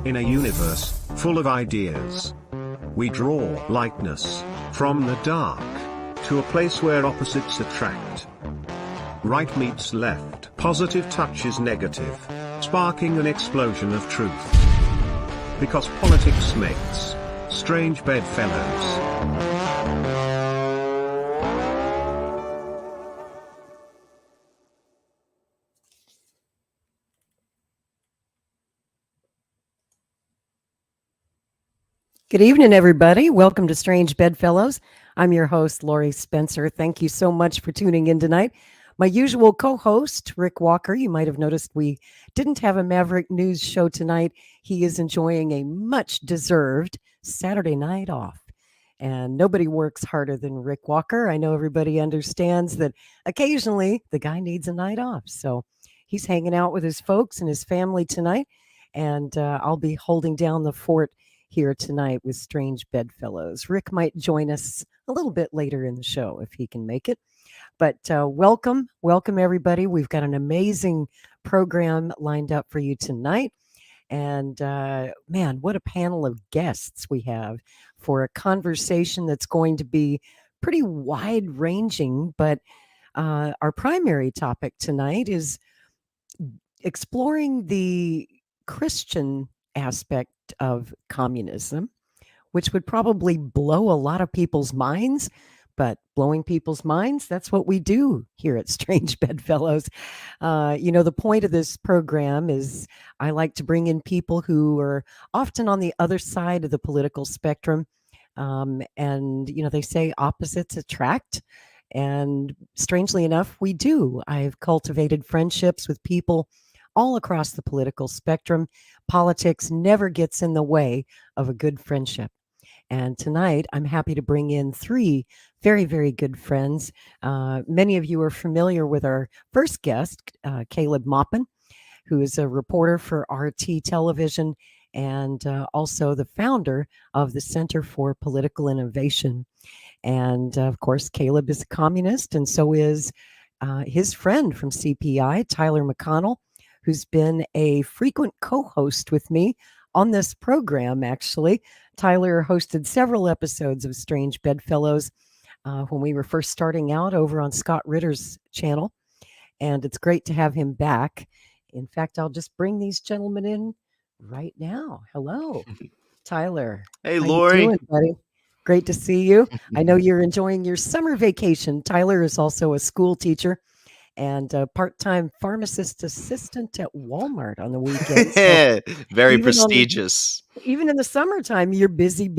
In a universe full of ideas, we draw lightness from the dark to a place where opposites attract. Right meets left, positive touches negative, sparking an explosion of truth. Because politics makes strange bedfellows. Good evening, everybody. Welcome to Strange Bedfellows. I'm your host, Lori Spencer. Thank you so much for tuning in tonight. My usual co-host, Rick Walker. You might have noticed we didn't have a Maverick News show tonight. He is enjoying a much-deserved Saturday night off. And nobody works harder than Rick Walker. I know everybody understands that occasionally the guy needs a night off. So he's hanging out with his folks and his family tonight. And I'll be holding down the fort here tonight with Strange Bedfellows. Rick might join us a little bit later in the show if he can make it. But welcome everybody. We've got an amazing program lined up for you tonight. And man, what a panel of guests we have for a conversation that's going to be pretty wide ranging. But our primary topic tonight is exploring the Christian aspect of communism, which would probably blow a lot of people's minds, but blowing people's minds, that's what we do here at Strange Bedfellows. The point of this program is I like to bring in people who are often on the other side of the political spectrum. And they say opposites attract. And strangely enough, we do. I've cultivated friendships with people all across the political spectrum. Politics never gets in the way of a good friendship. And tonight, I'm happy to bring in three very, very good friends. Many of you are familiar with our first guest, Caleb Maupin, who is a reporter for RT Television and also the founder of the Center for Political Innovation. And of course, Caleb is a communist, and so is his friend from CPI, Tyler McConnell, who's been a frequent co-host with me on this program, actually. Tyler hosted several episodes of Strange Bedfellows when we were first starting out over on Scott Ritter's channel, and it's great to have him back. In fact, I'll just bring these gentlemen in right now. Hello, Tyler. Hey, How Lori. you doing, buddy? Great to see you. I know you're enjoying your summer vacation. Tyler is also a school teacher and a part-time pharmacist assistant at Walmart on the weekends. So very prestigious. Even in the summertime, you're busy.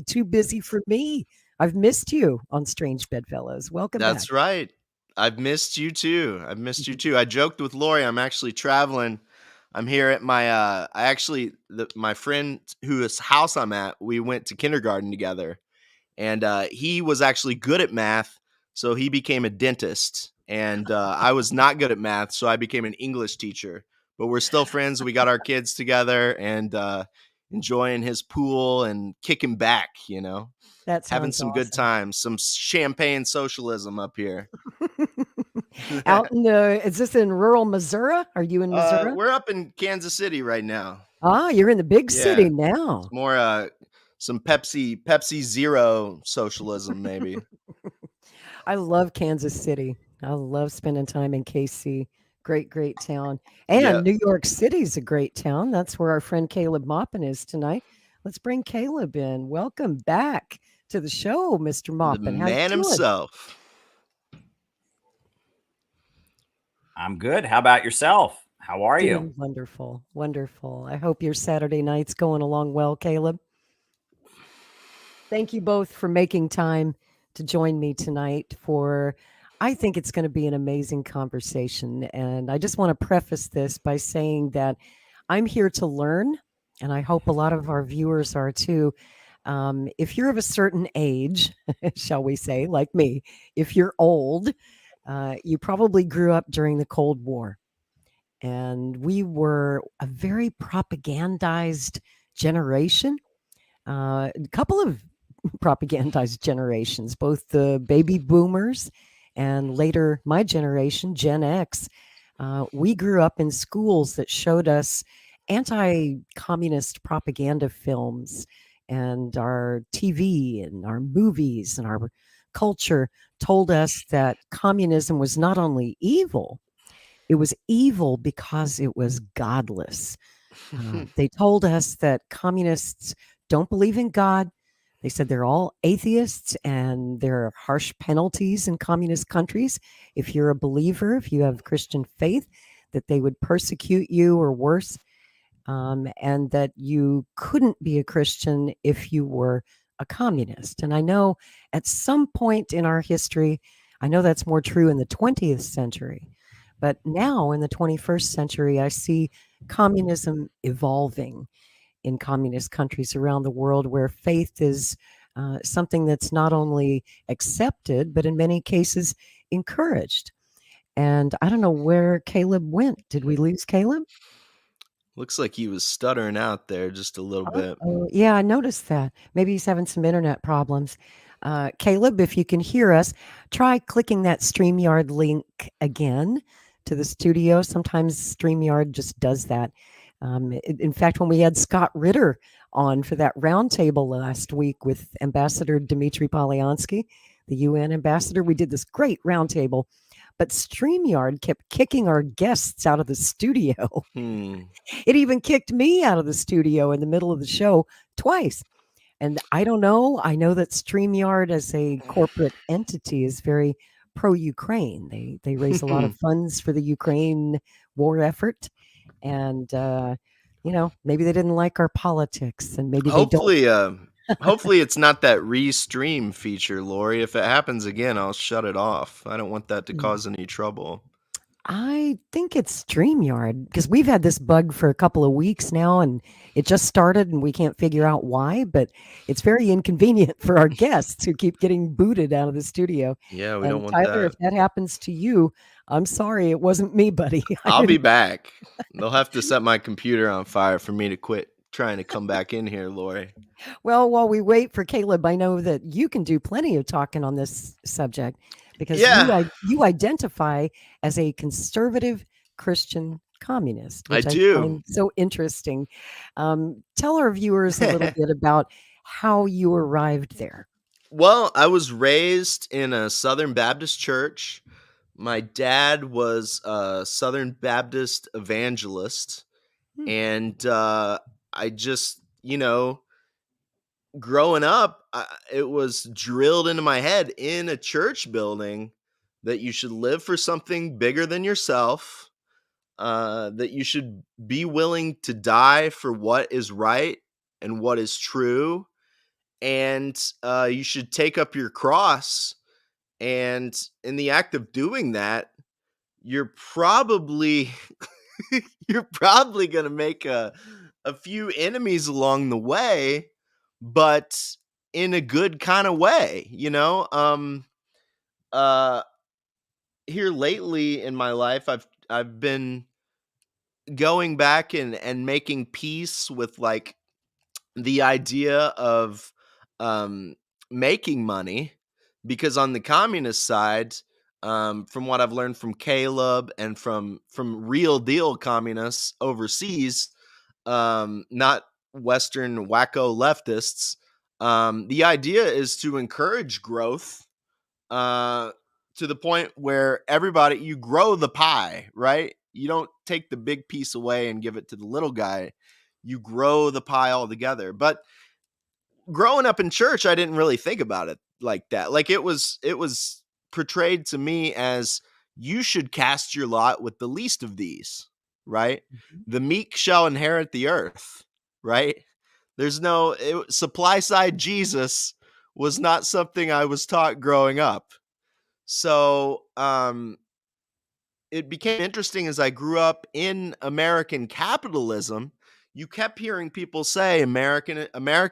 Too busy for me. I've missed you on Strange Bedfellows. Welcome back. That's right. I've missed you too. I joked with Lori. I'm actually traveling. I'm here at my my friend whose house I'm at, we went to kindergarten together. And he was actually good at math, so he became a dentist. And I was not good at math, so I became an English teacher. But we're still friends. We got our kids together and enjoying his pool and kicking back, That's having some good times, some champagne socialism up here. Out in is this in rural Missouri? Are you in Missouri? We're up in Kansas City right now. Ah, you're in the big city now. It's more some Pepsi Zero socialism, maybe. I love Kansas City. I love spending time in KC. Great town. And New York City's a great town. That's where our friend Caleb Maupin is tonight. Let's bring Caleb in. Welcome back to the show, Mr. Maupin. The man himself. I'm good. How about yourself? How are you? Wonderful. I hope your Saturday night's going along well, Caleb. Thank you both for making time to join me tonight I think it's going to be an amazing conversation. And I just want to preface this by saying that I'm here to learn, and I hope a lot of our viewers are too. If you're of a certain age, shall we say, like me, if you're old, you probably grew up during the Cold War. And we were a very propagandized generation, a couple of propagandized generations, both the baby boomers and later my generation, Gen X. We grew up in schools that showed us anti-communist propaganda films and our TV and our movies and our culture told us that communism was not only evil, it was evil because it was godless. They told us that communists don't believe in God. They said they're all atheists and there are harsh penalties in communist countries. If you're a believer, if you have Christian faith, that they would persecute you or worse, and that you couldn't be a Christian if you were a communist. And I know at some point in our history, I know that's more true in the 20th century, but now in the 21st century, I see communism evolving in communist countries around the world where faith is something that's not only accepted, but in many cases encouraged. And I don't know where Caleb went. Did we lose Caleb? Looks like he was stuttering out there just a little bit. Oh, yeah, I noticed that. Maybe he's having some internet problems. Caleb, if you can hear us, try clicking that StreamYard link again to the studio. Sometimes StreamYard just does that. In fact, when we had Scott Ritter on for that roundtable last week with Ambassador Dmitry Polyansky, the UN ambassador, we did this great roundtable, but StreamYard kept kicking our guests out of the studio. It even kicked me out of the studio in the middle of the show twice. And I don't know. I know that StreamYard as a corporate entity is very pro-Ukraine. They raise a lot of funds for the Ukraine war effort. And, maybe they didn't like our politics and maybe hopefully, they don't. Hopefully it's not that restream feature, Lori. If it happens again, I'll shut it off. I don't want that to cause any trouble. I think it's StreamYard because we've had this bug for a couple of weeks now and it just started and we can't figure out why, but it's very inconvenient for our guests who keep getting booted out of the studio. Yeah, we don't want Tyler, that. if that happens to you, I'm sorry, it wasn't me, buddy. I'll be back. They'll have to set my computer on fire for me to quit trying to come back in here, Lori. Well, while we wait for Caleb, I know that you can do plenty of talking on this subject because you identify as a conservative Christian communist, which I do. find so interesting. Tell our viewers a little bit about how you arrived there. Well, I was raised in a Southern Baptist church. My dad was a Southern Baptist evangelist. And I just, growing up, it was drilled into my head in a church building that you should live for something bigger than yourself, that you should be willing to die for what is right and what is true, and you should take up your cross. And in the act of doing that, you're probably going to make a few enemies along the way, but in a good kind of way, here lately in my life, I've been going back and making peace with like the idea of making money, because on the communist side, from what I've learned from Caleb and from real deal communists overseas, not Western wacko leftists, the idea is to encourage growth to the point where you grow the pie, right? You don't take the big piece away and give it to the little guy. You grow the pie all together. But growing up in church, I didn't really think about it like that. Like it was portrayed to me as you should cast your lot with the least of these, right? The meek shall inherit the earth, right? There's supply side Jesus was not something I was taught growing up. So it became interesting as I grew up in American capitalism. You kept hearing people say America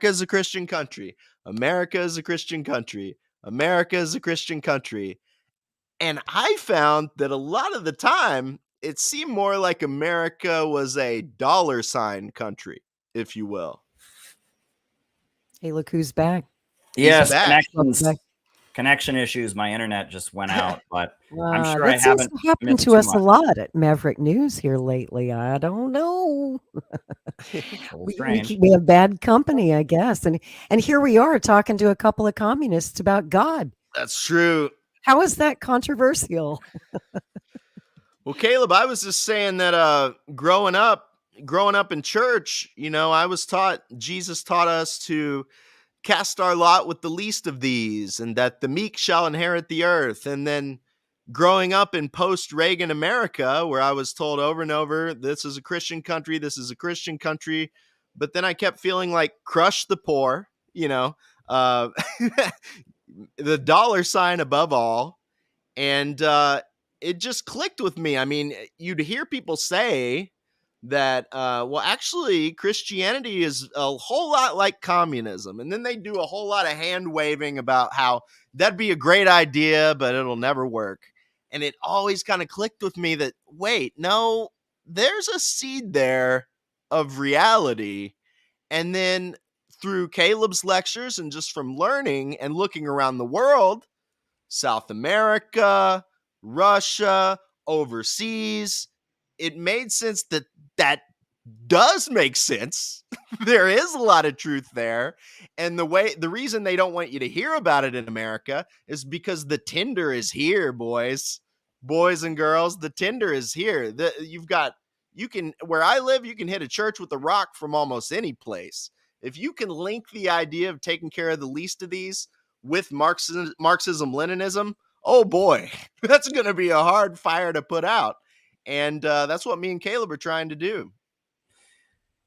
is a Christian country. America is a Christian country. America is a Christian country. And I found that a lot of the time, it seemed more like America was a dollar sign country, if you will. Hey, look who's back. Yes, back. connections. connection issues. My internet just went out, but I'm sure I That seems haven't to happen missed to too us a much. lot at Maverick News here lately. I don't know. Little we, strange. we have bad company, I guess. And here we are talking to a couple of communists about God. That's true. How is that controversial? Well, Caleb, I was just saying that growing up in church, I was taught, Jesus taught us to cast our lot with the least of these, and that the meek shall inherit the earth. And then growing up in post-Reagan America, where I was told over and over, this is a Christian country, this is a Christian country. But then I kept feeling like crush the poor, uh, the dollar sign above all. And it just clicked with me. I mean, you'd hear people say that, well, actually, Christianity is a whole lot like communism. And then they do a whole lot of hand waving about how that'd be a great idea, but it'll never work. And it always kind of clicked with me that, wait, no, there's a seed there of reality. And then through Caleb's lectures and just from learning and looking around the world, South America, Russia, overseas, it made sense that does make sense. There is a lot of truth there. And the reason they don't want you to hear about it in America is because the Tinder is here, boys and girls. The Tinder is here. Where I live, you can hit a church with a rock from almost any place. If you can link the idea of taking care of the least of these with Marxism, Leninism, oh boy, that's going to be a hard fire to put out. And that's what me and Caleb are trying to do.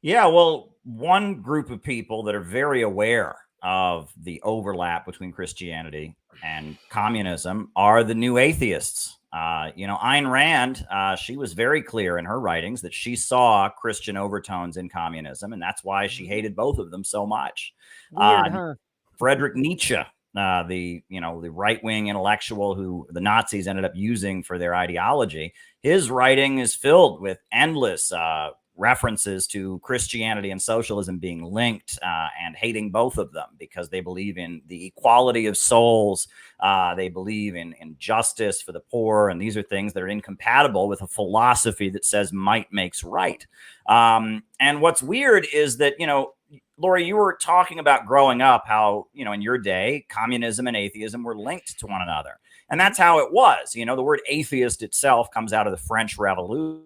Yeah, well, one group of people that are very aware of the overlap between Christianity and communism are the new atheists. Ayn Rand, she was very clear in her writings that she saw Christian overtones in communism, and that's why she hated both of them so much. Weird, huh? Friedrich Nietzsche, the right-wing intellectual who the Nazis ended up using for their ideology, his writing is filled with endless references to Christianity and socialism being linked and hating both of them because they believe in the equality of souls. They believe in justice for the poor. And these are things that are incompatible with a philosophy that says might makes right. And what's weird is that, Lori, you were talking about growing up, how, in your day, communism and atheism were linked to one another. And that's how it was. The word atheist itself comes out of the French Revolution.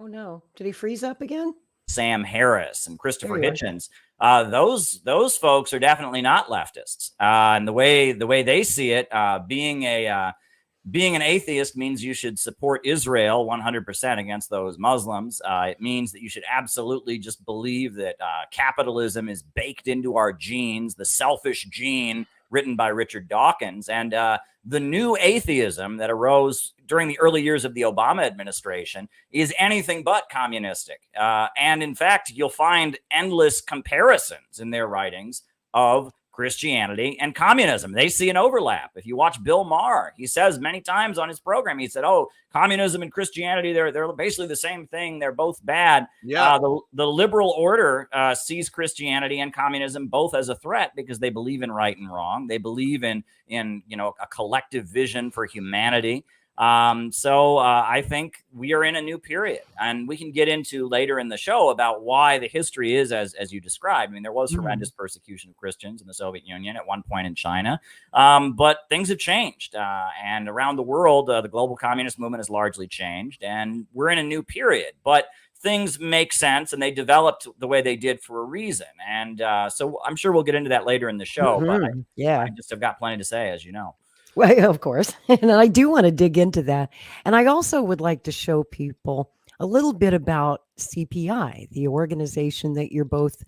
Oh no! Did he freeze up again? Sam Harris and Christopher Hitchens. Those folks are definitely not leftists. And the way they see it, being an atheist means you should support Israel 100% against those Muslims. It means that you should absolutely just believe that capitalism is baked into our genes, the selfish gene written by Richard Dawkins. And the new atheism that arose during the early years of the Obama administration is anything but communistic. And in fact, you'll find endless comparisons in their writings of Christianity and communism. They see an overlap. If you watch Bill Maher, he says many times on his program, he said, oh, communism and Christianity, they're basically the same thing. They're both bad. Yeah. The liberal order sees Christianity and communism both as a threat because they believe in right and wrong. They believe in a collective vision for humanity. So I think we are in a new period, and we can get into later in the show about why the history is as you described. I mean, there was horrendous persecution of Christians in the Soviet Union at one point in China, but things have changed, and around the world, the global communist movement has largely changed, and we're in a new period. But things make sense, and they developed the way they did for a reason. And so I'm sure we'll get into that later in the show. But I just have got plenty to say, as you know. Well, of course. And I do want to dig into that. And I also would like to show people a little bit about CPI, the organization that you're both,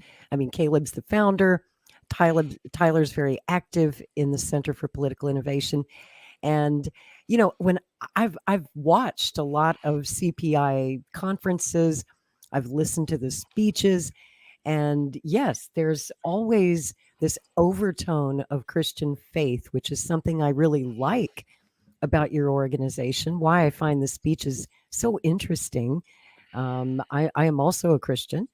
Caleb's the founder. Tyler's very active in the Center for Political Innovation. And, when I've watched a lot of CPI conferences, I've listened to the speeches, and yes, there's always this overtone of Christian faith, which is something I really like about your organization, why I find the speeches so interesting. I am also a Christian,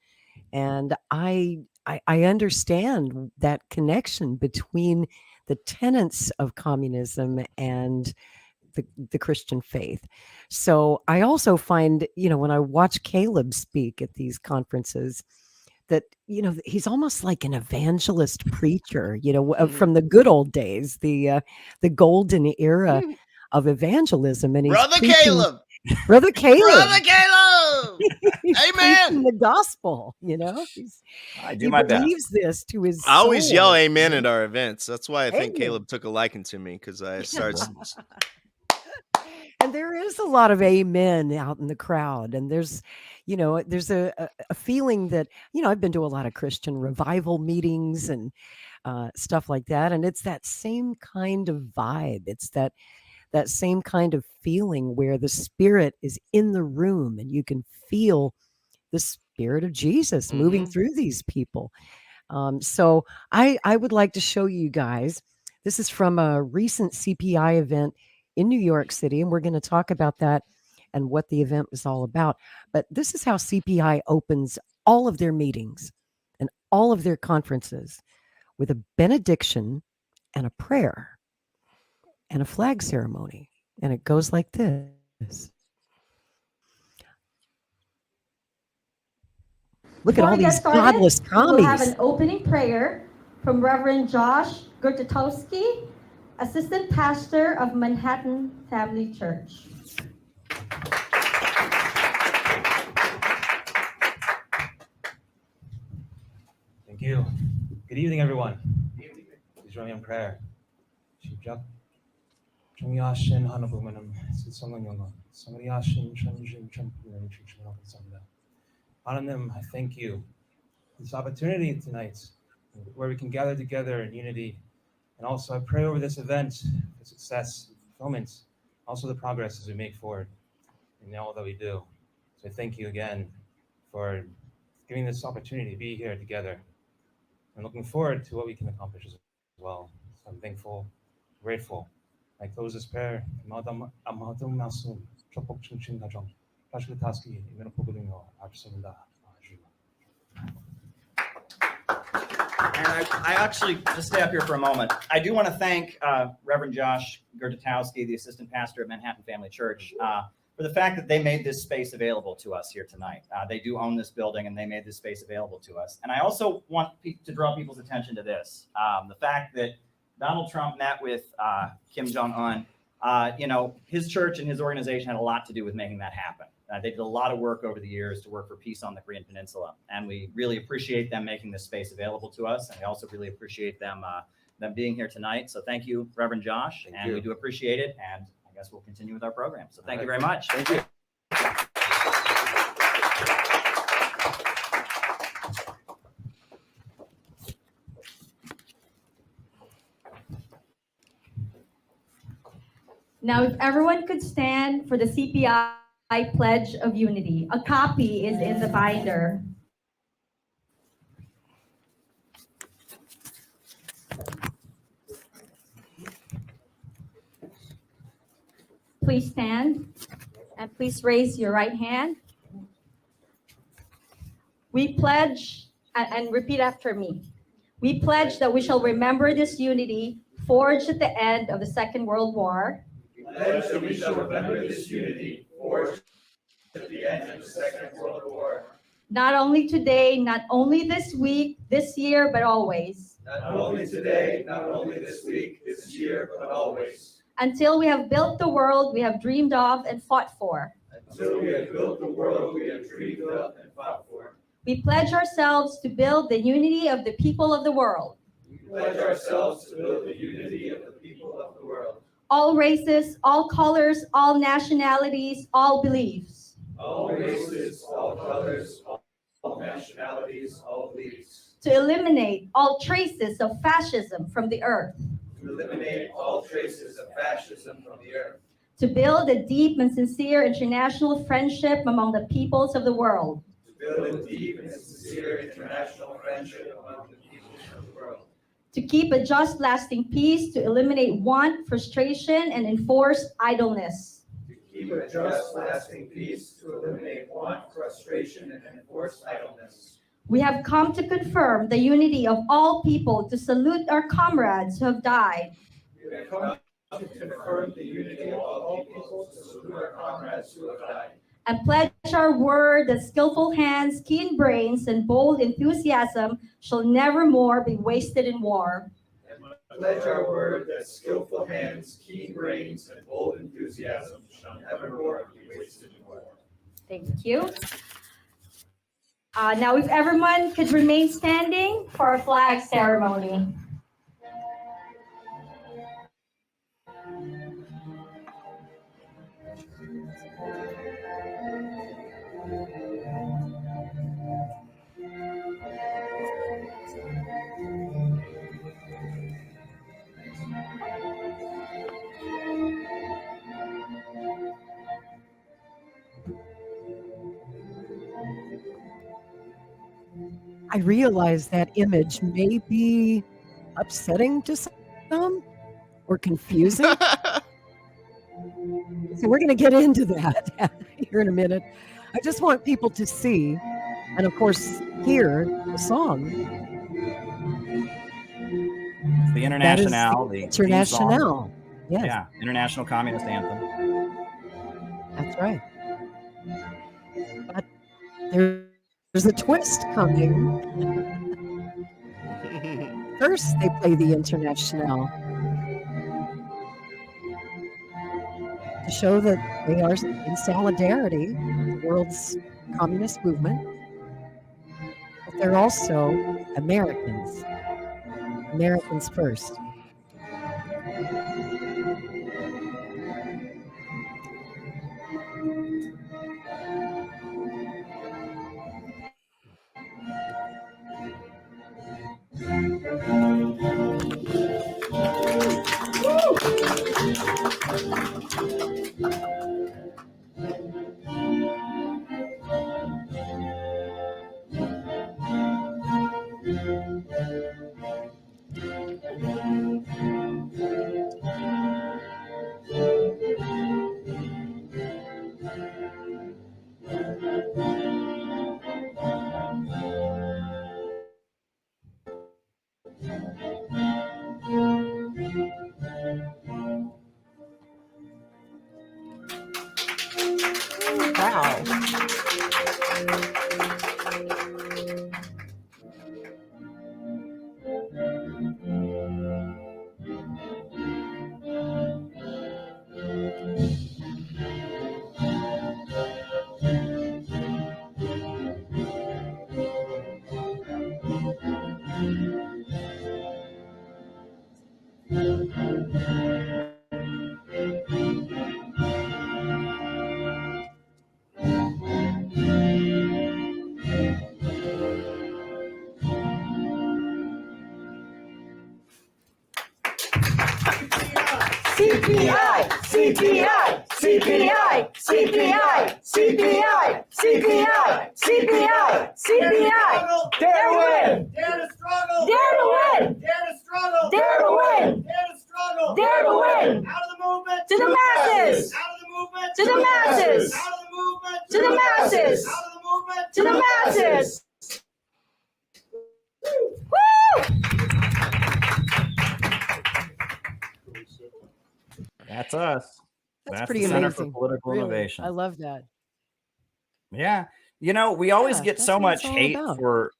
and I I understand that connection between the tenets of communism and the Christian faith. So I also find, when I watch Caleb speak at these conferences, that, he's almost like an evangelist preacher, from the good old days, the golden era of evangelism. And he's Brother preaching, Caleb. Brother Caleb. Brother Caleb. He's Amen. preaching the gospel, I do he my best. believes this to his I always yell soul. amen at our events. That's why I think Amen. Caleb took a liking to me, because I started. And there is a lot of amen out in the crowd. And there's a feeling that, I've been to a lot of Christian revival meetings and stuff like that. And it's that same kind of vibe. It's that same kind of feeling where the Spirit is in the room and you can feel the Spirit of Jesus moving through these people. So I would like to show you guys, this is from a recent CPI event in New York City, and we're going to talk about that and what the event was all about. But this is how CPI opens all of their meetings and all of their conferences, with a benediction and a prayer and a flag ceremony. And it goes like this. Look at all these godless commies. We'll have an opening prayer from Reverend Josh Gurtatowski, Assistant Pastor of Manhattan Family Church. Thank you. Good evening, everyone. Please join me in prayer. 시작. 존귀하신 하나님은 세상의 영광, 성리하신 전신 전부를 주시므로 감사합니다. Hanunim, I thank you for this opportunity tonight where we can gather together in unity. And also I pray over this event for success, fulfillment, also the progress as we make forward in all that we do. So I thank you again for giving this opportunity to be here together. I'm looking forward to what we can accomplish as well. So I'm thankful, grateful. I close this prayer. And I actually, just stay up here for a moment. I do want to thank Reverend Josh Gurtatowski, the assistant pastor at Manhattan Family Church, for the fact that they made this space available to us here tonight. They do own this building, and they made this space available to us. And I also want to draw people's attention to this. The fact that Donald Trump met with Kim Jong-un, his church and his organization had a lot to do with making that happen. They did a lot of work over the years to work for peace on the Korean Peninsula, and we really appreciate them making this space available to us, and we also really appreciate them being here tonight. So thank you, Reverend Josh, and we do appreciate it, and I guess we'll continue with our program. So thank you very much. Thank you. Now, if everyone could stand for the CPI Pledge of Unity. A copy is in the binder. Please stand and please raise your right hand. We pledge, and repeat after me. We pledge that we shall remember this unity forged at the end of the Second World War. Pledge that we shall remember this unity forged at the end of the Second World War. Not only today, not only this week, this year, but always. Not only today, not only this week, this year, but always. Until we have built the world we have dreamed of and fought for. Until we have built the world we have dreamed of and fought for. We pledge ourselves to build the unity of the people of the world. We pledge ourselves to build the unity of the people of the world. All races, all colors, all nationalities, all beliefs. All races, all colors, all nationalities, all beliefs. To eliminate all traces of fascism from the earth. To eliminate all traces of fascism from the earth. To build a deep and sincere international friendship among the peoples of the world. To build a deep and sincere international friendship among the peoples of the world. To keep a just, lasting peace, to eliminate want, frustration, and enforce idleness. To keep a just, lasting peace, to eliminate want, frustration, and enforce idleness. We have come to confirm the unity of all people, to salute our comrades who have died. We have come to confirm the unity of all people, to salute our comrades who have died. And pledge our word that skillful hands, keen brains, and bold enthusiasm shall never more be wasted in war. And pledge our word that skillful hands, keen brains, and bold enthusiasm shall never more be wasted in war. Thank you. Now, if everyone could remain standing for our flag ceremony. I realize that image may be upsetting to some or confusing. So we're going to get into that here in a minute. I just want people to see, and of course, hear the song. It's the International. The International. Yes. Yeah, International Communist Anthem. That's right. But there's a twist coming. First, they play the International to show that they are in solidarity with the world's communist movement. But they're also Americans. Americans first. Wow. CPI, CPI, CPI, CPI, CPI, CPI, CPI, CPI. Dare to win! Dare to struggle! Dare to win! Dare to struggle! Dare to win! Dare to struggle! Dare to win! Out of the movement! To the masses! Out of the movement! To the masses! Out of the movement! To the masses! Out of the movement! To the masses! That's us. That's That's pretty the Center amazing. for Political Really. Innovation. I love that. Yeah. You know, we always Yeah, get that's so what it's much all hate about. for,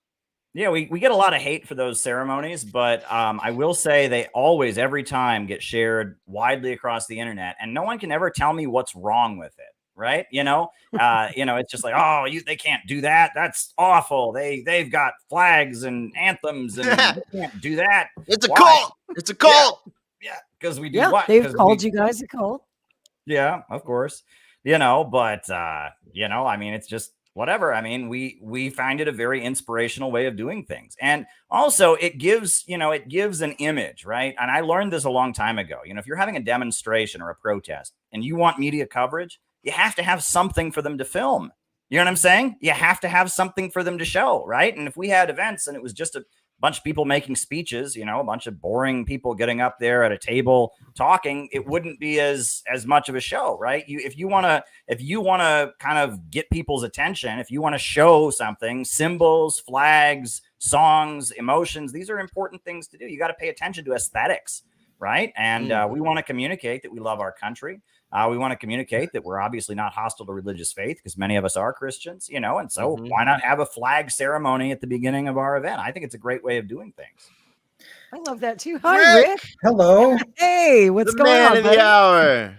we get a lot of hate for those ceremonies, but I will say they always, every time, get shared widely across the internet, and no one can ever tell me what's wrong with it. Right. It's just like, oh, they can't do that. That's awful. They've got flags and anthems and they can't do that. It's a Why? cult. It's a cult. Yeah. Because we do Yeah, what? they've 'Cause called you guys a cult. Yeah, of course. But I mean, it's just whatever. I mean, we find it a very inspirational way of doing things. And also it gives an image, right? And I learned this a long time ago. If you're having a demonstration or a protest and you want media coverage, you have to have something for them to film. You know what I'm saying? You have to have something for them to show, right? And if we had events and it was just bunch of people making speeches, you know, a bunch of boring people getting up there at a table talking, it wouldn't be as much of a show, right? If you want to kind of get people's attention, if you want to show something, symbols, flags, songs, emotions, these are important things to do. You got to pay attention to aesthetics, right? And we want to communicate that we love our country. We want to communicate that we're obviously not hostile to religious faith, because many of us are Christians, you know, and so why not have a flag ceremony at the beginning of our event? I think it's a great way of doing things. I love that too. Hi, Rick. Hello. Hey, what's The going man on, of buddy? the hour.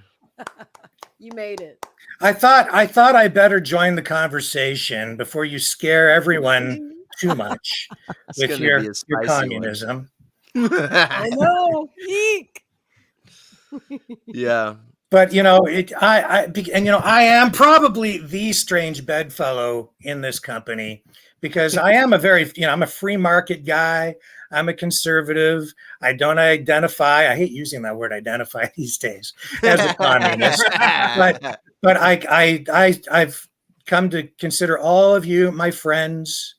You made it. I thought I better join the conversation before you scare everyone too much It's with gonna your be a spicy one. communism. I know. Eek. Yeah. But you know, I am probably the strange bedfellow in this company, because I am I'm a free market guy. I'm a conservative. I don't identify. I hate using that word identify these days as a communist. But I've come to consider all of you my friends,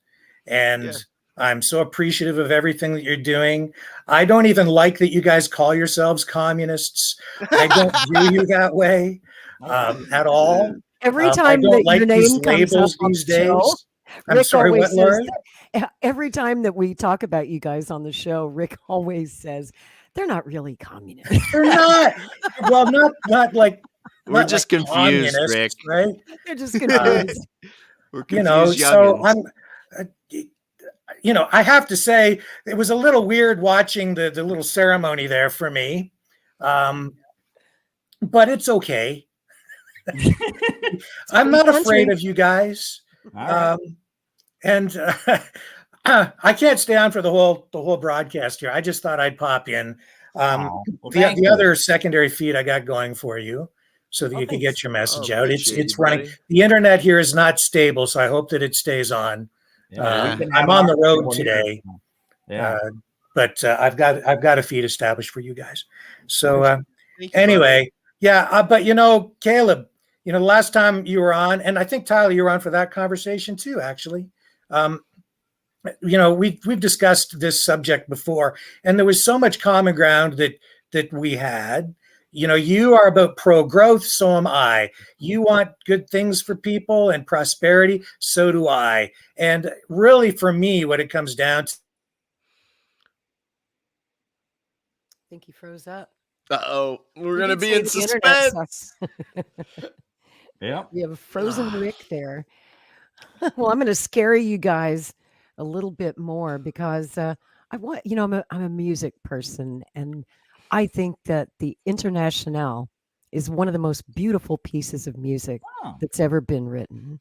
and I'm so appreciative of everything that you're doing. I don't even like that you guys call yourselves communists. I don't view you that way at all. Every time that like your name these comes up labels on these the show, days. I'm Rick sorry, always what, says Lauren? that every time that we talk about you guys on the show, Rick always says they're not really communists. They're not. Well, not like We're not just like confused, communists, Rick. right? They're just confused. We're confused You know, so youngins. I have to say it was a little weird watching the little ceremony there for me, but it's okay. I'm not afraid of you guys, and I can't stay on for the whole broadcast here. I just thought I'd pop in. The other secondary feed I got going for you, so that you can get your message out. It's running. Buddy. The internet here is not stable, so I hope that it stays on. I'm on the road today, but I've got a feed established for you guys. So anyway, but Caleb, the last time you were on, and I think Tyler, you were on for that conversation too, actually. We've discussed this subject before, and there was so much common ground that we had. You are about pro-growth, so am I. You want good things for people and prosperity, so do I. And really, for me, what it comes down to. I think he froze up. Uh-oh. We're going to did be say in the internet suspense. Yeah. We have a frozen Rick there. Well, I'm going to scare you guys a little bit more, because I'm a music person, and I think that the Internationale is one of the most beautiful pieces of music that's ever been written.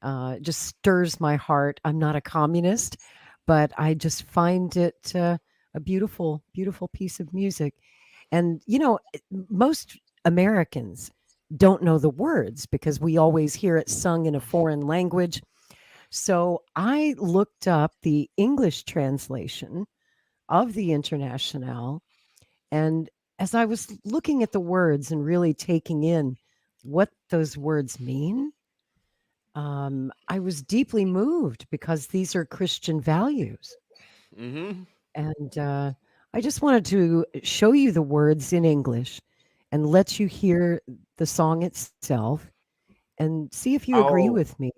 It just stirs my heart. I'm not a communist, but I just find it a beautiful, beautiful piece of music. And, most Americans don't know the words because we always hear it sung in a foreign language. So I looked up the English translation of the Internationale. And as I was looking at the words and really taking in what those words mean, I was deeply moved, because these are Christian values. Mm-hmm. And I just wanted to show you the words in English and let you hear the song itself and see if you agree with me.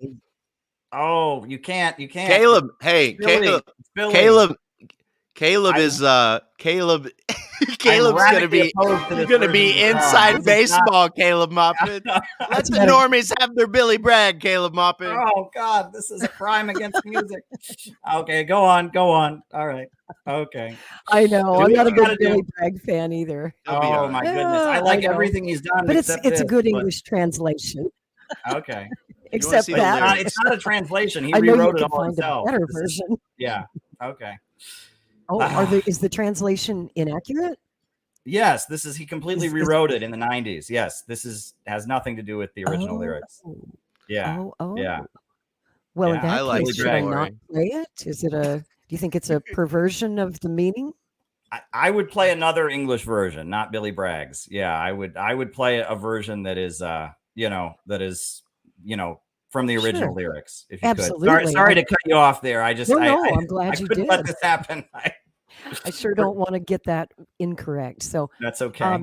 Oh, you can't. Caleb, hey, Billy, Caleb is Caleb's gonna be inside baseball. Caleb Maupin. Let the normies have their Billy Bragg. Caleb Maupin. Oh God, this is a crime against music. Okay, go on. All right. Okay. I know. I'm not a big Billy Bragg fan either. Oh my goodness, I like everything he's done, but it's a good English translation. Okay. Except that it's not a translation. He I know rewrote you it can all find himself. a better version. Yeah. Okay. Oh, is the translation inaccurate? Yes, he completely rewrote it in the 90s. Yes, has nothing to do with the original lyrics. Yeah. Yeah. Well, in that case, should I not play it? Do you think it's a perversion of the meaning? I would play another English version, not Billy Bragg's. Yeah, I would play a version that is from the original Sure. lyrics, if you Absolutely. could. Sorry to cut you off there. I just, No, I I'm glad you couldn't let did. this happen. I sure don't want to get that incorrect. So, That's okay.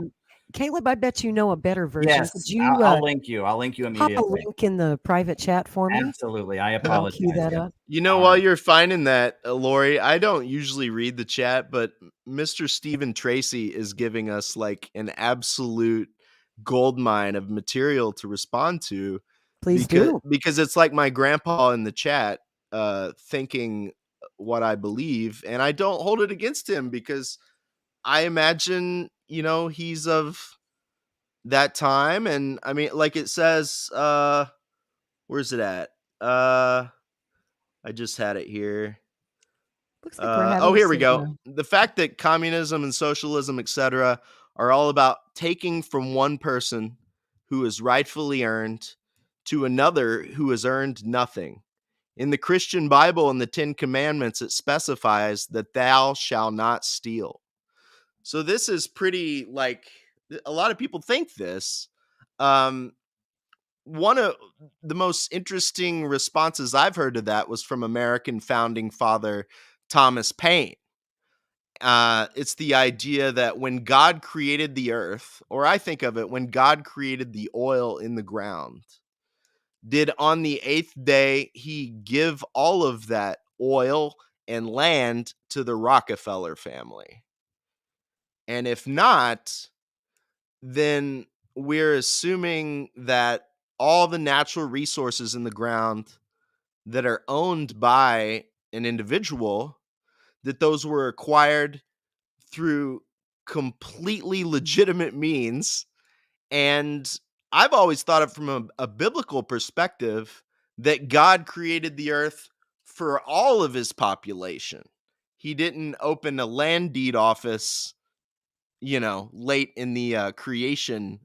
Caleb, I bet you know a better version. Could Yes, you I'll link you. I'll link you pop a immediately. link in the private chat for me? Absolutely. I And I'll cue apologize. that up. You know, while you're finding that, Lori, I don't usually read the chat, but Mr. Stephen Tracy is giving us like an absolute gold mine of material to respond to. Please do. Because it's like my grandpa in the chat thinking what I believe, and I don't hold it against him because I imagine, you know, he's of that time. And I mean, like it says, where's it at? I just had it here. Looks like we're having Oh, here we some, go. The fact that communism and socialism, etc., are all about taking from one person who is rightfully earned to another who has earned nothing. In the Christian Bible and the Ten Commandments, it specifies that thou shalt not steal. So this is pretty, like, a lot of people think this. One of the most interesting responses I've heard to that was from American founding father Thomas Paine. It's the idea that when God created the earth, or I think of it, when God created the oil in the ground, did on the eighth day he give all of that oil and land to the Rockefeller family? And if not, then we're assuming that all the natural resources in the ground that are owned by an individual, that those were acquired through completely legitimate means. And I've always thought of from a biblical perspective that God created the earth for all of his population. He didn't open a land deed office, you know, late in the creation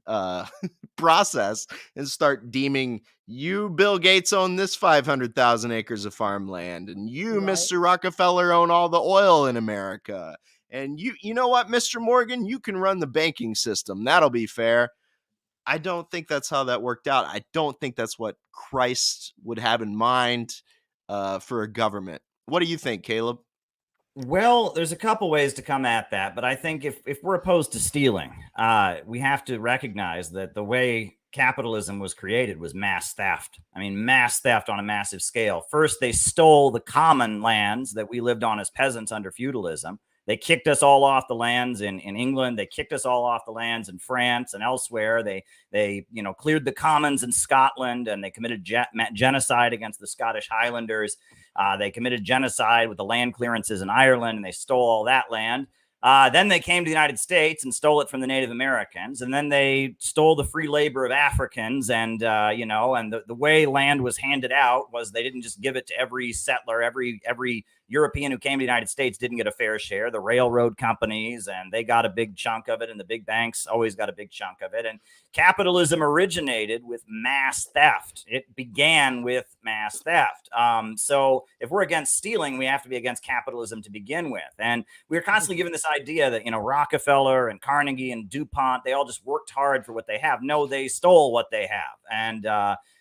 process and start deeming you, Bill Gates, own this 500,000 acres of farmland, and you, Right. Mr. Rockefeller, own all the oil in America. And you know what, Mr. Morgan, you can run the banking system. That'll be fair. I don't think that's how that worked out. I don't think that's what Christ would have in mind for a government. What do you think, Caleb? Well, there's a couple ways to come at that, but I think if we're opposed to stealing, we have to recognize that the way capitalism was created was mass theft. I mean, mass theft on a massive scale. First, they stole the common lands that we lived on as peasants under feudalism. They kicked us all off the lands in England. They kicked us all off the lands in France and elsewhere. They cleared the commons in Scotland, and they committed genocide against the Scottish Highlanders. They committed genocide with the land clearances in Ireland, and they stole all that land. Then they came to the United States and stole it from the Native Americans, and then they stole the free labor of Africans. And the way land was handed out was they didn't just give it to every settler. Every European who came to the United States didn't get a fair share. The railroad companies, and they got a big chunk of it, and the big banks always got a big chunk of it. And capitalism originated with mass theft. It began with mass theft. So if we're against stealing, we have to be against capitalism to begin with. And we're constantly given this idea that, Rockefeller and Carnegie and DuPont, they all just worked hard for what they have. No, they stole what they have.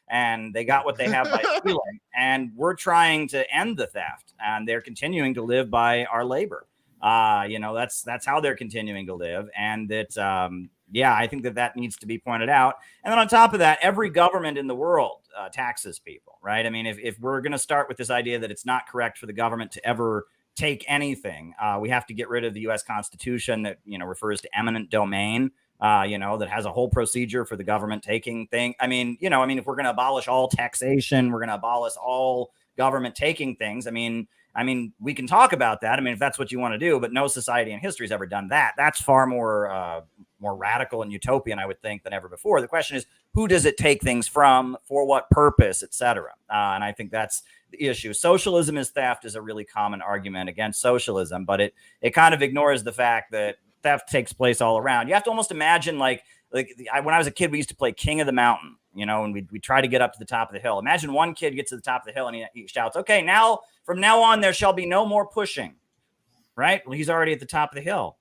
And they got what they have by stealing. And we're trying to end the theft, and they're continuing to live by our labor. That's how they're continuing to live. And that, I think that needs to be pointed out. And then on top of that, every government in the world taxes people, right? I mean, if we're going to start with this idea that it's not correct for the government to ever take anything, we have to get rid of the U.S. Constitution that, refers to eminent domain. That has a whole procedure for the government taking things. I mean, if we're going to abolish all taxation, we're going to abolish all government taking things. I mean, we can talk about that. I mean, if that's what you want to do, but no society in history has ever done that. That's far more radical and utopian, I would think, than ever before. The question is, who does it take things from, for what purpose, et cetera? And I think that's the issue. Socialism is theft is a really common argument against socialism, but it kind of ignores the fact that theft takes place all around. You have to almost imagine when I was a kid, we used to play King of the Mountain, and we try to get up to the top of the hill. Imagine one kid gets to the top of the hill and he shouts, "Okay, now from now on, there shall be no more pushing." Right? Well, he's already at the top of the hill,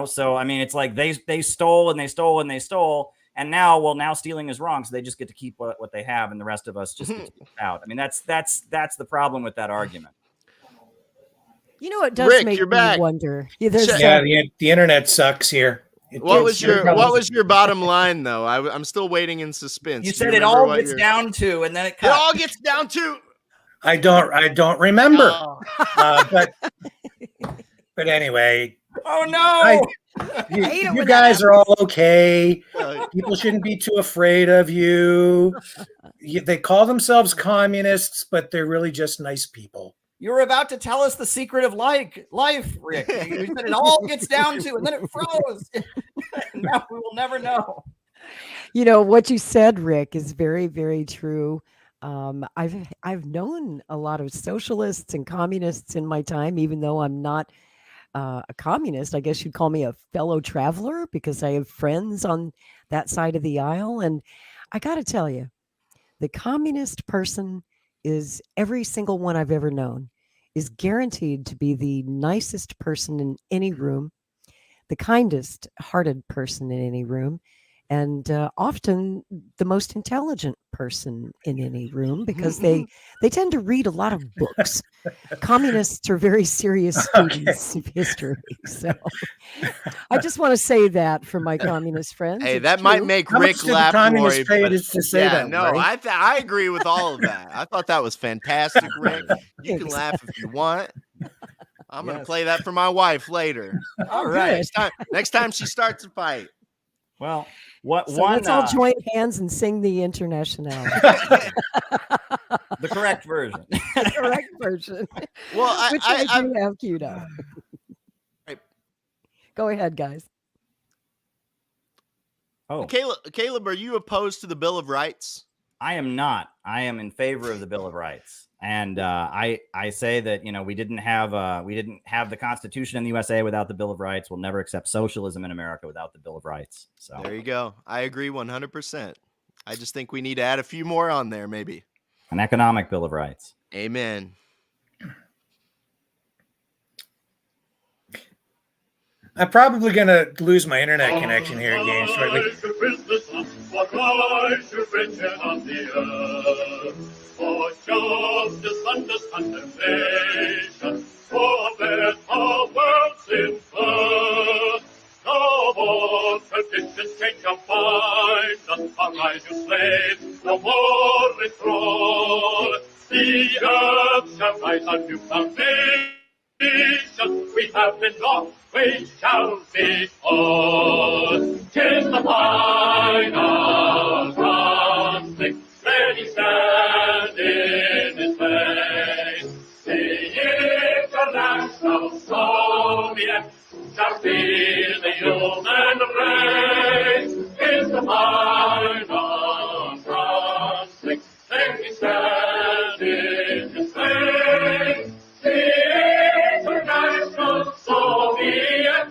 So, I mean, it's like they stole and they stole and they stole. And now stealing is wrong, so they just get to keep what they have, and the rest of us just get to keep out. I mean, that's the problem with that argument. You know, it does Rick, make you're me back. wonder. Yeah, the internet sucks here. What was your bottom line though? I'm still waiting in suspense. You said it all gets down to, and then it cuts. It all gets down to. I don't remember. Oh. But anyway. Oh no! You guys are all okay. People shouldn't be too afraid of you. They call themselves communists, but they're really just nice people. You were about to tell us the secret of life, Rick. You said it all gets down to, and then it froze. Now we will never know. You know what you said, Rick, is very, very true. I've known a lot of socialists and communists in my time, even though I'm not a communist. I guess you'd call me a fellow traveler because I have friends on that side of the aisle. And I got to tell you, the communist person is every single one I've ever known is guaranteed to be the nicest person in any room, the kindest hearted person in any room, and often the most intelligent person in any room because they tend to read a lot of books. Communists are very serious students of history. So I just want to say that for my communist friends. Hey, it's that true. might make How Rick much did laugh, the communists Lori, pay but to say that? no, right? I agree with all of that. I thought that was fantastic, Rick. You can laugh if you want. I'm gonna play that for my wife later. All right. Next time she starts a fight. Well, let's all join hands and sing the International. The correct version. The correct version. Well, which I do have queued up. Go ahead, guys. Oh, Caleb, are you opposed to the Bill of Rights? I am not. I am in favor of the Bill of Rights, and I say that we didn't have the Constitution in the USA without the Bill of Rights. We'll never accept socialism in America without the Bill of Rights. So there you go. I agree 100%. I just think we need to add a few more on there, maybe. An economic Bill of Rights. Amen. I'm probably going to lose my internet connection here again shortly. For justice and condemnation, for better world since birth. No more traditions change your mind, arise you slaves, no more enthrall. The earth shall rise on new foundation. We have been lost, we shall be on. 'Tis the final conflict, ready stand in his place. The international Soviet shall be the human race. 'Tis the final conflict, ready stand in his place. The international Soviet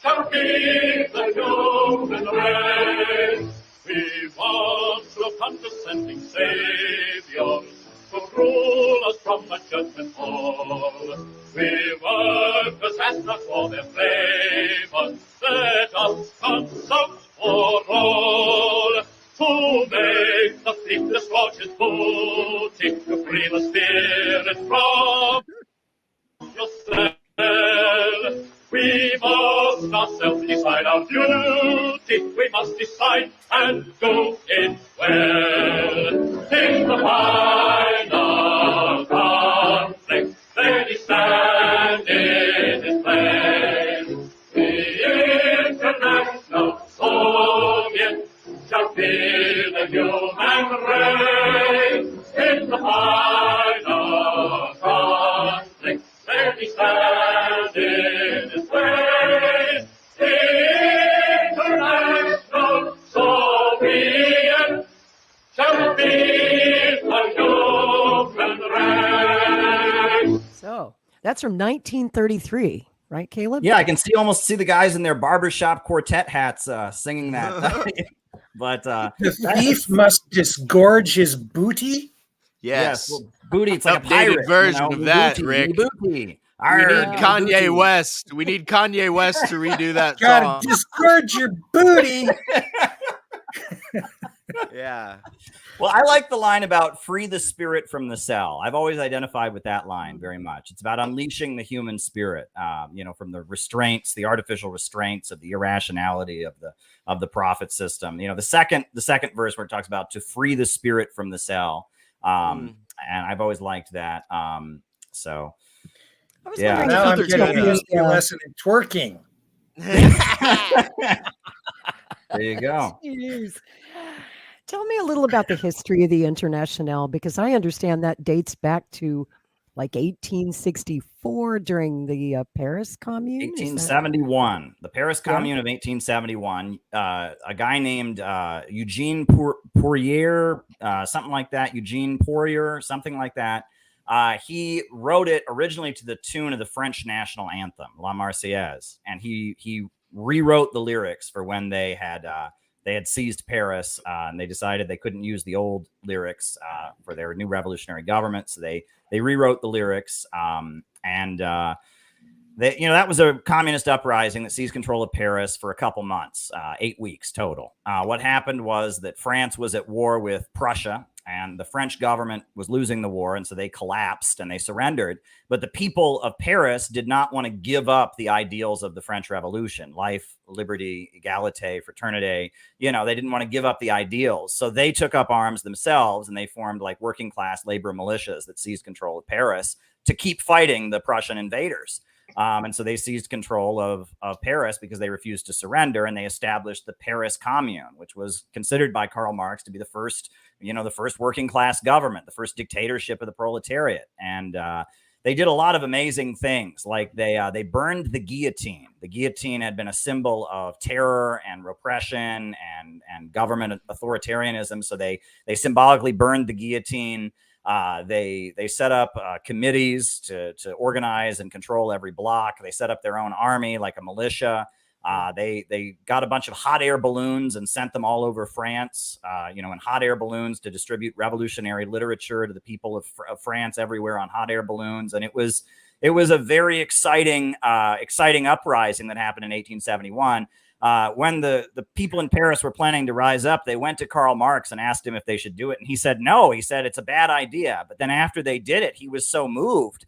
shall be the human race. We once were condescending saviors to rule us from the judgment hall. We were possessed for their flavors, let us consult for all. To make the sleepless watches booty, to free the spirit from yourself. We must ourselves decide our duty. We must decide and do it well. In the final conflict, ready stand in his place. The international Soviet shall be the human race. In the final conflict, ready stand in his place. The international Soviet shall be the human race. So that's from 1933, right, Caleb? Yeah, I can almost see the guys in their barbershop quartet hats singing that. But the thief must disgorge his booty. Yes. Well, booty. It's like a Updated pirate version of of that, booty, Rick. Booty. We need Kanye West. We need Kanye West to redo that Gotta song. disgorge your booty. Yeah. Well, I like the line about free the spirit from the cell. I've always identified with that line very much. It's about unleashing the human spirit, from the restraints, the artificial restraints of the irrationality of the profit system. The second verse where it talks about to free the spirit from the cell. And I've always liked that. So I was yeah. wondering Now if I'm you could getting tell a me, lesson in twerking. There you go. Jeez. Tell me a little about the history of the Internationale, because I understand that dates back to like 1864 during the Paris Commune. Is that 1871, the Paris yeah? Commune of 1871. A guy named Eugene Poirier, something like that. Eugene Poirier, something like that. He wrote it originally to the tune of the French national anthem, La Marseillaise, and he rewrote the lyrics for when they had seized Paris, and they decided they couldn't use the old lyrics for their new revolutionary government, so they rewrote the lyrics, that was a communist uprising that seized control of Paris for a couple months, 8 weeks total. What happened was that France was at war with Prussia, and the French government was losing the war, and so they collapsed and they surrendered. But the people of Paris did not want to give up the ideals of the French Revolution: life, liberty, equality, fraternity. They didn't want to give up the ideals. So they took up arms themselves, and they formed like working class labor militias that seized control of Paris to keep fighting the Prussian invaders. And so they seized control of Paris because they refused to surrender, and they established the Paris Commune, which was considered by Karl Marx to be the first working class government, the first dictatorship of the proletariat. And they did a lot of amazing things, like they burned the guillotine. The guillotine had been a symbol of terror and repression and government authoritarianism, so they symbolically burned the guillotine. They set up committees to organize and control every block. They set up their own army, like a militia. They got a bunch of hot air balloons and sent them all over France, in hot air balloons to distribute revolutionary literature to the people of France everywhere on hot air balloons. And it was a very exciting uprising that happened in 1871. When the people in Paris were planning to rise up, they went to Karl Marx and asked him if they should do it. And he said, no. He said, it's a bad idea. But then after they did it, he was so moved.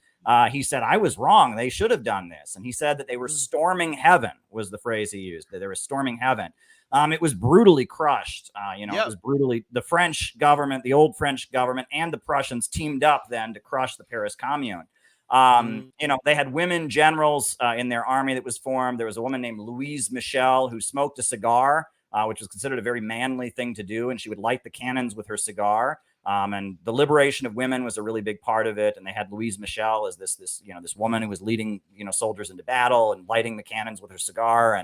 He said, I was wrong. They should have done this. And he said that they were storming heaven, was the phrase he used, that they were storming heaven. It was brutally crushed. It was brutally, the French government, the old French government, and the Prussians teamed up then to crush the Paris Commune. They had women generals in their army that was formed. There was a woman named Louise Michel who smoked a cigar, which was considered a very manly thing to do. And she would light the cannons with her cigar. And the liberation of women was a really big part of it. And they had Louise Michel as this woman who was leading, soldiers into battle and lighting the cannons with her cigar.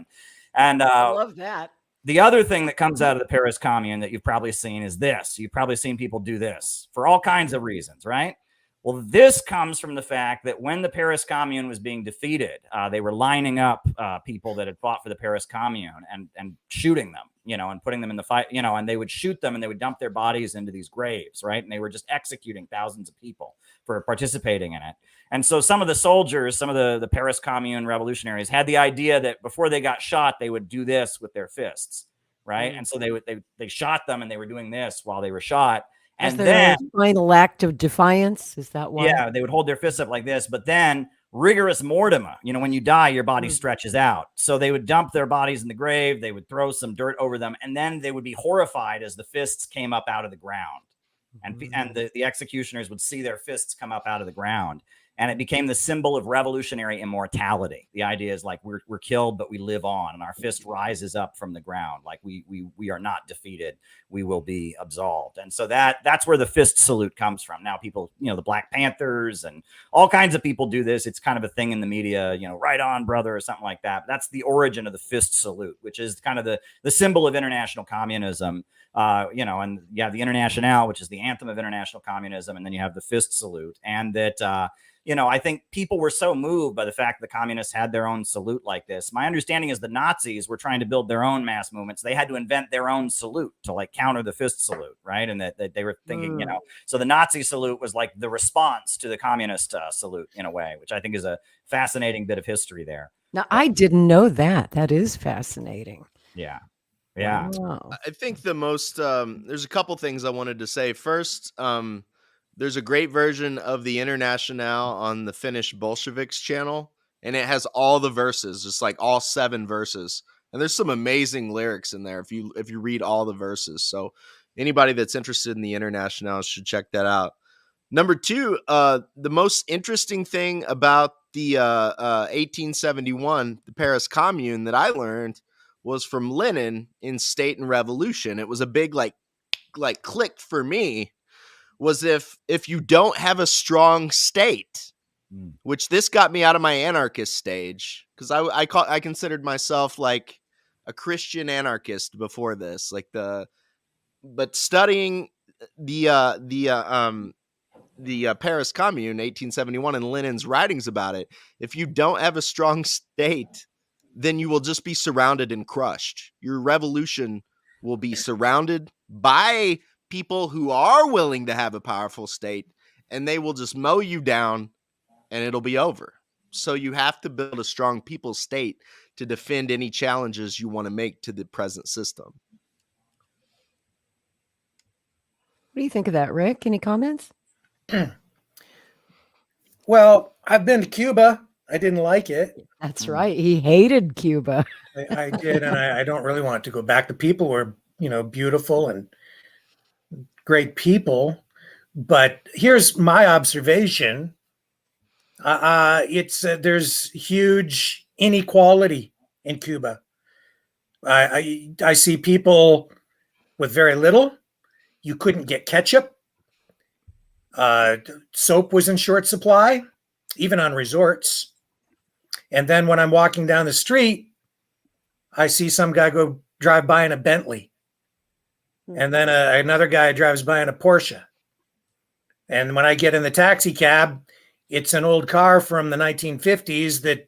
And I love that. The other thing that comes out of the Paris Commune that you've probably seen is this. You've probably seen people do this for all kinds of reasons, right? Well, this comes from the fact that when the Paris Commune was being defeated, they were lining up people that had fought for the Paris Commune and shooting them, and putting them in the fight, and they would shoot them and they would dump their bodies into these graves, right? And they were just executing thousands of people for participating in it. And so some of the soldiers, some of the Paris Commune revolutionaries had the idea that before they got shot, they would do this with their fists, right? And so they shot them and they were doing this while they were shot. And then a final act of defiance, is that why? Yeah, they would hold their fists up like this, but then rigorous mortem, when you die, your body stretches out. So they would dump their bodies in the grave, they would throw some dirt over them, and then they would be horrified as the fists came up out of the ground. And the executioners would see their fists come up out of the ground. And it became the symbol of revolutionary immortality. The idea is like we're killed, but we live on, and our fist rises up from the ground. Like we are not defeated. We will be absolved. And so that's where the fist salute comes from. Now people, the Black Panthers and all kinds of people do this. It's kind of a thing in the media, right on, brother, or something like that. But that's the origin of the fist salute, which is kind of the symbol of international communism. And you have the Internationale, which is the anthem of international communism, and then you have the fist salute. And that I think people were so moved by the fact that the communists had their own salute like this. My understanding is the Nazis were trying to build their own mass movements. They had to invent their own salute to like counter the fist salute, right? And that they were thinking, so the Nazi salute was like the response to the communist salute in a way, which I think is a fascinating bit of history there. Now, I didn't know that. That is fascinating. Yeah. Yeah. Wow. I think the most there's a couple things I wanted to say. First, there's a great version of the Internationale on the Finnish Bolsheviks channel, and it has all the verses, just like all 7 verses. And there's some amazing lyrics in there if you read all the verses. So anybody that's interested in the Internationale should check that out. Number 2, the most interesting thing about the 1871, the Paris Commune, that I learned was from Lenin in State and Revolution. It was a big like click for me, was if you don't have a strong state, which this got me out of my anarchist stage, because I considered myself like a Christian anarchist before this, but studying the Paris Commune, 1871, and Lenin's writings about it, if you don't have a strong state, then you will just be surrounded and crushed. Your revolution will be surrounded by people who are willing to have a powerful state, and they will just mow you down, and it'll be over. So you have to build a strong people's state to defend any challenges you want to make to the present system. What do you think of that, Rick? Any comments? Well, I've been to Cuba. I didn't like it. That's right. He hated Cuba. I did, and I don't really want to go back. The people were, beautiful and great people. But here's my observation. There's huge inequality in Cuba. I see people with very little. You couldn't get ketchup. Soap was in short supply, even on resorts. And then when I'm walking down the street, I see some guy go drive by in a Bentley. And then another guy drives by in a Porsche. And when I get in the taxi cab, it's an old car from the 1950s that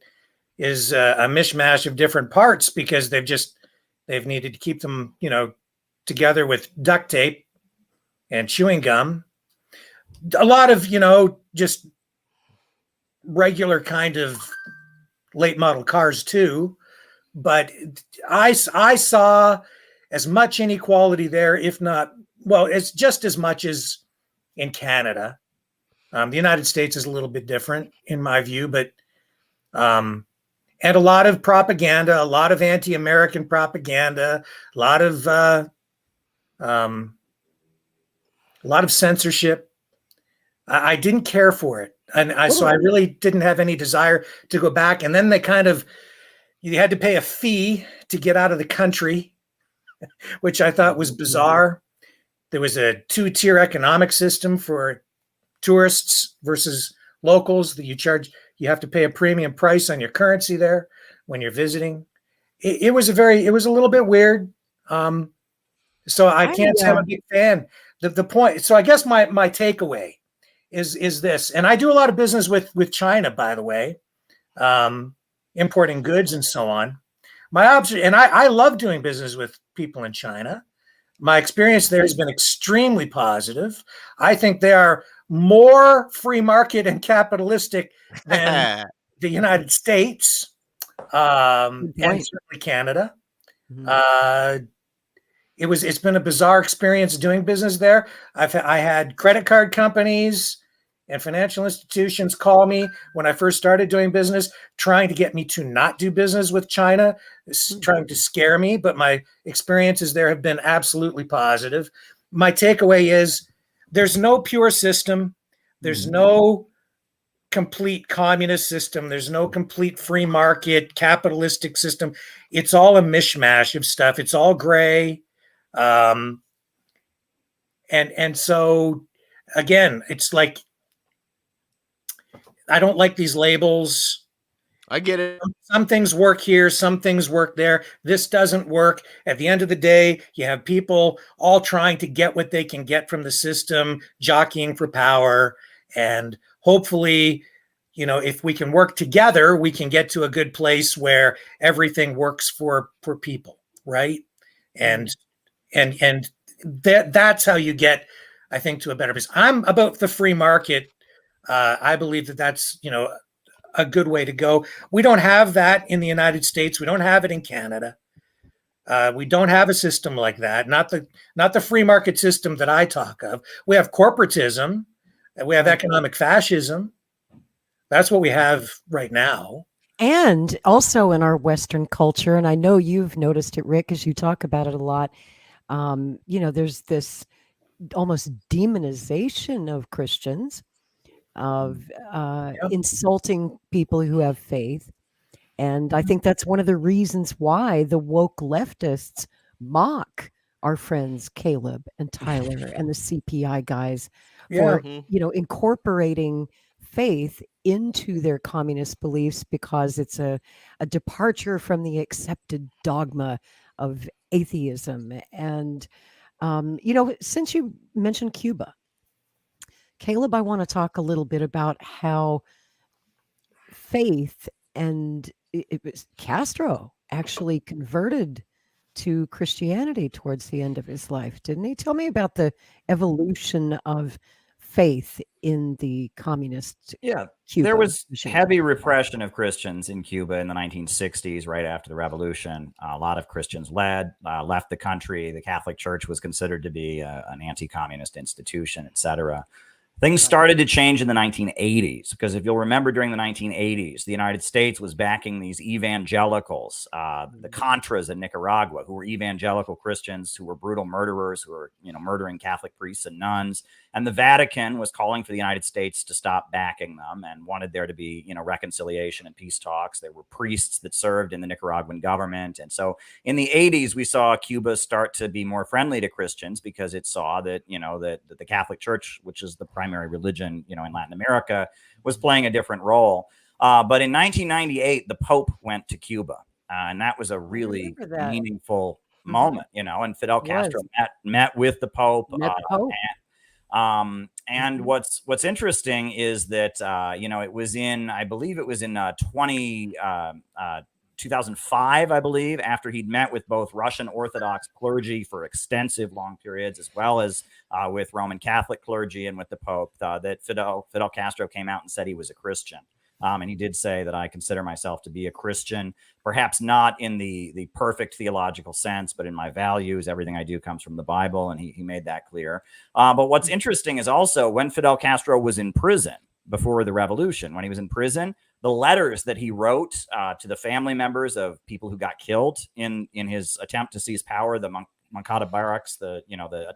is a mishmash of different parts because they've needed to keep them, together with duct tape and chewing gum. A lot of, just regular kind of late model cars too. But I saw as much inequality there, if not, well, it's just as much as in Canada. The United States is a little bit different in my view, but and a lot of propaganda, a lot of anti-American propaganda, a lot of censorship. I didn't care for it, and so I really didn't have any desire to go back. And then you had to pay a fee to get out of the country, which I thought was bizarre. There was a 2-tier economic system for tourists versus locals that you have to pay a premium price on your currency there when you're visiting. It was a little bit weird. So I can't say I'm a big fan. The point, so I guess my takeaway is this, and I do a lot of business with China, by the way, importing goods and so on. And I love doing business with people in China. My experience there has been extremely positive. I think they are more free market and capitalistic than the United States and certainly Canada. Mm-hmm. It's been a bizarre experience doing business there. I had credit card companies and financial institutions call me when I first started doing business, trying to get me to not do business with China, trying to scare me. But my experiences there have been absolutely positive. My takeaway is there's no pure system. There's no complete communist system. There's no complete free market capitalistic system. It's all a mishmash of stuff. It's all gray. And so again, it's like, I don't like these labels. I get it. Some things work here, some things work there. This doesn't work. At the end of the day, you have people all trying to get what they can get from the system, jockeying for power. And hopefully, if we can work together, we can get to a good place where everything works for people, right? And that's how you get, I think, to a better place. I'm about the free market. I believe that's, a good way to go. We don't have that in the United States. We don't have it in Canada. We don't have a system like that. Not the free market system that I talk of. We have corporatism. We have economic fascism. That's what we have right now. And also in our Western culture, and I know you've noticed it, Rick, as you talk about it a lot, there's this almost demonization of Christians, of insulting people who have faith. And I think that's one of the reasons why the woke leftists mock our friends Caleb and Tyler and the CPI guys for, incorporating faith into their communist beliefs, because it's a departure from the accepted dogma of atheism. And, since you mentioned Cuba, Caleb, I want to talk a little bit about how faith and it was Castro actually converted to Christianity towards the end of his life, didn't he? Tell me about the evolution of faith in the communist Cuba there was regime. heavy repression of Christians in Cuba in the 1960s, right after the revolution. A lot of Christians left the country. The Catholic Church was considered to be an anti-communist institution, etc. Things started to change in the 1980s, because if you'll remember, during the 1980s, the United States was backing these evangelicals, the Contras in Nicaragua, who were evangelical Christians, who were brutal murderers, who were, murdering Catholic priests and nuns. And the Vatican was calling for the United States to stop backing them and wanted there to be, reconciliation and peace talks. There were priests that served in the Nicaraguan government. And so in the 80s, we saw Cuba start to be more friendly to Christians, because it saw that, that the Catholic Church, which is the primary religion, in Latin America, was playing a different role. But in 1998, the Pope went to Cuba. And that was a really meaningful moment, and Fidel Castro met with the Pope. And what's interesting is that, it was in, I believe it was in 2005, I believe, after he'd met with both Russian Orthodox clergy for extensive long periods, as well as with Roman Catholic clergy and with the Pope, that Fidel Castro came out and said he was a Christian. And he did say that I consider myself to be a Christian, perhaps not in the perfect theological sense, but in my values. Everything I do comes from the Bible, and he made that clear. But what's interesting is also when Fidel Castro was in prison before the revolution, when he was in prison, the letters that he wrote to the family members of people who got killed in his attempt to seize power, the Moncada barracks, the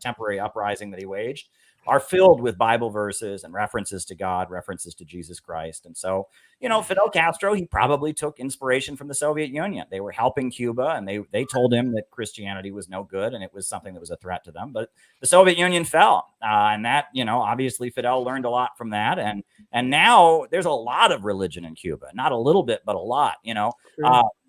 temporary uprising that he waged, are filled with Bible verses and references to God, references to Jesus Christ. And so, Fidel Castro, he probably took inspiration from the Soviet Union. They were helping Cuba, and they told him that Christianity was no good and it was something that was a threat to them. But the Soviet Union fell. And that, obviously Fidel learned a lot from that. And now there's a lot of religion in Cuba, not a little bit, but a lot,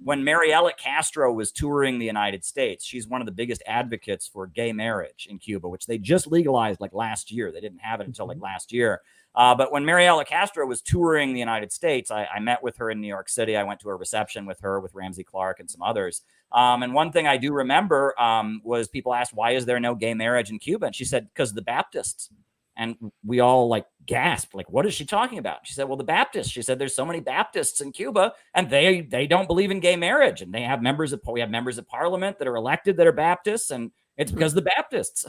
when Mariela Castro was touring the United States, she's one of the biggest advocates for gay marriage in Cuba, which they just legalized like last year. They didn't have it until like last year. But when Mariela Castro was touring the United States, I met with her in New York City. I went to a reception with her, with Ramsey Clark and some others. And one thing I do remember was people asked, why is there no gay marriage in Cuba? And she said, because of the Baptists. And we all gasped, what is she talking about? She said, well, the Baptists. She said, there's so many Baptists in Cuba, and they don't believe in gay marriage. And we have members of parliament that are elected that are Baptists, and it's because of the Baptists.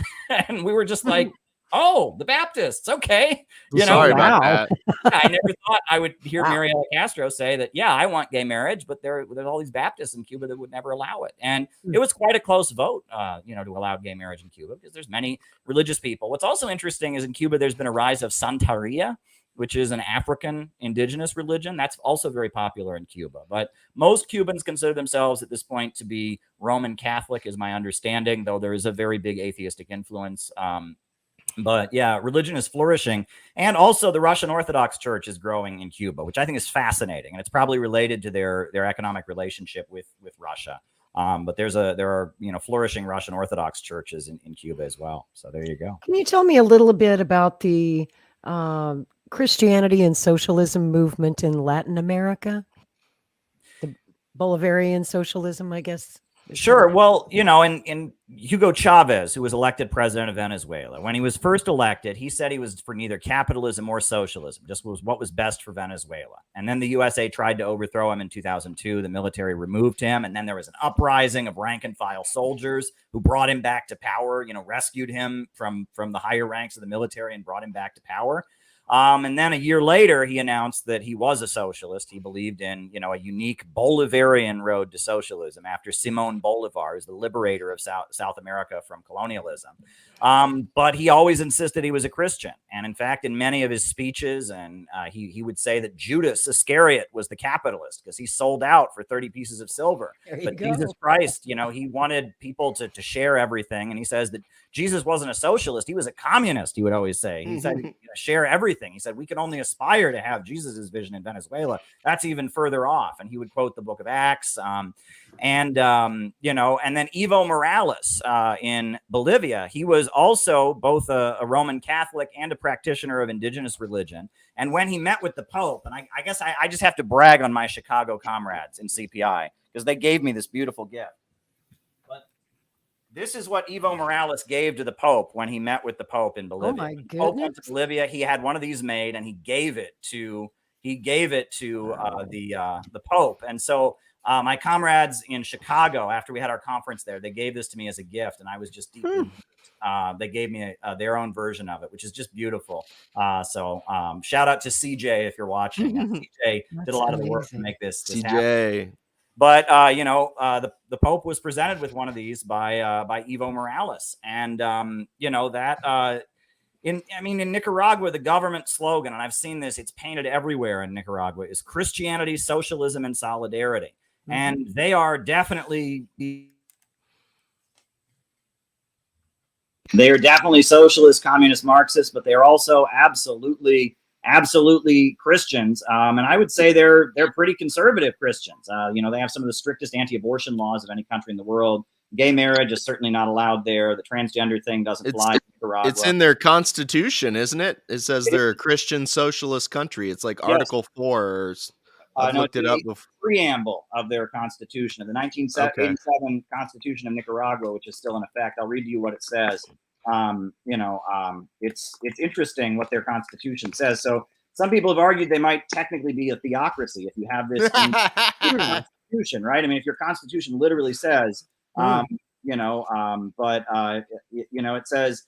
And we were just like, oh, the Baptists. Okay. Sorry about that. I never thought I would hear Mariela Castro say that, yeah, I want gay marriage, but there's all these Baptists in Cuba that would never allow it. And it was quite a close vote, to allow gay marriage in Cuba, because there's many religious people. What's also interesting is in Cuba, there's been a rise of Santeria, which is an African indigenous religion. That's also very popular in Cuba. But most Cubans consider themselves at this point to be Roman Catholic, is my understanding, though there is a very big atheistic influence. But yeah, religion is flourishing. And also the Russian Orthodox Church is growing in Cuba, which I think is fascinating. And it's probably related to their economic relationship with Russia. But there are flourishing Russian Orthodox churches in Cuba as well. So there you go. Can you tell me a little bit about the Christianity and socialism movement in Latin America? The Bolivarian socialism, I guess. Sure. Well, you know, in Hugo Chavez, who was elected president of Venezuela, when he was first elected, he said he was for neither capitalism or socialism, just was what was best for Venezuela. And then the USA tried to overthrow him in 2002. The military removed him. And then there was an uprising of rank and file soldiers who brought him back to power, you know, rescued him from the higher ranks of the military and brought him back to power. And then a year later, he announced that he was a socialist. He believed in, you know, a unique Bolivarian road to socialism after Simón Bolívar, who's the liberator of South America from colonialism. But he always insisted he was a Christian. And in fact, in many of his speeches, and he would say that Judas Iscariot was the capitalist because he sold out for 30 pieces of silver. But Jesus Christ, you know, he wanted people to share everything. And he says that Jesus wasn't a socialist. He was a communist, he would always say. He said, share everything. He said, we can only aspire to have Jesus's vision in Venezuela. That's even further off. And he would quote the book of Acts. You know, and then Evo Morales in Bolivia, he was also both a Roman Catholic and a practitioner of indigenous religion. And when he met with the Pope, and I guess I just have to brag on my Chicago comrades in CPI because they gave me this beautiful gift. This is what Evo Morales gave to the Pope when he met with the Pope in Bolivia. Oh my goodness! The Pope went to Bolivia. He had one of these made, and he gave it to the Pope. And so my comrades in Chicago, after we had our conference there, they gave this to me as a gift, and I was just deeply. They gave me their own version of it, which is just beautiful. So shout out to CJ if you're watching. CJ did a lot of the work to make this happen. But you know, the Pope was presented with one of these by Evo Morales, and you know that in Nicaragua, the government slogan, and I've seen this, it's painted everywhere in Nicaragua, is Christianity, socialism, and solidarity, and they are definitely socialist, communist, Marxist, but they are also absolutely Christians, and I would say they're pretty conservative Christians. You know, they have some of the strictest anti-abortion laws of any country in the world. Gay marriage is certainly not allowed there. The transgender thing doesn't fly in Nicaragua. It's in their constitution, isn't it? It says they're a Christian socialist country. It's like Article 4. I've looked it up before. Preamble of their constitution, of the 1987 Constitution of Nicaragua, which is still in effect. I'll read you what it says. You know, it's interesting what their constitution says. So some people have argued they might technically be a theocracy if you have this constitution, right? I mean, if your constitution literally says, you know, but you know, it says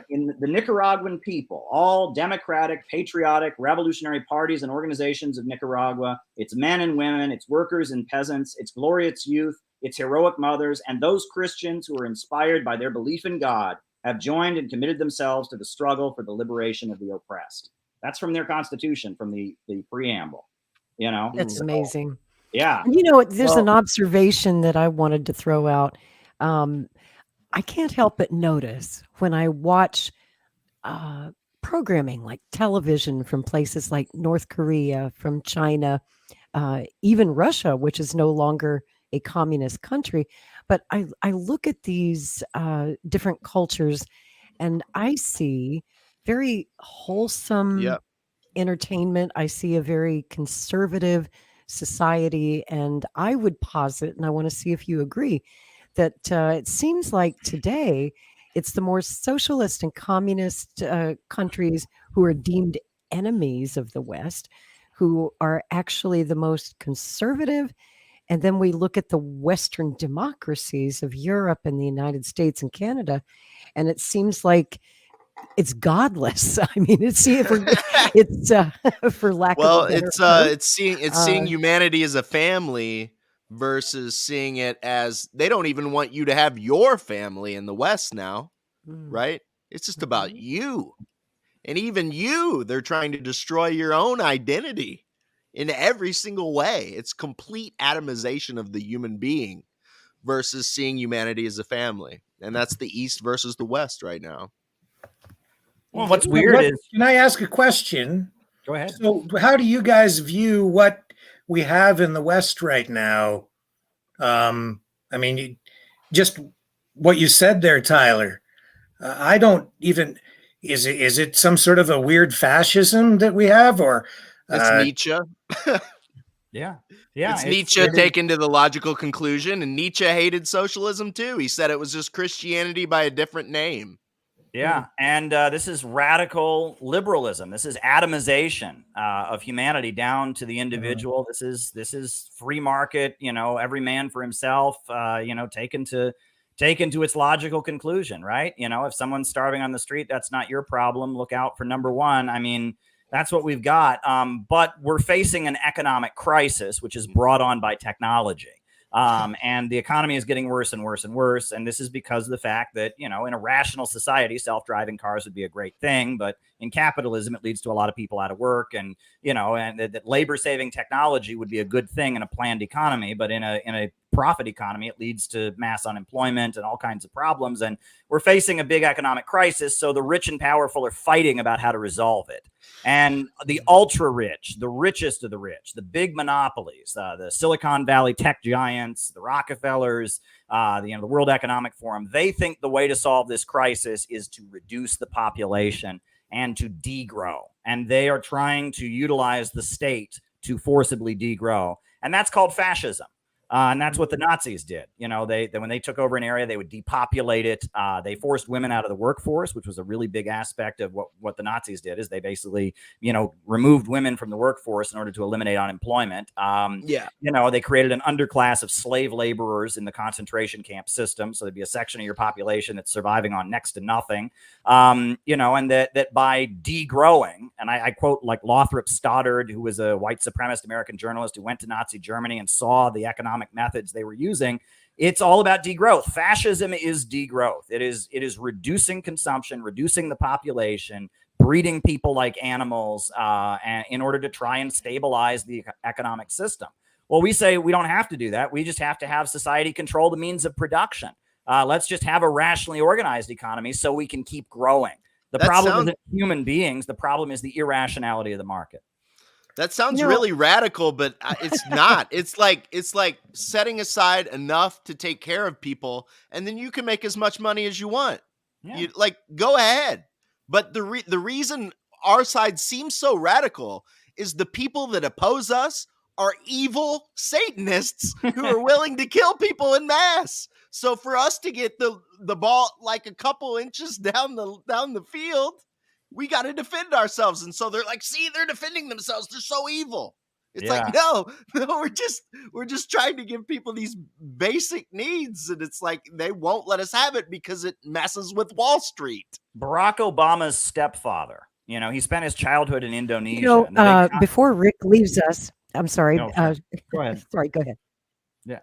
in the Nicaraguan people, all democratic, patriotic, revolutionary parties and organizations of Nicaragua, its men and women, its workers and peasants, its glorious youth, its heroic mothers, and those Christians who are inspired by their belief in God have joined and committed themselves to the struggle for the liberation of the oppressed. That's from their constitution, from the preamble. You know, that's amazing. Yeah. You know, there's an observation that I wanted to throw out. I can't help but notice when I watch programming like television from places like North Korea, from China, even Russia, which is no longer a communist country. But I look at these different cultures and I see very wholesome entertainment. I see a very conservative society. And I would posit, and I want to see if you agree, that it seems like today it's the more socialist and communist countries who are deemed enemies of the West, who are actually the most conservative. And then we look at the Western democracies of Europe and the United States and Canada, and it seems like it's godless. I mean, it's for lack of a better word. It's seeing humanity as a family versus seeing it as they don't even want you to have your family in the West now, right? It's just about you. And even you, they're trying to destroy your own identity in every single way. It's complete atomization of the human being versus seeing humanity as a family. And that's the East versus the West right now. Well, what's weird is... Can I ask a question? Go ahead. So how do you guys view what we have in the West right now? I mean, just what you said there, Tyler. I don't even... Is it some sort of a weird fascism that we have, or... It's Nietzsche. Yeah. Yeah. It's Nietzsche taken to the logical conclusion, and Nietzsche hated socialism too. He said it was just Christianity by a different name. Yeah, and this is radical liberalism. This is atomization of humanity down to the individual. This is free market. You know, every man for himself. You know, taken to its logical conclusion, right? You know, if someone's starving on the street, that's not your problem. Look out for number one. I mean, that's what we've got. But we're facing an economic crisis, which is brought on by technology. And the economy is getting worse and worse and worse. And this is because of the fact that, you know, in a rational society, self-driving cars would be a great thing. But in capitalism, it leads to a lot of people out of work. And, you know, and that labor-saving technology would be a good thing in a planned economy. But in a profit economy, it leads to mass unemployment and all kinds of problems. And we're facing a big economic crisis. So the rich and powerful are fighting about how to resolve it. And the ultra rich, the richest of the rich, the big monopolies, the Silicon Valley tech giants, the Rockefellers, the World Economic Forum, they think the way to solve this crisis is to reduce the population and to degrow. And they are trying to utilize the state to forcibly degrow. And that's called fascism. And that's what the Nazis did. You know, they when they took over an area, they would depopulate it. They forced women out of the workforce, which was a really big aspect of what the Nazis did. Is they basically, you know, removed women from the workforce in order to eliminate unemployment. You know, they created an underclass of slave laborers in the concentration camp system. So there'd be a section of your population that's surviving on next to nothing. You know, and that by degrowing, and I quote like Lothrop Stoddard, who was a white supremacist American journalist who went to Nazi Germany and saw the economic methods they were using. It's all about degrowth. Fascism is degrowth. It is reducing consumption, reducing the population, breeding people like animals, and in order to try and stabilize the economic system. Well, we say we don't have to do that. We just have to have society control the means of production. Let's just have a rationally organized economy so we can keep growing. The problem isn't human beings. The problem is the irrationality of the market. That sounds really radical, but it's not. It's like setting aside enough to take care of people, and then you can make as much money as you want. Yeah. You go ahead. But the reason our side seems so radical is the people that oppose us are evil Satanists who are willing to kill people in mass. So for us to get the ball like a couple inches down the field, we got to defend ourselves. And so they're like, see, they're defending themselves. They're so evil. It's like, no, we're just trying to give people these basic needs. And it's like, they won't let us have it because it messes with Wall Street. Barack Obama's stepfather, you know, he spent his childhood in Indonesia. You know, before Rick leaves us, I'm sorry. No, go ahead. Sorry, go ahead. Yeah.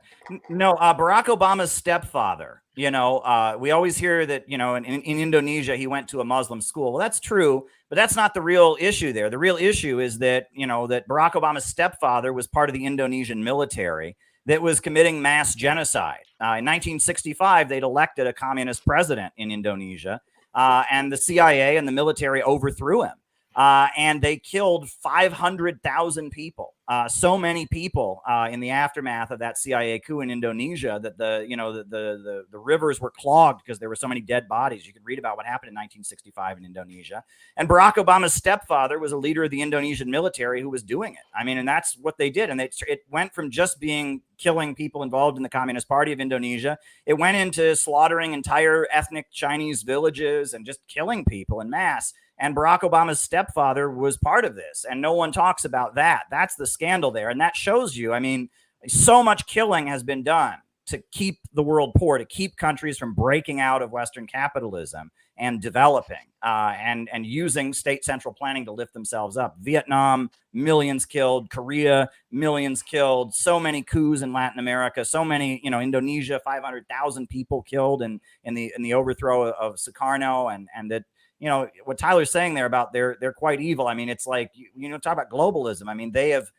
No, Barack Obama's stepfather, you know, we always hear that, you know, in Indonesia, he went to a Muslim school. Well, that's true, but that's not the real issue there. The real issue is that, you know, that Barack Obama's stepfather was part of the Indonesian military that was committing mass genocide. In 1965, they'd elected a communist president in Indonesia, and the CIA and the military overthrew him. And they killed 500,000 people. So many people in the aftermath of that CIA coup in Indonesia that the rivers were clogged because there were so many dead bodies. You can read about what happened in 1965 in Indonesia. And Barack Obama's stepfather was a leader of the Indonesian military who was doing it. I mean, and that's what they did. And it went from just being killing people involved in the Communist Party of Indonesia. It went into slaughtering entire ethnic Chinese villages and just killing people en masse. And Barack Obama's stepfather was part of this. And no one talks about that. That's the scandal there. And that shows you, I mean, so much killing has been done to keep the world poor, to keep countries from breaking out of Western capitalism and developing and using state central planning to lift themselves up. Vietnam, millions killed. Korea, millions killed. So many coups in Latin America. So many, you know, Indonesia, 500,000 people killed in the overthrow of Sukarno, and that, you know, what Tyler's saying there about they're quite evil. I mean, it's like, you know, talk about globalism. I mean, they have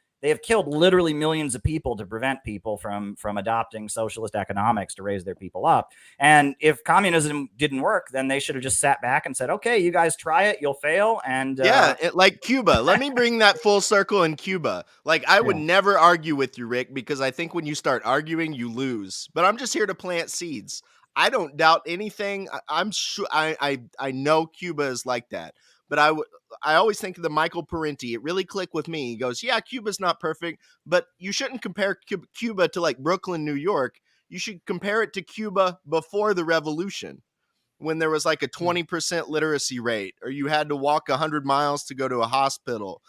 killed literally millions of people to prevent people from adopting socialist economics to raise their people up. And if communism didn't work, then they should have just sat back and said, okay, you guys try it, you'll fail. And like Cuba. Let me bring that full circle in Cuba. Like, I would never argue with you, Rick, because I think when you start arguing, you lose. But I'm just here to plant seeds. I don't doubt anything. I'm sure I know Cuba is like that. but I always think of the Michael Parenti. It really clicked with me. He goes, yeah, Cuba's not perfect, but you shouldn't compare Cuba to like Brooklyn, New York. You should compare it to Cuba before the revolution, when there was like a 20% literacy rate, or you had to walk 100 miles to go to a hospital,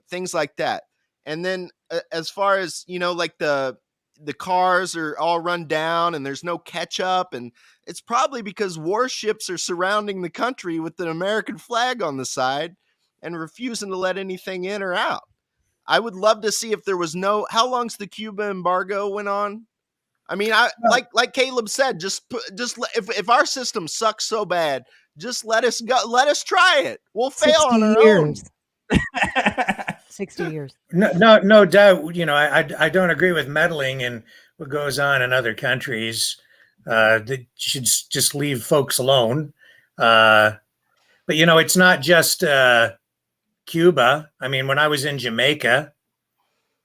things like that. And then as far as, you know, like the cars are all run down and there's no catch up, and it's probably because warships are surrounding the country with an American flag on the side and refusing to let anything in or out. I would love to see if there was how long's the Cuba embargo went on? I mean, like Caleb said, if our system sucks so bad, just let us go. Let us try it. We'll fail on our own. 60 years. No doubt. You know, I don't agree with meddling in what goes on in other countries. They should just leave folks alone. But you know, it's not just Cuba. I mean, when I was in Jamaica,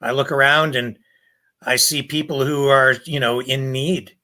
I look around and I see people who are, you know, in need.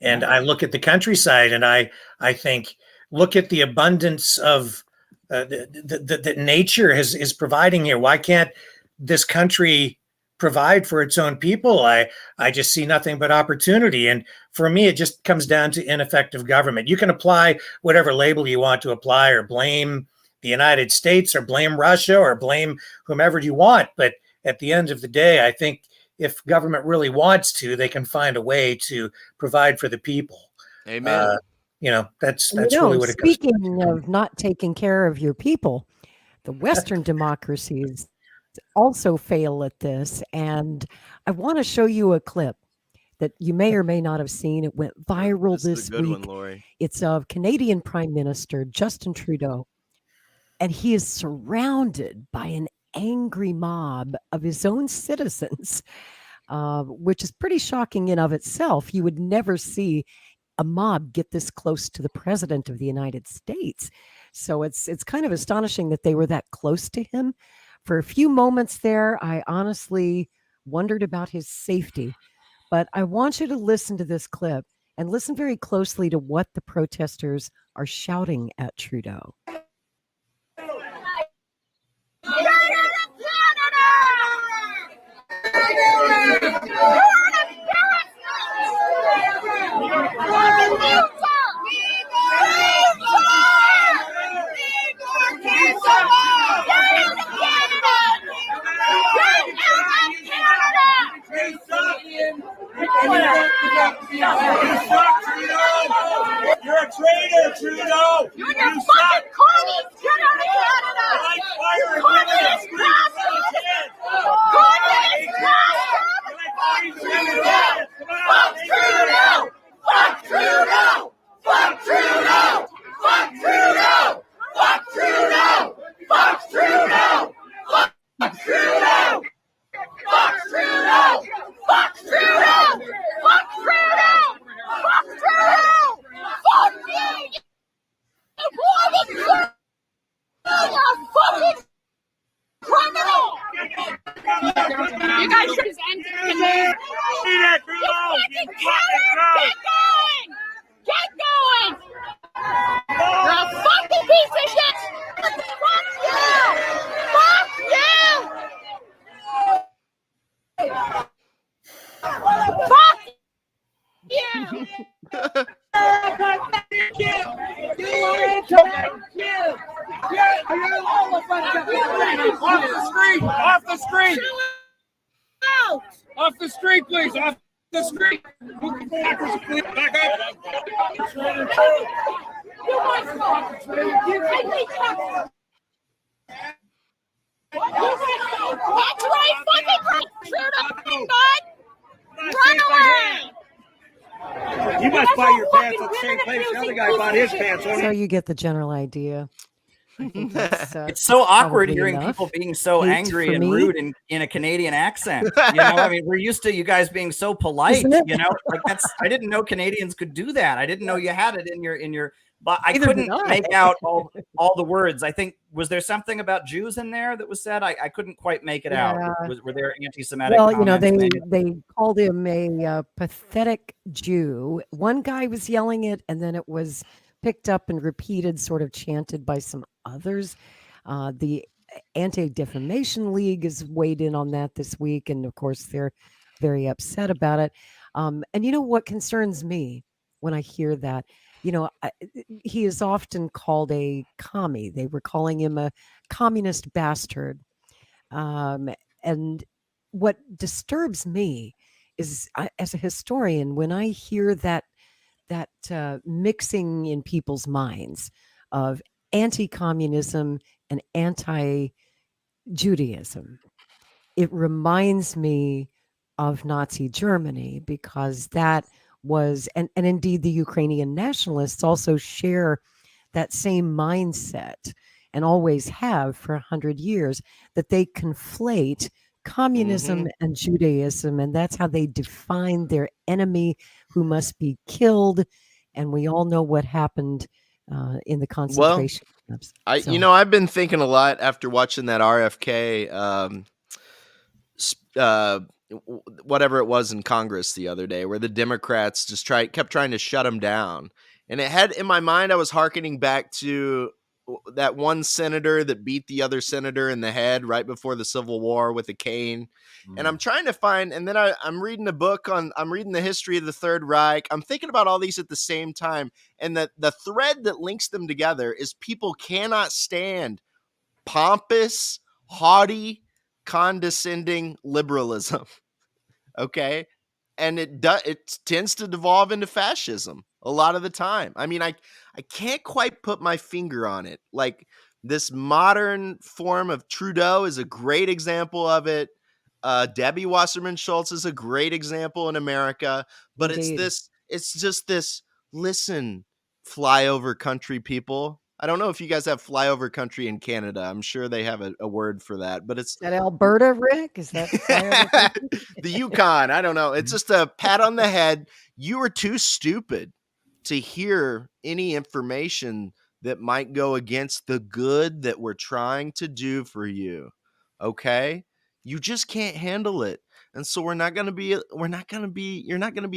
And I look at the countryside and I think, look at the abundance of that nature is providing here. Why can't this country provide for its own people? I just see nothing but opportunity. And for me, it just comes down to ineffective government. You can apply whatever label you want to apply, or blame the United States, or blame Russia, or blame whomever you want. But at the end of the day, I think if government really wants to, they can find a way to provide for the people. Amen. You know, that's really what it goes. Speaking of not taking care of your people, the Western democracies also fail at this. And I want to show you a clip that you may or may not have seen. It went viral this is a good week. one, Lori. It's of Canadian Prime Minister Justin Trudeau, and he is surrounded by an angry mob of his own citizens, which is pretty shocking in of itself. You would never see a mob get this close to the president of the United States. So it's kind of astonishing that they were that close to him. For a few moments there, I honestly wondered about his safety. But I want you to listen to this clip and listen very closely to what the protesters are shouting at Trudeau. You're a traitor, Trudeau! You're a fucking communist! Get out of Canada! You're communist bastard! Communist bastard! Fuck Trudeau! Fuck Trudeau! Fuck Trudeau! Fuck Trudeau! Fuck Trudeau! Fuck Trudeau! Fuck Trudeau! Fuck Trudeau! Fuck Trudeau! Fuck Trudeau! Fuck Trudeau! Fuck you! You fucking criminal! You guys should just end it today. You fucking coward! Get going! You're a fucking piece of shit! Fuck you! Fuck you! Fuck you! Off the street! Off the street, please! Off the street! Back up! That's right, fucking bud! Run away! You must buy your pants at the same place the other guy bought his pants. So you get the general idea. It's so awkward hearing people being so Hate angry and me. rude in a Canadian accent. You know, I mean, we're used to you guys being so polite. You know, like I didn't know Canadians could do that. I didn't know you had it in your. But I couldn't make out all the words. I think, was there something about Jews in there that was said? I couldn't quite make it out. Were there anti-Semitic? Well, you know, comments they called him a pathetic Jew. One guy was yelling it, and then it was picked up and repeated, sort of chanted by some others. The Anti-Defamation League has weighed in on that this week, and of course they're very upset about it. And you know what concerns me when I hear that? He is often called a commie. They were calling him a communist bastard. And what disturbs me is, as a historian, when I hear that mixing in people's minds of anti-communism and anti-Judaism, it reminds me of Nazi Germany, because that was, and indeed the Ukrainian nationalists also share that same mindset and always have for 100 years, that they conflate communism and Judaism, and that's how they define their enemy who must be killed. And we all know what happened in the concentration camps. I've been thinking a lot after watching that RFK whatever it was in Congress the other day, where the Democrats just kept trying to shut him down. And it had, in my mind, I was hearkening back to that one senator that beat the other senator in the head right before the Civil War with a cane. And I'm trying to find, and then I'm reading a book I'm reading the history of the Third Reich. I'm thinking about all these at the same time. And the thread that links them together is people cannot stand pompous, haughty, condescending liberalism. Okay. And it tends to devolve into fascism a lot of the time. I mean, I can't quite put my finger on it. Like, this modern form of Trudeau is a great example of it. Debbie Wasserman Schultz is a great example in America, but Indeed. it's just this, listen, flyover country people. I don't know if you guys have flyover country in Canada. I'm sure they have a word for that, but it's that Alberta, Rick? Is that flyover country? the Yukon. I don't know. It's just a pat on the head. You are too stupid to hear any information that might go against the good that we're trying to do for you. Okay? You just can't handle it. And so you're not going to be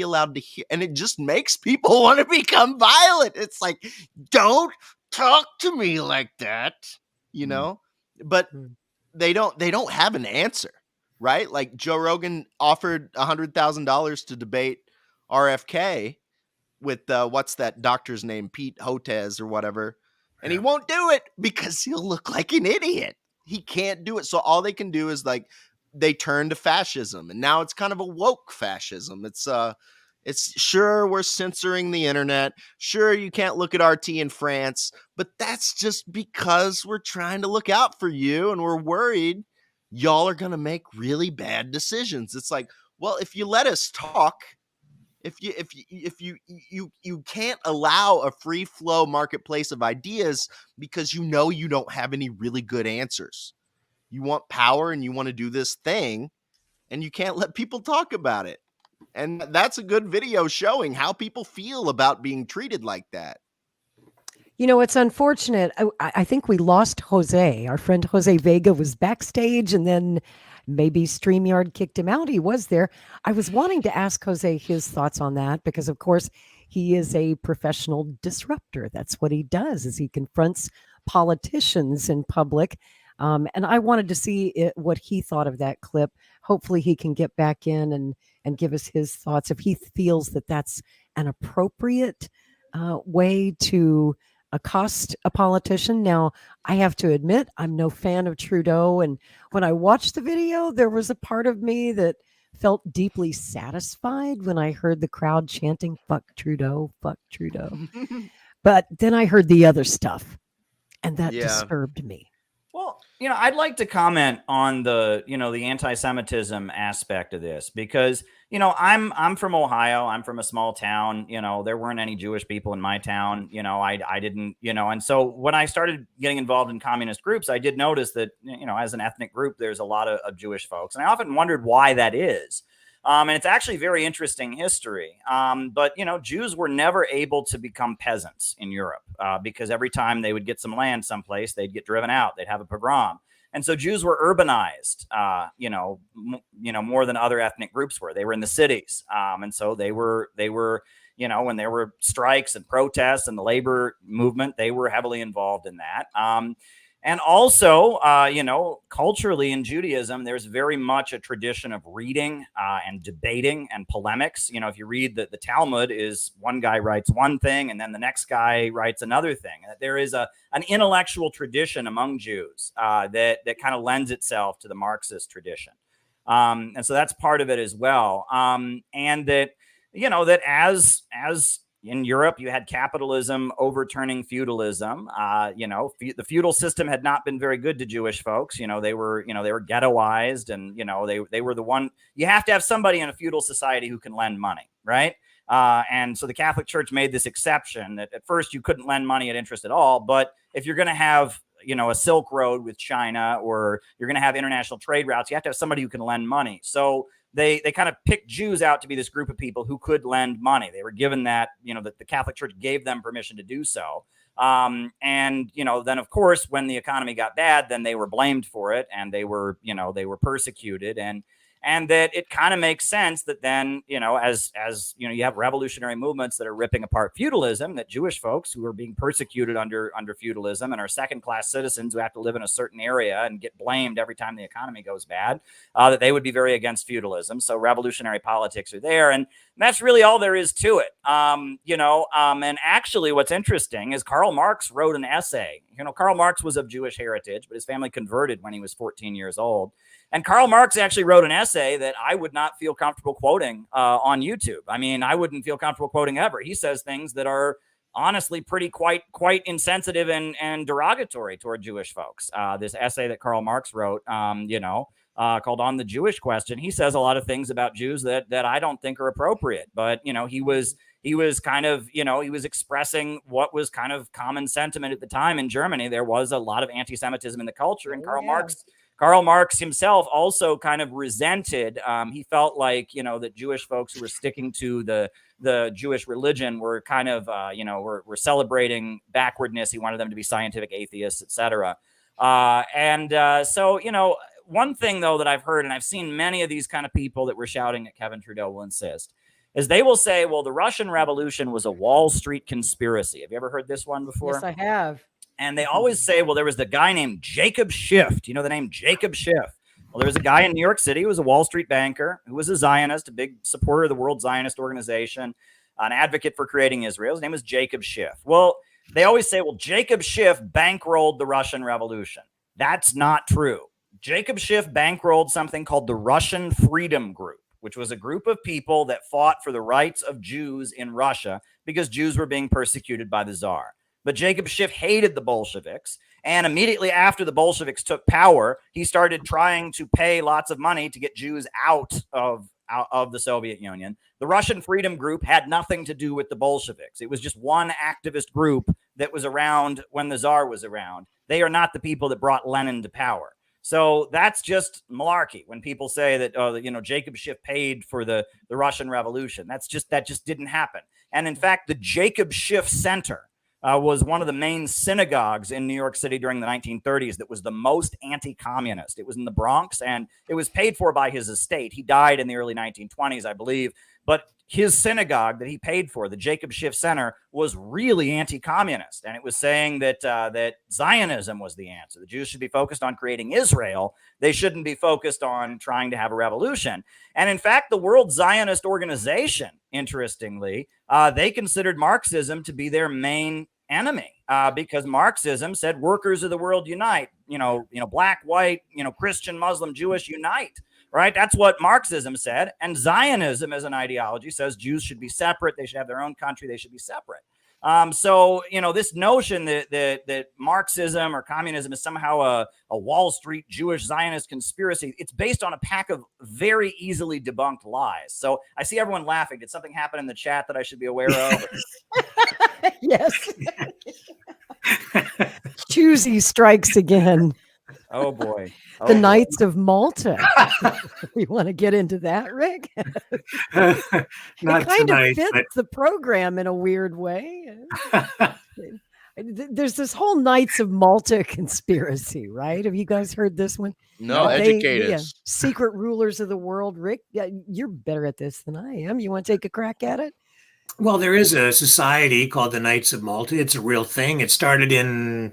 allowed to hear. And it just makes people want to become violent. It's like, don't talk to me like that, but they don't have an answer, right? Like, Joe Rogan offered $100,000 to debate RFK with what's that doctor's name, Pete Hotez or whatever, and he won't do it because he'll look like an idiot. He can't do it. So all they can do is, like, they turn to fascism, and now it's kind of a woke fascism. It's sure, we're censoring the internet. Sure, you can't look at RT in France, but that's just because we're trying to look out for you, and we're worried y'all are going to make really bad decisions. It's like, well, if you let us talk, if you can't allow a free flow marketplace of ideas because you don't have any really good answers. You want power and you want to do this thing, and you can't let people talk about it. And that's a good video showing how people feel about being treated like that. It's unfortunate. I think we lost Jose. Our friend Jose Vega was backstage, and then maybe StreamYard kicked him out. He was there. I was wanting to ask Jose his thoughts on that, because, of course, he is a professional disruptor. That's what he does, is he confronts politicians in public. And I wanted to see what he thought of that clip. Hopefully he can get back in and give us his thoughts, if he feels that that's an appropriate way to accost a politician. Now, I have to admit, I'm no fan of Trudeau. And when I watched the video, there was a part of me that felt deeply satisfied when I heard the crowd chanting, "Fuck Trudeau, fuck Trudeau." But then I heard the other stuff, and that disturbed me. Well, I'd like to comment on the anti-Semitism aspect of this, because, I'm from Ohio. I'm from a small town. There weren't any Jewish people in my town. I didn't, and so when I started getting involved in communist groups, I did notice that, as an ethnic group, there's a lot of Jewish folks. And I often wondered why that is. And it's actually very interesting history. But, Jews were never able to become peasants in Europe because every time they would get some land someplace, they'd get driven out. They'd have a pogrom. And so Jews were urbanized, more than other ethnic groups were. They were in the cities. And so they were, when there were strikes and protests and the labor movement, they were heavily involved in that. And also, culturally in Judaism, there's very much a tradition of reading and debating and polemics. If you read the Talmud, is one guy writes one thing and then the next guy writes another thing. There is an intellectual tradition among Jews that kind of lends itself to the Marxist tradition. And so that's part of it as well. And that, that as in Europe, you had capitalism overturning feudalism. The feudal system had not been very good to Jewish folks. They were ghettoized, and they were the one. You have to have somebody in a feudal society who can lend money, right? And so the Catholic Church made this exception that at first you couldn't lend money at interest at all, but if you're going to have a Silk Road with China, or you're going to have international trade routes, you have to have somebody who can lend money. So they kind of picked Jews out to be this group of people who could lend money. They were given that, that the Catholic Church gave them permission to do so. And, then of course, when the economy got bad, then they were blamed for it, and they were persecuted. And that it kind of makes sense that then, as you have revolutionary movements that are ripping apart feudalism, that Jewish folks who are being persecuted under feudalism and are second-class citizens who have to live in a certain area and get blamed every time the economy goes bad, that they would be very against feudalism. So revolutionary politics are there. And that's really all there is to it. And actually what's interesting is Karl Marx wrote an essay. Karl Marx was of Jewish heritage, but his family converted when he was 14 years old. And Karl Marx actually wrote an essay that I would not feel comfortable quoting on YouTube. I mean, I wouldn't feel comfortable quoting ever. He says things that are honestly quite insensitive and derogatory toward Jewish folks. This essay that Karl Marx wrote, called On the Jewish Question, he says a lot of things about Jews that I don't think are appropriate. But, he was kind of, he was expressing what was kind of common sentiment at the time in Germany. There was a lot of anti-Semitism in the culture, and Karl Marx himself also kind of resented. He felt like, that Jewish folks who were sticking to the Jewish religion were kind of, were celebrating backwardness. He wanted them to be scientific atheists, etc. So, one thing, though, that I've heard, and I've seen many of these kind of people that were shouting at Kevin Trudeau will insist, is they will say, well, the Russian Revolution was a Wall Street conspiracy. Have you ever heard this one before? Yes, I have. And they always say, well, there was the guy named Jacob Schiff. Do you know the name Jacob Schiff? Well, there was a guy in New York City who was a Wall Street banker, who was a Zionist, a big supporter of the World Zionist Organization, an advocate for creating Israel. His name was Jacob Schiff. Well, they always say, well, Jacob Schiff bankrolled the Russian Revolution. That's not true. Jacob Schiff bankrolled something called the Russian Freedom Group, which was a group of people that fought for the rights of Jews in Russia because Jews were being persecuted by the Tsar. But Jacob Schiff hated the Bolsheviks, and immediately after the Bolsheviks took power, he started trying to pay lots of money to get Jews out of the Soviet Union. The Russian Freedom Group had nothing to do with the Bolsheviks. It was just one activist group that was around when the Tsar was around. They are not the people that brought Lenin to power. So that's just malarkey when people say that, Jacob Schiff paid for the Russian Revolution. That just didn't happen. And in fact, the Jacob Schiff Center was one of the main synagogues in New York City during the 1930s that was the most anti-communist. It was in the Bronx, and it was paid for by his estate. He died in the early 1920s, I believe. But his synagogue that he paid for, the Jacob Schiff Center, was really anti-communist. And it was saying that Zionism was the answer. The Jews should be focused on creating Israel. They shouldn't be focused on trying to have a revolution. And in fact, the World Zionist Organization, interestingly, they considered Marxism to be their main enemy because Marxism said workers of the world unite, black, white, Christian, Muslim, Jewish, unite. Right? That's what Marxism said. And Zionism as an ideology says Jews should be separate. They should have their own country. They should be separate. So, this notion that Marxism or communism is somehow a Wall Street Jewish Zionist conspiracy, it's based on a pack of very easily debunked lies. So I see everyone laughing. Did something happen in the chat that I should be aware of? Yes. Choosy strikes again. Oh, boy. The Knights of Malta. We want to get into that, Rick? Not it kind tonight, of fits the program in a weird way. There's this whole Knights of Malta conspiracy, right? Have you guys heard this one? No, educate us. Secret rulers of the world. Rick, you're better at this than I am. You want to take a crack at it? Well, there is a society called the Knights of Malta. It's a real thing. It started in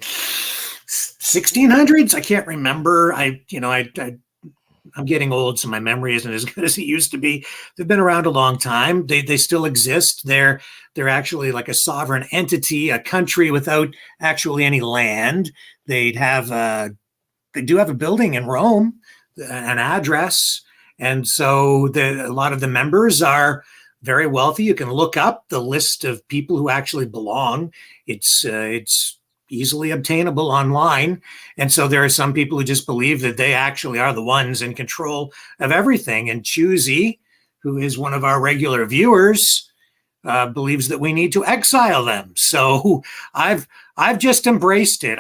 1600s. I can't remember. I'm getting old, so my memory isn't as good as it used to be. They've been around a long time. They still exist. They're actually like a sovereign entity, a country without actually any land. They do have a building in Rome, an address, and so a lot of the members are very wealthy. You can look up the list of people who actually belong. It's easily obtainable online. And so there are some people who just believe that they actually are the ones in control of everything. And Choosy, who is one of our regular viewers, believes that we need to exile them. So I've just embraced it.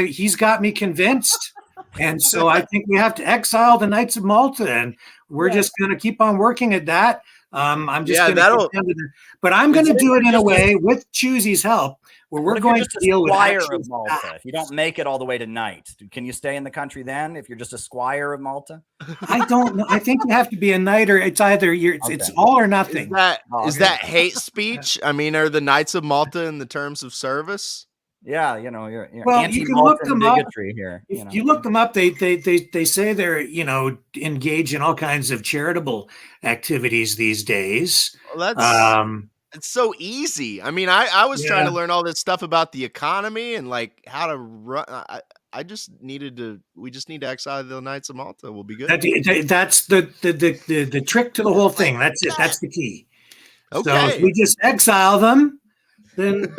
He's got me convinced. And so I think we have to exile the Knights of Malta, and we're just going to keep on working at that. I'm just going to, but I'm going to do it in a way with Choosy's help where we're going to deal with of Malta. If you don't make it all the way to knight, can you stay in the country then? If you're just a squire of Malta, I don't know. I think you have to be a knight, or it's either it's all or nothing. Is that hate speech? I mean, are the Knights of Malta in the terms of service? Yeah, you're well, you can look them up here. If you look them up, they say they're engaged in all kinds of charitable activities these days. Well, that's it's so easy. I mean, I was trying to learn all this stuff about the economy and like how to run. We just need to exile the Knights of Malta. We'll be good. That's the trick to the whole thing. That's it. That's the key. Okay. So if we just exile them, then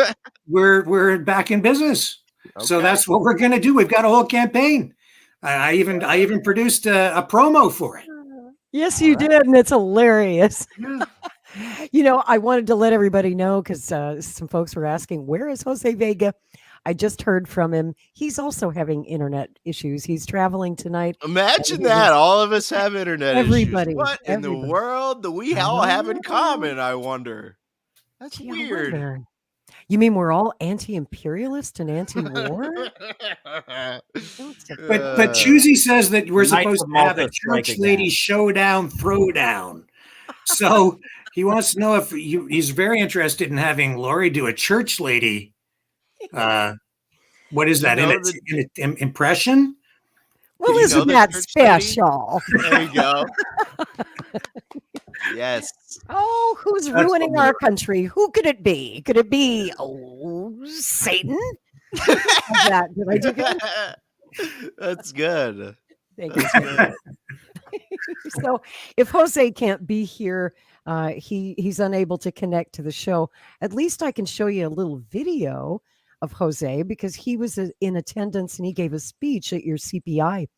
we're back in business. Okay. So that's what we're going to do. We've got a whole campaign. I even produced a promo for it. Yes, you did, and it's hilarious. I wanted to let everybody know because some folks were asking, where is Jose Vega? I just heard from him. He's also having internet issues. He's traveling tonight. Imagine that. All of us have internet everybody, issues. What in the world do we all have in common, I wonder? That's weird. You mean we're all anti-imperialist and anti-war? But Choosy says that we're supposed to have a church lady showdown throwdown. So he wants to know if he's very interested in having Lori do a church lady. What is that? Impression? Well, isn't that special? There you go. Yes. Oh, who's ruining our country? Who could it be? Could it be Satan? Did I do good? That's good. Thank you. So if Jose can't be here, he's unable to connect to the show. At least I can show you a little video of Jose because he was in attendance and he gave a speech at your CPI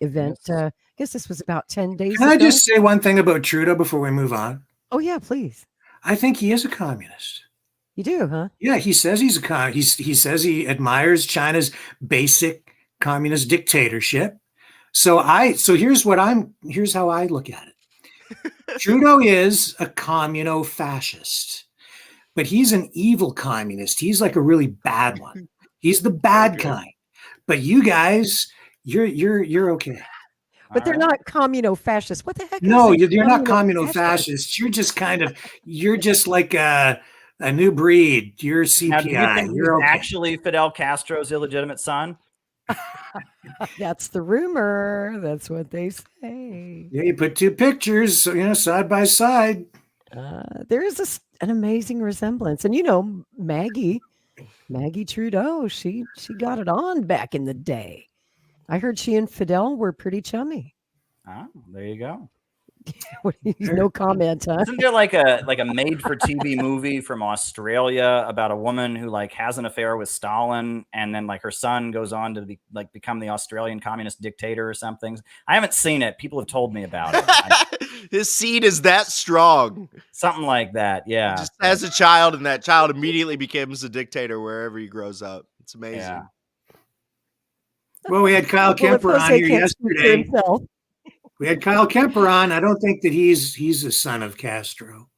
event. I guess this was about 10 days ago. Can I just say one thing about Trudeau before we move on? Oh, yeah, please. I think he is a communist. You do, huh? Yeah, he says he's a communist. He says he admires China's basic communist dictatorship. So here's how I look at it. Trudeau is a communo-fascist, but he's an evil communist. He's like a really bad one. He's the bad kind. But you guys, you're okay. But they're not communo-fascists. What the heck? No, you're not communo-fascists. You're just like a new breed. You're CPI. Now, do you think you're he's actually Fidel Castro's illegitimate son? That's the rumor. That's what they say. Yeah, you put two pictures, side by side. There is an amazing resemblance, and Maggie Trudeau. She got it on back in the day. I heard she and Fidel were pretty chummy. Oh, there you go. No comment, huh? Isn't there like a made-for-TV movie from Australia about a woman who has an affair with Stalin, and then her son goes on to become the Australian communist dictator or something? I haven't seen it. People have told me about it. His seed is that strong. Something like that. Yeah. Just as a child, and that child immediately becomes a dictator wherever he grows up. It's amazing. Yeah. Well, we had Kyle Kemper on here yesterday. We had Kyle Kemper on. I don't think that he's a son of Castro.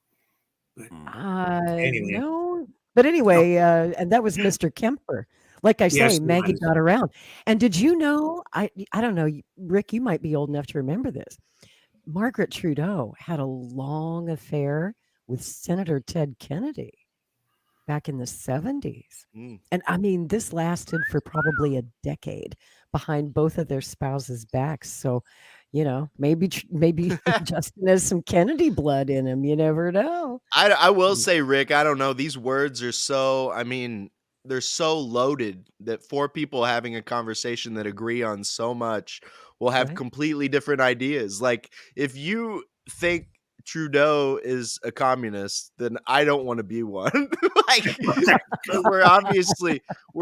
But anyway. No. But anyway, and that was Mr. Kemper. Like I say, yes, Maggie got around. And did you know, I don't know, Rick, you might be old enough to remember this. Margaret Trudeau had a long affair with Senator Ted Kennedy. back in the 70s. Mm. And I mean, this lasted for probably a decade behind both of their spouses' backs. So, maybe Justin has some Kennedy blood in him. You never know. I will say, Rick, I don't know. These words are so, I mean, they're so loaded that four people having a conversation that agree on so much will have Right. completely different ideas. Like, if you think Trudeau is a communist, then I don't want to be one. Like, we're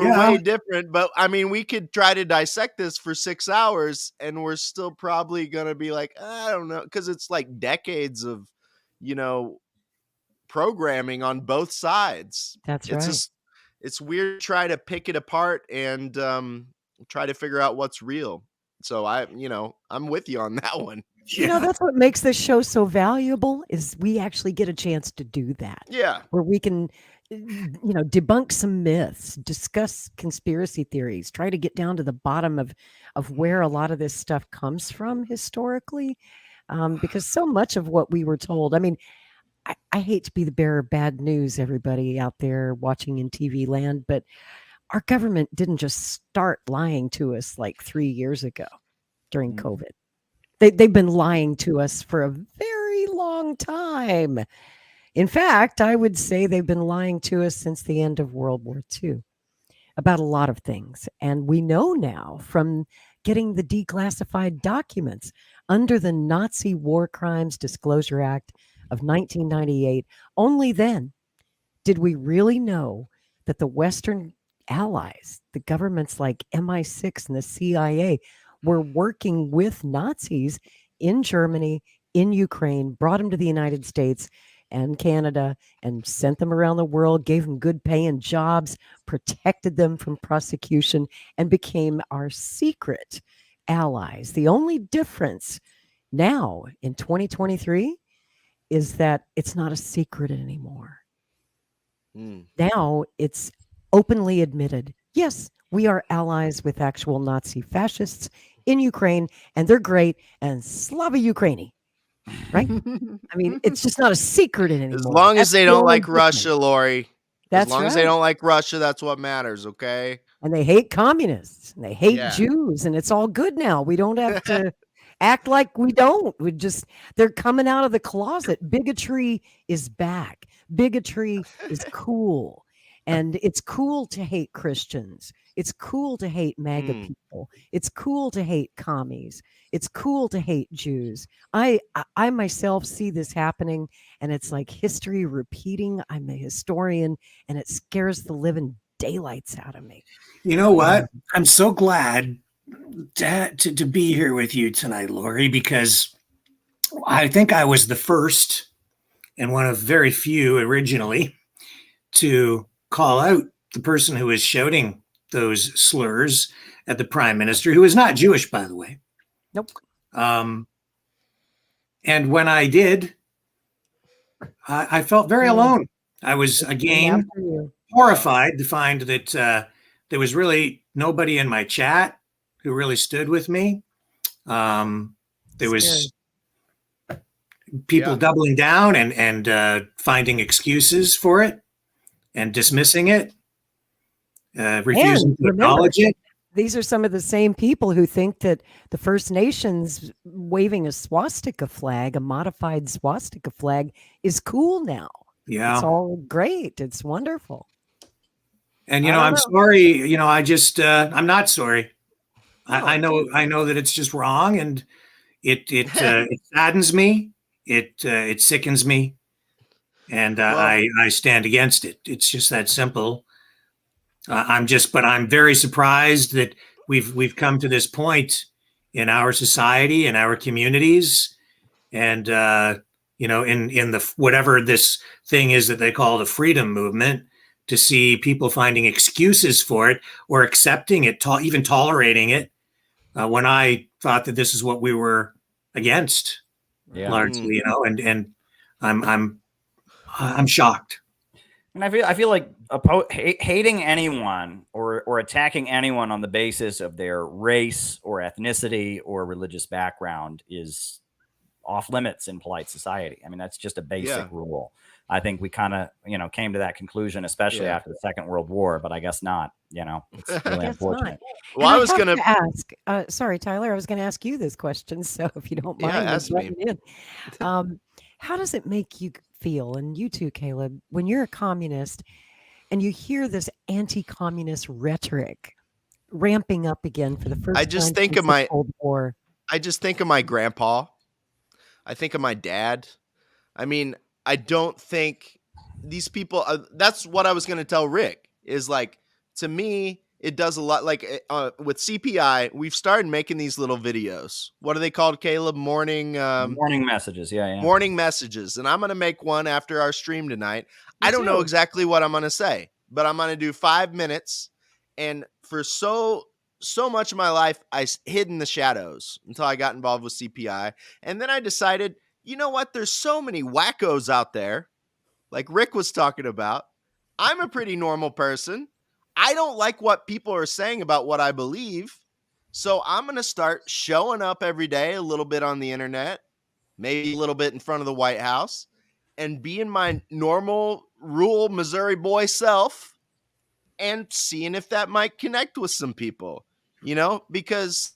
Yeah. way different. But I mean, we could try to dissect this for 6 hours, and we're still probably gonna be like, I don't know, because it's like decades of, programming on both sides. That's It's right. just, it's weird to try to pick it apart and try to figure out what's real. So I'm with you on that one. That's what makes this show so valuable is we actually get a chance to do that. Yeah. Where we can, debunk some myths, discuss conspiracy theories, try to get down to the bottom of where a lot of this stuff comes from historically. Because so much of what we were told, I mean, I hate to be the bearer of bad news, everybody out there watching in TV land, but our government didn't just start lying to us like 3 years ago during COVID. They've been lying to us for a very long time. In fact, I would say they've been lying to us since the end of World War II about a lot of things. And we know now from getting the declassified documents under the Nazi War Crimes Disclosure Act of 1998, only then did we really know that the Western allies, the governments like MI6 and the CIA, were working with Nazis in Germany, in Ukraine, brought them to the United States and Canada and sent them around the world, gave them good paying jobs, protected them from prosecution, and became our secret allies. The only difference now in 2023 is that it's not a secret anymore. Now it's openly admitted. Yes, we are allies with actual Nazi fascists in Ukraine, and they're great, and Slava Ukraini, right? I mean, it's just not a secret anymore. As long as they don't like Russia, Lori. That's as long as they don't like Russia, that's what matters, okay? And they hate communists, and they hate Jews, and it's all good now. We don't have to act like we don't. They're coming out of the closet. Bigotry is back. Bigotry is cool. And it's cool to hate Christians. It's cool to hate MAGA people. It's cool to hate commies. It's cool to hate Jews. I myself see this happening, and it's like history repeating. I'm a historian, and it scares the living daylights out of me. You know what? I'm so glad to be here with you tonight, Lori, because I think I was the first and one of very few originally to call out the person who was shouting those slurs at the prime minister, who is not Jewish, by the way. Nope. And when I did, I felt very alone. I was again horrified to find that there was really nobody in my chat who really stood with me. There was people doubling down and finding excuses for it and dismissing it, refusing to acknowledge it. These are some of the same people who think that the First Nations waving a swastika flag, a modified swastika flag, is cool now. Yeah. It's all great. It's wonderful. And, I'm sorry, I just, I'm not sorry. I know that it's just wrong, and it saddens me. It sickens me. And I stand against it. It's just that simple. But I'm very surprised that we've come to this point in our society, in our communities, and in the whatever this thing is that they call the freedom movement, to see people finding excuses for it or accepting it, even tolerating it, when I thought that this is what we were against, largely, and I'm shocked. And I feel like hating anyone or attacking anyone on the basis of their race or ethnicity or religious background is off limits in polite society. I mean, that's just a basic rule. I think we kind of, came to that conclusion, especially after the Second World War, but I guess not, it's really unfortunate. Well, I was going to ask, sorry, Tyler, I was going to ask you this question. So if you don't mind, ask me. in. How does it make you feel, and you too, Caleb, when you're a communist and you hear this anti-communist rhetoric ramping up again for the first I just time think since of my the Cold War? I just think of my grandpa. I think of my dad. I mean, I don't think these people, that's what I was going to tell Rick, is like, to me, it does a lot. Like with CPI, we've started making these little videos. What are they called, Caleb? Morning messages. Yeah. Morning messages. And I'm going to make one after our stream tonight. I don't know exactly what I'm going to say, but I'm going to do 5 minutes. And for so much of my life, I hid in the shadows until I got involved with CPI. And then I decided, you know what? There's so many wackos out there, like Rick was talking about. I'm a pretty normal person. I don't like what people are saying about what I believe. So I'm going to start showing up every day, a little bit on the internet, maybe a little bit in front of the White House, and being my normal rural Missouri boy self and seeing if that might connect with some people, because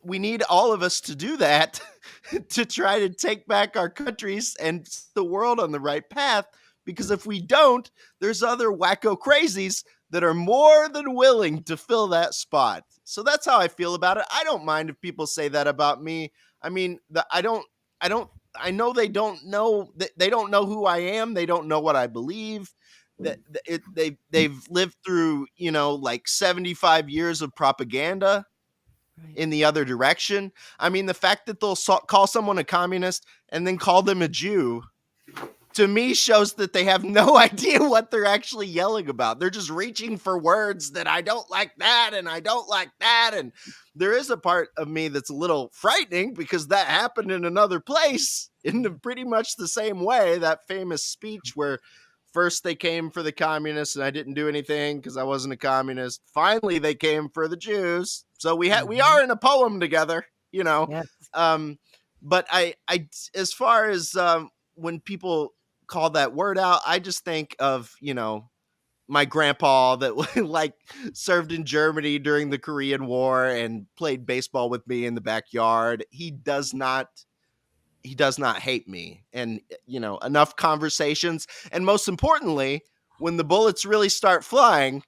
we need all of us to do that to try to take back our countries and the world on the right path. Because if we don't, there's other wacko crazies that are more than willing to fill that spot. So that's how I feel about it. I don't mind if people say that about me. I mean, I know they don't know who I am. They don't know what I believe. They've lived through, like 75 years of propaganda in the other direction. I mean, the fact that they'll call someone a communist and then call them a Jew, to me, shows that they have no idea what they're actually yelling about. They're just reaching for words that I don't like that, and I don't like that. And there is a part of me that's a little frightening because that happened in another place in pretty much the same way. That famous speech where first they came for the communists and I didn't do anything because I wasn't a communist. Finally, they came for the Jews. So we are in a poem together, Yes. But I as far as when people call that word out, I just think of, my grandpa that like served in Germany during the Korean War and played baseball with me in the backyard. He does not hate me. And, enough conversations. And most importantly, when the bullets really start flying,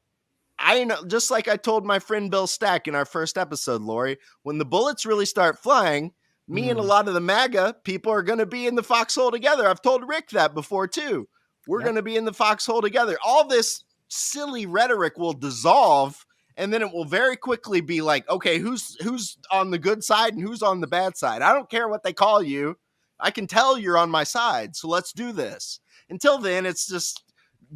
I know, just like I told my friend Bill Stack in our first episode, Lori, when the bullets really start flying, me and a lot of the MAGA people are going to be in the foxhole together. I've told Rick that before too. We're going to be in the foxhole together. All this silly rhetoric will dissolve, and then it will very quickly be like, okay, who's on the good side and who's on the bad side? I don't care what they call you. I can tell you're on my side. So let's do this. Until then, it's just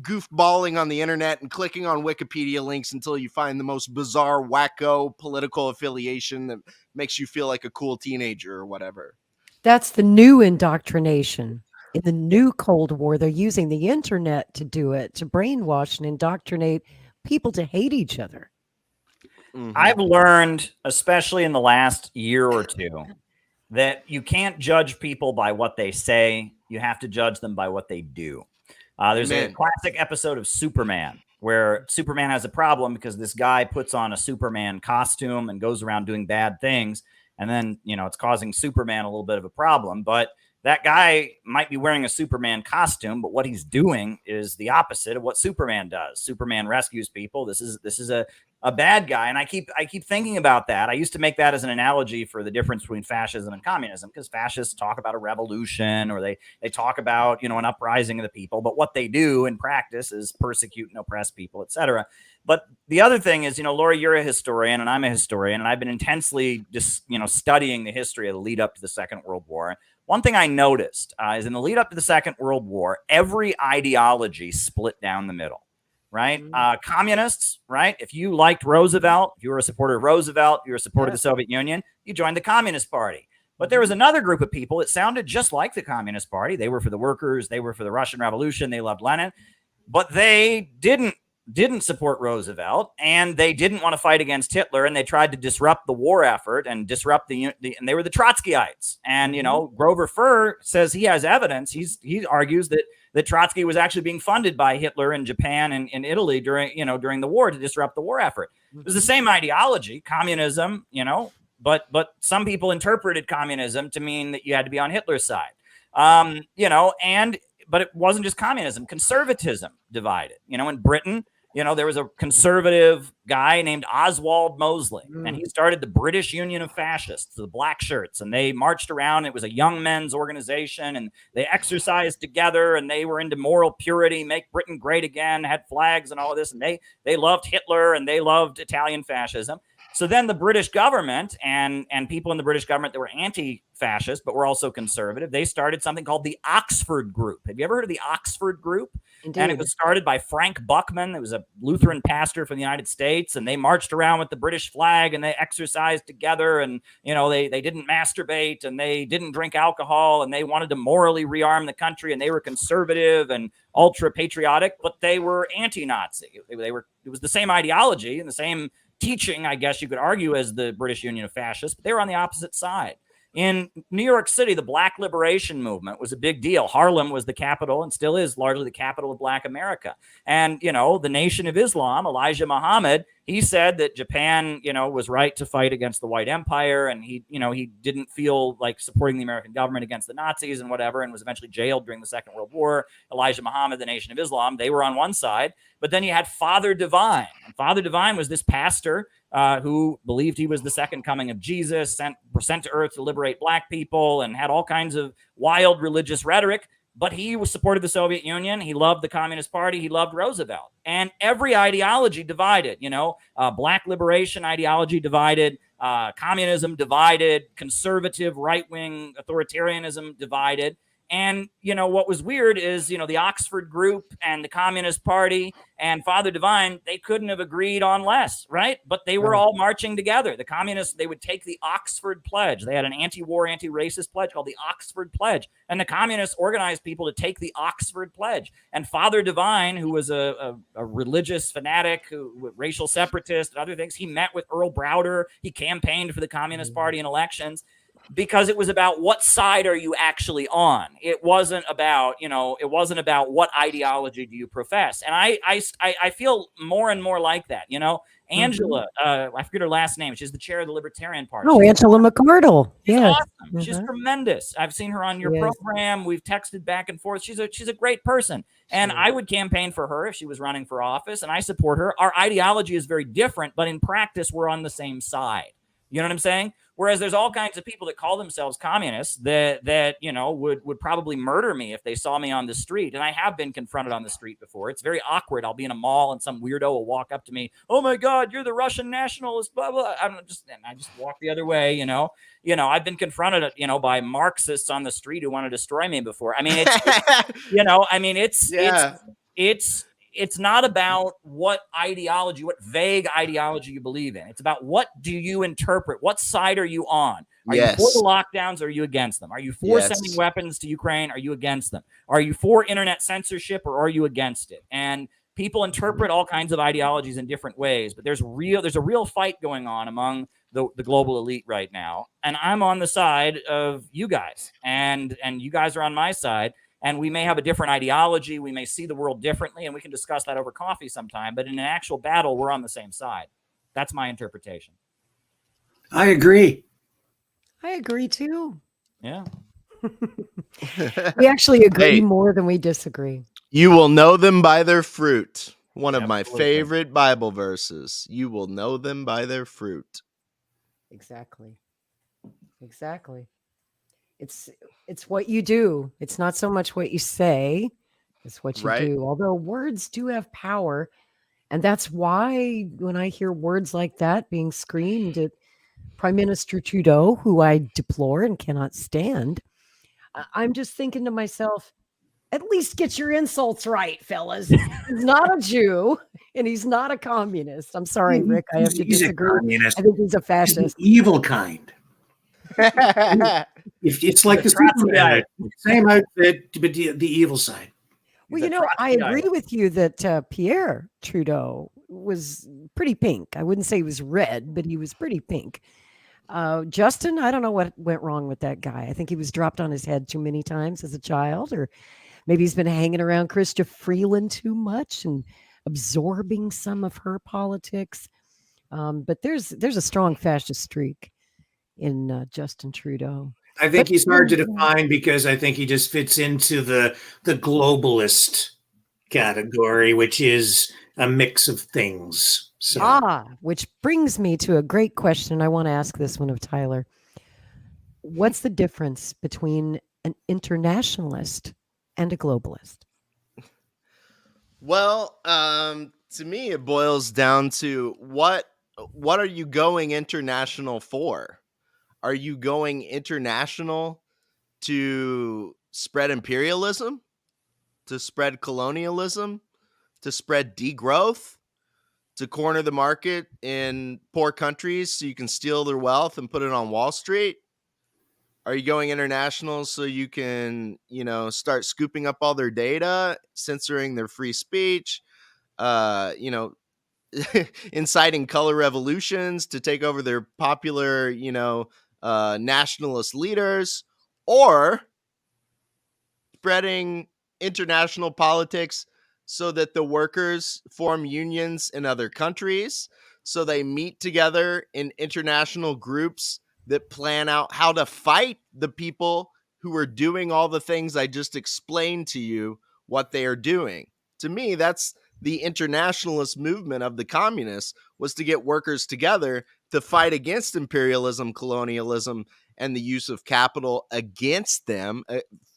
goofballing on the internet and clicking on Wikipedia links until you find the most bizarre, wacko political affiliation that makes you feel like a cool teenager or whatever. That's the new indoctrination. In the new Cold War, they're using the internet to do it, to brainwash and indoctrinate people to hate each other. Mm-hmm. I've learned, especially in the last year or two, that you can't judge people by what they say. You have to judge them by what they do. There's a classic episode of Superman where Superman has a problem because this guy puts on a Superman costume and goes around doing bad things. And then, it's causing Superman a little bit of a problem. But that guy might be wearing a Superman costume, but what he's doing is the opposite of what Superman does. Superman rescues people. This is a bad guy. And I keep thinking about that. I used to make that as an analogy for the difference between fascism and communism, because fascists talk about a revolution or they talk about, an uprising of the people. But what they do in practice is persecute and oppress people, etc. But the other thing is, Lori, you're a historian and I'm a historian, and I've been intensely just, studying the history of the lead up to the Second World War. One thing I noticed is in the lead up to the Second World War, every ideology split down the middle, right? Communists, right? If you liked Roosevelt, if you were a supporter of Roosevelt, you were a supporter of the Soviet Union, you joined the Communist Party. But there was another group of people that sounded just like the Communist Party. They were for the workers. They were for the Russian Revolution. They loved Lenin. But they didn't didn't support Roosevelt, and they didn't want to fight against Hitler, and they tried to disrupt the war effort and disrupt and they were the Trotskyites. And, Grover Furr says he has evidence. He argues that Trotsky was actually being funded by Hitler in Japan and in Italy during the war to disrupt the war effort. It was the same ideology, communism, but some people interpreted communism to mean that you had to be on Hitler's side. But it wasn't just communism. Conservatism divided. In Britain, there was a conservative guy named Oswald Mosley, and he started the British Union of Fascists, the Black Shirts, and they marched around. It was a young men's organization, and they exercised together, and they were into moral purity, make Britain great again, had flags and all of this, and they loved Hitler, and they loved Italian fascism. So then the British government and people in the British government that were anti-fascist, but were also conservative, they started something called the Oxford Group. Have you ever heard of the Oxford Group? Indeed. And it was started by Frank Buckman. It was a Lutheran pastor from the United States, and they marched around with the British flag, and they exercised together, and they didn't masturbate, and they didn't drink alcohol, and they wanted to morally rearm the country, and they were conservative and ultra patriotic, but they were anti-Nazi. It was the same ideology and the same teaching, I guess you could argue, as the British Union of Fascists, but they were on the opposite side. In New York City, the Black Liberation Movement was a big deal. Harlem was the capital and still is largely the capital of Black America. And, the Nation of Islam, Elijah Muhammad, he said that Japan, was right to fight against the white empire. And he didn't feel like supporting the American government against the Nazis and whatever, and was eventually jailed during the Second World War. Elijah Muhammad, the Nation of Islam, they were on one side. But then you had Father Divine. And Father Divine was this pastor who believed he was the second coming of Jesus, sent to earth to liberate Black people, and had all kinds of wild religious rhetoric. But he was supported the Soviet Union. He loved the Communist Party. He loved Roosevelt. And every ideology divided, Black liberation ideology divided, communism divided, conservative right-wing authoritarianism divided. And, what was weird is, the Oxford Group and the Communist Party and Father Divine, they couldn't have agreed on less, right? But they were all marching together. The communists, they would take the Oxford Pledge. They had an anti-war, anti-racist pledge called the Oxford Pledge. And the communists organized people to take the Oxford Pledge. And Father Divine, who was a religious fanatic, racial separatist and other things, he met with Earl Browder. He campaigned for the Communist Party in elections. Because it was about what side are you actually on. It wasn't about, what ideology do you profess. And I feel more and more like that, Angela, I forget her last name. She's the chair of the Libertarian Party. Oh, Angela McConnell. Yeah. Awesome. She's tremendous. I've seen her on your program. We've texted back and forth. She's a great person. And I would campaign for her if she was running for office, and I support her. Our ideology is very different, but in practice, we're on the same side. You know what I'm saying? Whereas there's all kinds of people that call themselves communists that would probably murder me if they saw me on the street. And I have been confronted on the street before. It's very awkward. I'll be in a mall and some weirdo will walk up to me. Oh my God, you're the Russian nationalist, blah, blah. I just walk the other way, I've been confronted, by Marxists on the street who want to destroy me before. I mean, it's not about what ideology, what vague ideology you believe in. It's about what do you interpret? What side are you on? Are you for the lockdowns? Or are you against them? Are you for sending weapons to Ukraine? Are you against them? Are you for internet censorship or are you against it? And people interpret all kinds of ideologies in different ways, but there's a real fight going on among the global elite right now. And I'm on the side of you guys, and you guys are on my side. And we may have a different ideology. We may see the world differently, and we can discuss that over coffee sometime. But in an actual battle, we're on the same side. That's my interpretation. I agree. I agree, too. Yeah. We actually agree more than we disagree. You will know them by their fruit. One of my favorite Bible verses. You will know them by their fruit. Exactly. It's what you do. It's not so much what you say. It's what you do. Although words do have power. And that's why when I hear words like that being screamed at Prime Minister Trudeau, who I deplore and cannot stand, I'm just thinking to myself, at least get your insults right, fellas. He's not a Jew and he's not a communist. I'm sorry, Rick. I have to disagree. I think he's a fascist. Evil kind. If it's like the Superman, same outfit, but the evil side. Well, you know, I agree with you that Pierre Trudeau was pretty pink. I wouldn't say he was red, but he was pretty pink. Justin, I don't know what went wrong with that guy. I think he was dropped on his head too many times as a child, or maybe he's been hanging around Chrystia Freeland too much and absorbing some of her politics. But there's a strong fascist streak in Justin Trudeau. I think he's hard to define because I think he just fits into the globalist category, which is a mix of things. So. Which brings me to a great question. I want to ask this one of Tyler. What's the difference between an internationalist and a globalist? Well, to me, it boils down to what are you going international for? Are you going international to spread imperialism, to spread colonialism, to spread degrowth, to corner the market in poor countries so you can steal their wealth and put it on Wall Street? Are you going international so you can, start scooping up all their data, censoring their free speech, inciting color revolutions to take over their popular, nationalist leaders, or spreading international politics so that the workers form unions in other countries, so they meet together in international groups that plan out how to fight the people who are doing all the things I just explained to you what they are doing. To me, that's the internationalist movement of the communists, was to get workers together to fight against imperialism, colonialism, and the use of capital against them,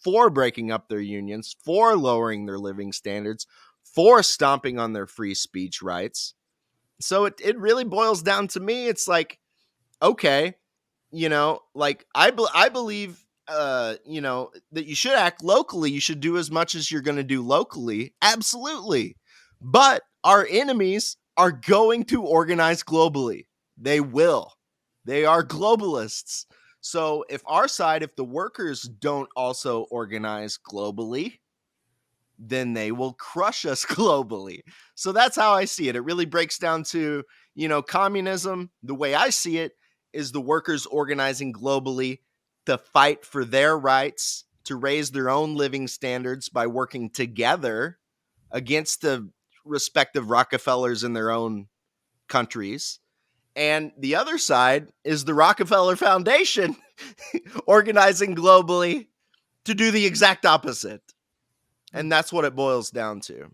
for breaking up their unions, for lowering their living standards, for stomping on their free speech rights. So it really boils down to me. It's like, okay, I believe, that you should act locally. You should do as much as you're going to do locally. Absolutely. But our enemies are going to organize globally. They will. They are globalists. So if the workers don't also organize globally, then they will crush us globally. So that's how I see it. It really breaks down to, communism. The way I see it is the workers organizing globally to fight for their rights, to raise their own living standards by working together against the respective Rockefellers in their own countries. And the other side is the Rockefeller Foundation organizing globally to do the exact opposite. And that's what it boils down to.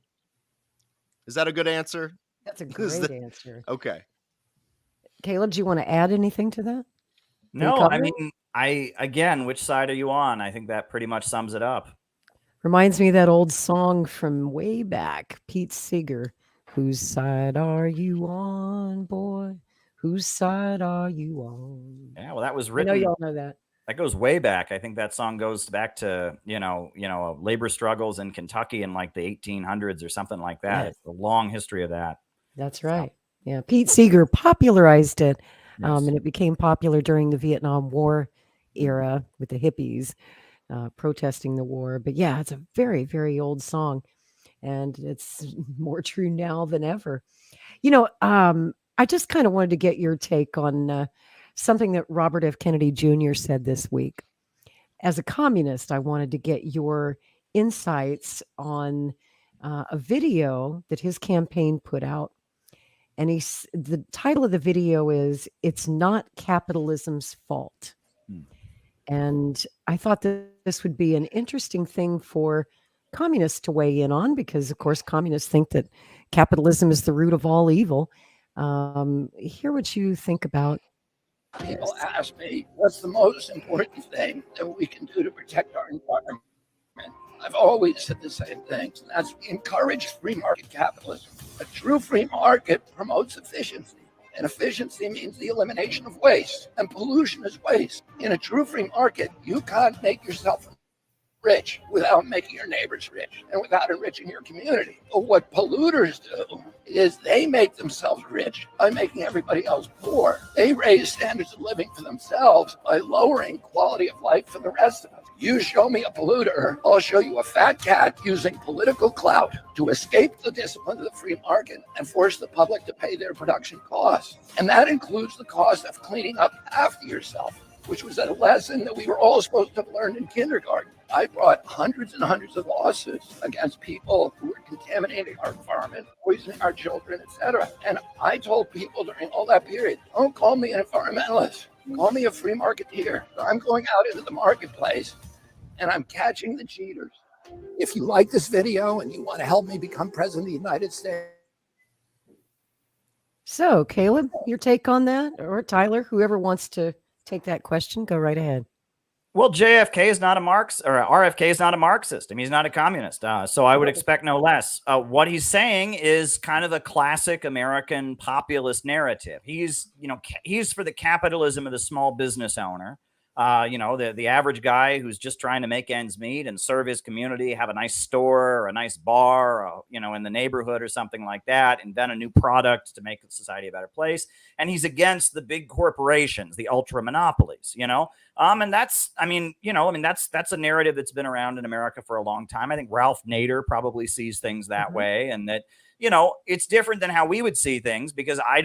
Is that a good answer? That's a great answer. Okay. Caleb, do you want to add anything to that? No, I mean, which side are you on? I think that pretty much sums it up. Reminds me of that old song from way back, Pete Seeger. Whose side are you on, boy? Whose side are you on? Yeah, well, that was written. I know y'all know that. That goes way back. I think that song goes back to, labor struggles in Kentucky in like the 1800s or something like that. Yes. It's a long history of that. That's right. Yeah. Pete Seeger popularized it. Yes. And it became popular during the Vietnam War era with the hippies protesting the war. But yeah, it's a very, very old song. And it's more true now than ever. I just kind of wanted to get your take on something that Robert F. Kennedy Jr. said this week. As a communist, I wanted to get your insights on a video that his campaign put out. And the title of the video is, "It's Not Capitalism's Fault." And I thought that this would be an interesting thing for communists to weigh in on, because, of course, communists think that capitalism is the root of all evil. Hear what you think about. People ask me, what's the most important thing that we can do to protect our environment? I've always said the same things, and that's encourage free market capitalism. A true free market promotes efficiency, and efficiency means the elimination of waste, and pollution is waste. In a true free market, you can't make yourself rich without making your neighbors rich and without enriching your community. But what polluters do is they make themselves rich by making everybody else poor. They raise standards of living for themselves by lowering quality of life for the rest of us. You show me a polluter, I'll show you a fat cat using political clout to escape the discipline of the free market and force the public to pay their production costs. And that includes the cost of cleaning up after yourself, which was a lesson that we were all supposed to have learned in kindergarten. I brought hundreds and hundreds of lawsuits against people who were contaminating our environment, poisoning our children, etc. And I told people during all that period, don't call me an environmentalist, call me a free marketeer. I'm going out into the marketplace and I'm catching the cheaters. If you like this video and you want to help me become president of the United States. So, Caleb, your take on that? Or Tyler, whoever wants to take that question, go right ahead. Well, JFK is not a Marxist, or RFK is not a Marxist. I mean, he's not a communist. So I would expect no less. What he's saying is kind of the classic American populist narrative. He's for the capitalism of the small business owner. The average guy who's just trying to make ends meet and serve his community, have a nice store or a nice bar, in the neighborhood or something like that, invent a new product to make society a better place. And he's against the big corporations, the ultra monopolies, and that's a narrative that's been around in America for a long time. I think Ralph Nader probably sees things that way, and that, it's different than how we would see things, because I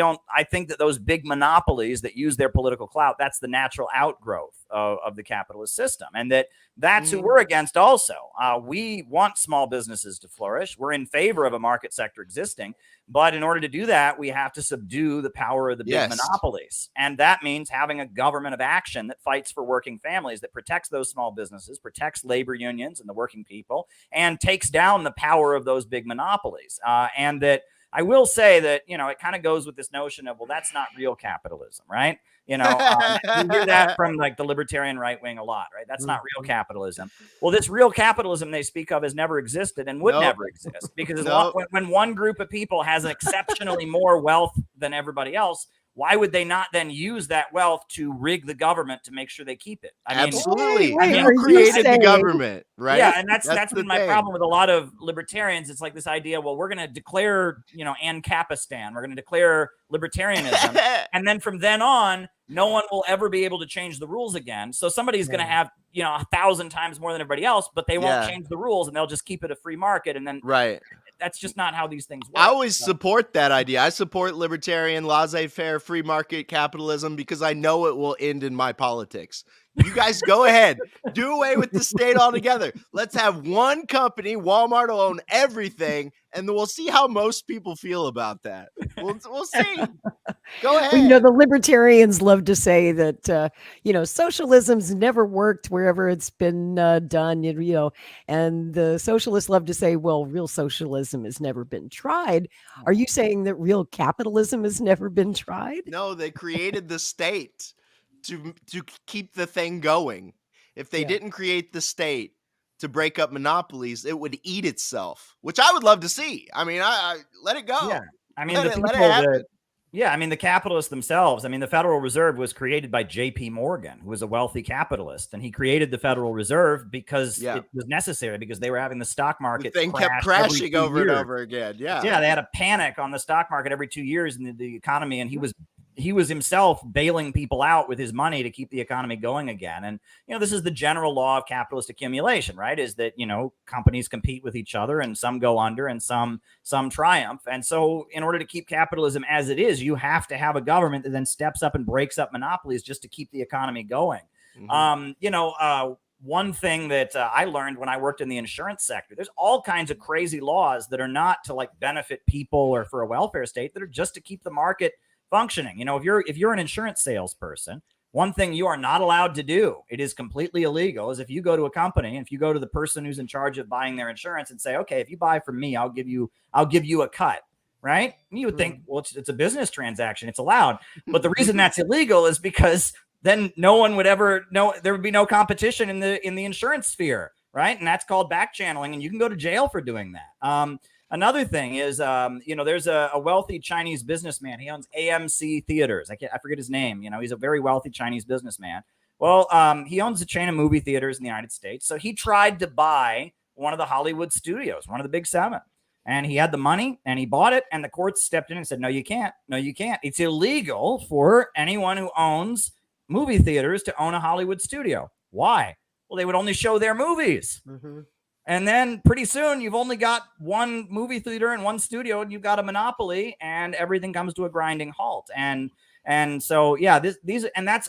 think that those big monopolies that use their political clout, that's the natural outgrowth of the capitalist system. And that's who we're against also. We want small businesses to flourish. We're in favor of a market sector existing. But in order to do that, we have to subdue the power of the big monopolies. And that means having a government of action that fights for working families, that protects those small businesses, protects labor unions and the working people, and takes down the power of those big monopolies. And that I will say that, it kind of goes with this notion of, well, that's not real capitalism, right? You hear that from like the libertarian right wing a lot, right? That's not real capitalism. Well, this real capitalism they speak of has never existed and would never exist, because when one group of people has exceptionally more wealth than everybody else, why would they not then use that wealth to rig the government to make sure they keep it? Absolutely. You created the government, right? Yeah, and that's been my problem with a lot of libertarians. It's like this idea, well, we're going to declare, Ancapistan. We're going to declare libertarianism. And then from then on, no one will ever be able to change the rules again. So somebody's going to have, 1,000 times more than everybody else, but they won't change the rules, and they'll just keep it a free market. And then that's just not how these things work. I always support that idea. I support libertarian, laissez-faire, free market capitalism, because I know it will end in my politics. You guys go ahead. Do away with the state altogether. Let's have one company. Walmart will own everything, and then we'll see how most people feel about that. We'll see. Go ahead. Well, the libertarians love to say that, socialism's never worked wherever it's been done, and the socialists love to say, well, real socialism has never been tried. Are you saying that real capitalism has never been tried? No, they created the state to keep the thing going. If they didn't create the state to break up monopolies, it would eat itself, which I would love to see. I mean, I let it go. Yeah. I mean, the capitalists themselves. I mean, the Federal Reserve was created by J.P. Morgan, who was a wealthy capitalist, and he created the Federal Reserve because it was necessary, because they were having the stock market. The thing kept crashing over and over again. Yeah, they had a panic on the stock market every 2 years in the economy, and he was himself bailing people out with his money to keep the economy going again. And, this is the general law of capitalist accumulation, right? Is that, companies compete with each other, and some go under and some triumph. And so in order to keep capitalism as it is, you have to have a government that then steps up and breaks up monopolies just to keep the economy going. One thing that I learned when I worked in the insurance sector, there's all kinds of crazy laws that are not to like benefit people or for a welfare state, that are just to keep the market functioning. If you're an insurance salesperson, one thing you are not allowed to do, it is completely illegal, is if you go to a company and if you go to the person who's in charge of buying their insurance and say, okay, if you buy from me, I'll give you a cut, right? And you would think, well, it's a business transaction, it's allowed. But the reason that's illegal is because then no one would ever know, there would be no competition in the insurance sphere, right? And that's called back channeling, and you can go to jail for doing that. Another thing is, there's a wealthy Chinese businessman. He owns AMC Theaters. I forget his name. He's a very wealthy Chinese businessman. Well, he owns a chain of movie theaters in the United States. So he tried to buy one of the Hollywood studios, one of the big seven. And he had the money and he bought it. And the courts stepped in and said, no, you can't. No, you can't. It's illegal for anyone who owns movie theaters to own a Hollywood studio. Why? Well, they would only show their movies. Mhm. And then pretty soon you've only got one movie theater and one studio, and you've got a monopoly, and everything comes to a grinding halt. And so, yeah,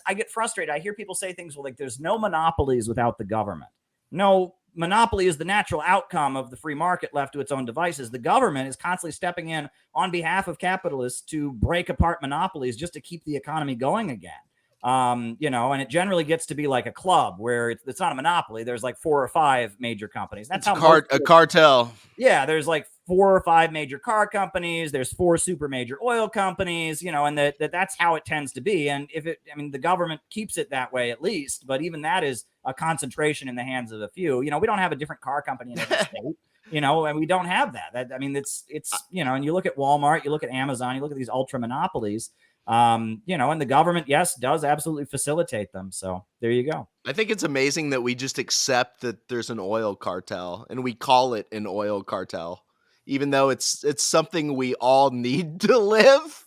I get frustrated. I hear people say things like there's no monopolies without the government. No, monopoly is the natural outcome of the free market left to its own devices. The government is constantly stepping in on behalf of capitalists to break apart monopolies just to keep the economy going again. You know, and it generally gets to be like a club where it's not a monopoly. There's like 4 or 5 major companies. That's It's how a cartel. Yeah, there's like 4 or 5 major car companies. There's 4 super major oil companies. You know, and that's how it tends to be. And the government keeps it that way at least. But even that is a concentration in the hands of a few. You know, we don't have a different car company in every state. You know, and we don't have that. It's you know, and you look at Walmart, you look at Amazon, you look at these ultra monopolies. You know, and the government, yes, does absolutely facilitate them. So there you go. I think it's amazing that we just accept that there's an oil cartel and we call it an oil cartel, even though it's something we all need to live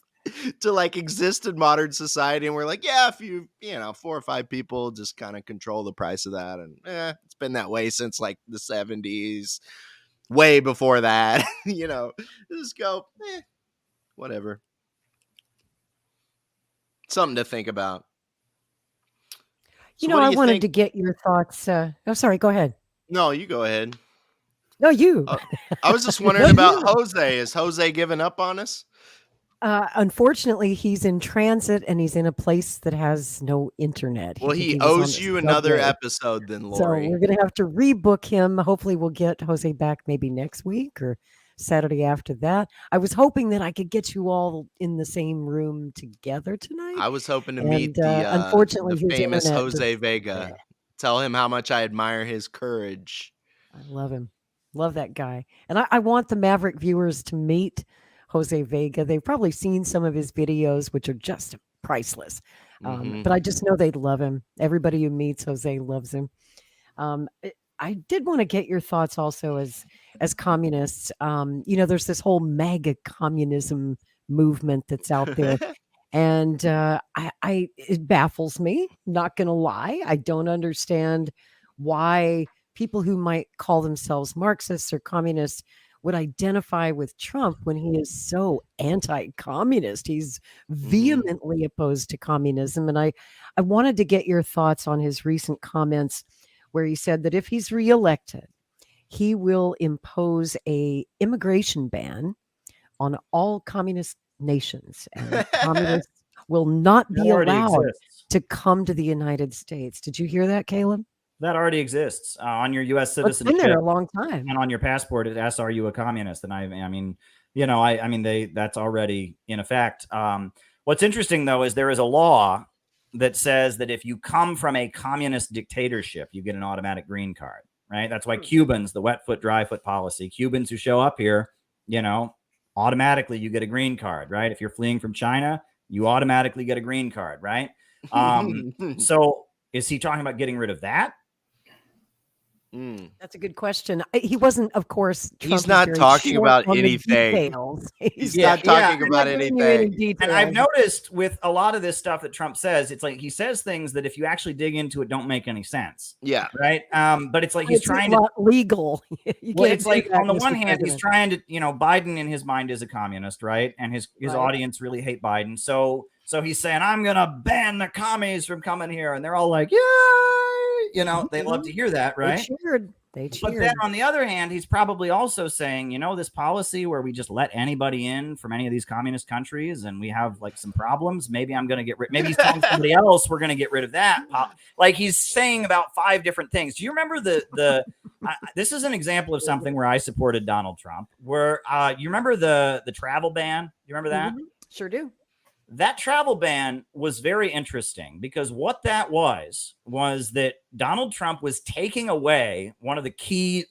to like exist in modern society. And we're like, yeah, if you know, 4 or 5 people just kind of control the price of that. And it's been that way since like the 70s, way before that, you know, just go, whatever. Something to think about. You know, I wanted to get your thoughts. Oh, sorry. Go ahead. No, you go ahead. No, you. I was just wondering about Jose. Is Jose giving up on us? Unfortunately, he's in transit and he's in a place that has no internet. Well, he owes you another episode then, Lori. So we're going to have to rebook him. Hopefully we'll get Jose back maybe next week or Saturday after that. I was hoping that I could get you all in the same room together tonight. I was hoping to meet the famous Jose Vega. Yeah. Tell him how much I admire his courage. I love him. Love that guy. And I want the Maverick viewers to meet Jose Vega. They've probably seen some of his videos, which are just priceless. But I just know they'd love him. Everybody who meets Jose loves him. I did want to get your thoughts also as communists. You know, there's this whole MAGA communism movement that's out there. And it baffles me, not going to lie. I don't understand why people who might call themselves Marxists or communists would identify with Trump when he is so anti-communist. He's vehemently opposed to communism. And I wanted to get your thoughts on his recent comments where he said that if he's reelected, he will impose a immigration ban on all communist nations. And communists will not be allowed to come to the United States. Did you hear that, Caleb? That already exists on your U.S. citizenship. It's been there a long time, and on your passport it asks, "Are you a communist?" And I mean, you know, that's already in effect. What's interesting though is there is a law that says that if you come from a communist dictatorship, you get an automatic green card. Right? That's why Cubans, the wet foot, dry foot policy, Cubans who show up here, you know, automatically you get a green card. Right? If you're fleeing from China, you automatically get a green card. Right? So is he talking about getting rid of that? That's a good question. He wasn't, of course. He's not talking about anything. He's not talking about anything. And I've noticed with a lot of this stuff that Trump says, it's like he says things that if you actually dig into it, don't make any sense. Yeah. Right. But it's like he's trying to legal. Well, it's like on the one hand, he's trying to, you know, Biden in his mind is a communist, right? And his audience really hate Biden. So he's saying, I'm going to ban the commies from coming here. And they're all like, yeah. You know, they love to hear that, right? They cheered. But then on the other hand, he's probably also saying, you know, this policy where we just let anybody in from any of these communist countries and we have like some problems. Maybe I'm going to get rid. Maybe he's telling somebody else we're going to get rid of that. Like he's saying about 5 different things. Do you remember this is an example of something where I supported Donald Trump, where you remember the travel ban? You remember that? Sure do. That travel ban was very interesting because what that was that Donald Trump was taking away one of the key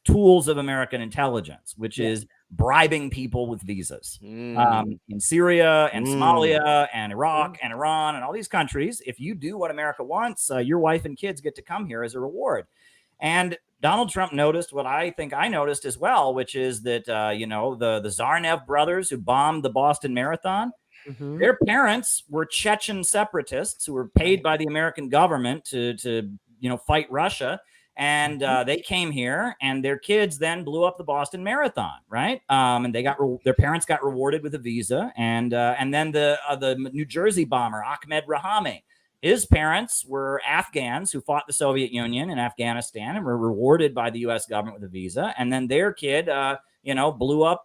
tools of American intelligence, which is bribing people with visas in Syria and Somalia and Iraq and Iran and all these countries. If you do what America wants, your wife and kids get to come here as a reward. And Donald Trump noticed what I think I noticed as well, which is that, you know, the Tsarnaev brothers who bombed the Boston Marathon, their parents were Chechen separatists who were paid by the American government to fight Russia. And they came here, and their kids then blew up the Boston Marathon, right? And they got their parents got rewarded with a visa, and then the New Jersey bomber Ahmed Rahami, his parents were Afghans who fought the Soviet Union in Afghanistan and were rewarded by the U.S. government with a visa, and then their kid, blew up,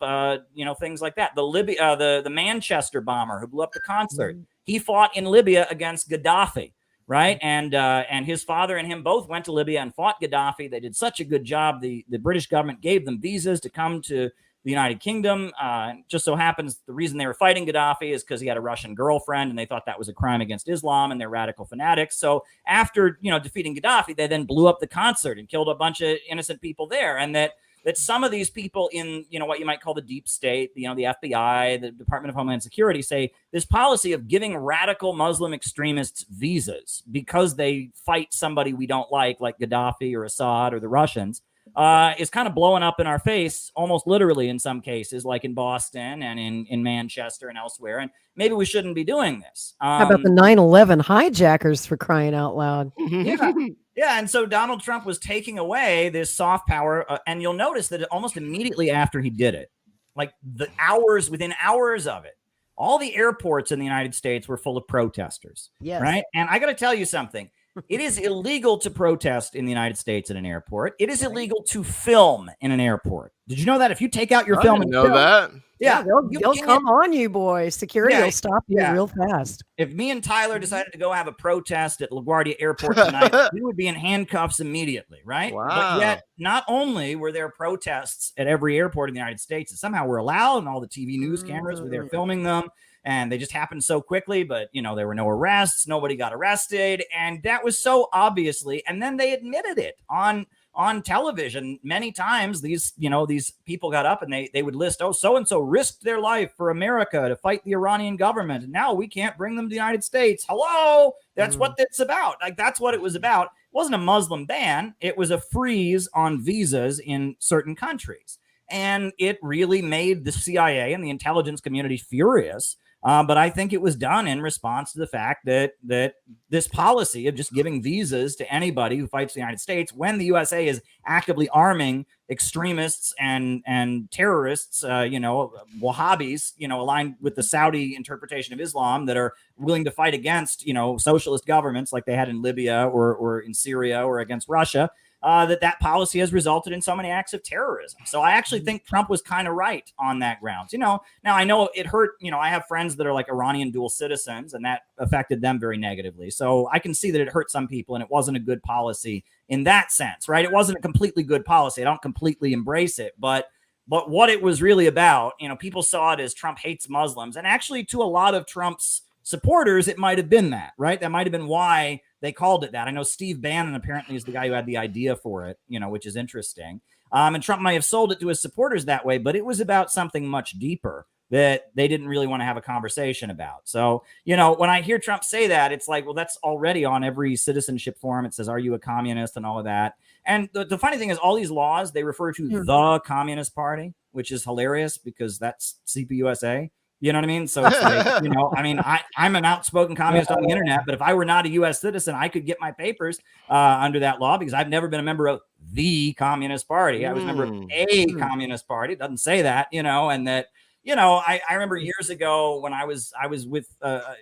things like that. The Manchester bomber who blew up the concert, he fought in Libya against Gaddafi. Right. And his father and him both went to Libya and fought Gaddafi. They did such a good job. The British government gave them visas to come to the United Kingdom. Just so happens the reason they were fighting Gaddafi is because he had a Russian girlfriend, and they thought that was a crime against Islam, and they're radical fanatics. So after, defeating Gaddafi, they then blew up the concert and killed a bunch of innocent people there. And that some of these people in, what you might call the deep state, the FBI, the Department of Homeland Security, say this policy of giving radical Muslim extremists visas because they fight somebody we don't like Gaddafi or Assad or the Russians, is kind of blowing up in our face, almost literally in some cases, like in Boston and in Manchester and elsewhere. And maybe we shouldn't be doing this. How about the 9/11 hijackers, for crying out loud? Yeah. Yeah, and so Donald Trump was taking away this soft power, and you'll notice that almost immediately after he did it, like within hours of it, all the airports in the United States were full of protesters. Yes. Right? And I got to tell you something. It is illegal to protest in the United States at an airport. It is illegal to film in an airport. Did you know that? If you take out your film and know film, that. yeah, they'll come on you, boy. Security will stop you real fast. If me and Tyler decided to go have a protest at LaGuardia Airport tonight, we would be in handcuffs immediately, right? Wow. But yet, not only were there protests at every airport in the United States, and somehow we're allowed, and all the TV news cameras were there filming them, and they just happened so quickly, but, there were no arrests, nobody got arrested, and that was so obviously, and then they admitted it on television many times. These people got up and they would list, so-and-so risked their life for America to fight the Iranian government, and now we can't bring them to the United States. Hello? That's what it's about. Like, that's what it was about. It wasn't a Muslim ban. It was a freeze on visas in certain countries. And it really made the CIA and the intelligence community furious. But I think it was done in response to the fact that this policy of just giving visas to anybody who fights the United States, when the USA is actively arming extremists and terrorists, Wahhabis, aligned with the Saudi interpretation of Islam, that are willing to fight against, socialist governments like they had in Libya or in Syria or against Russia. That policy has resulted in so many acts of terrorism. So I actually think Trump was kind of right on that grounds. Now I know it hurt, I have friends that are like Iranian dual citizens, and that affected them very negatively. So I can see that it hurt some people, and it wasn't a good policy in that sense, right? It wasn't a completely good policy. I don't completely embrace it, but what it was really about, people saw it as Trump hates Muslims, and actually to a lot of Trump's supporters, it might have been that, right? That might have been why they called it that. I know Steve Bannon apparently is the guy who had the idea for it, which is interesting. And Trump might have sold it to his supporters that way, but it was about something much deeper that they didn't really want to have a conversation about. So, when I hear Trump say that, it's like, well, that's already on every citizenship form. It says, are you a communist, and all of that. And the funny thing is, all these laws, they refer to the Communist Party, which is hilarious because that's CPUSA. You know what I mean? So it's like, I'm an outspoken communist on the internet, but if I were not a U.S. citizen, I could get my papers under that law because I've never been a member of the Communist Party. I was a member of a Communist Party. It doesn't say that, and that, I remember years ago when I was with a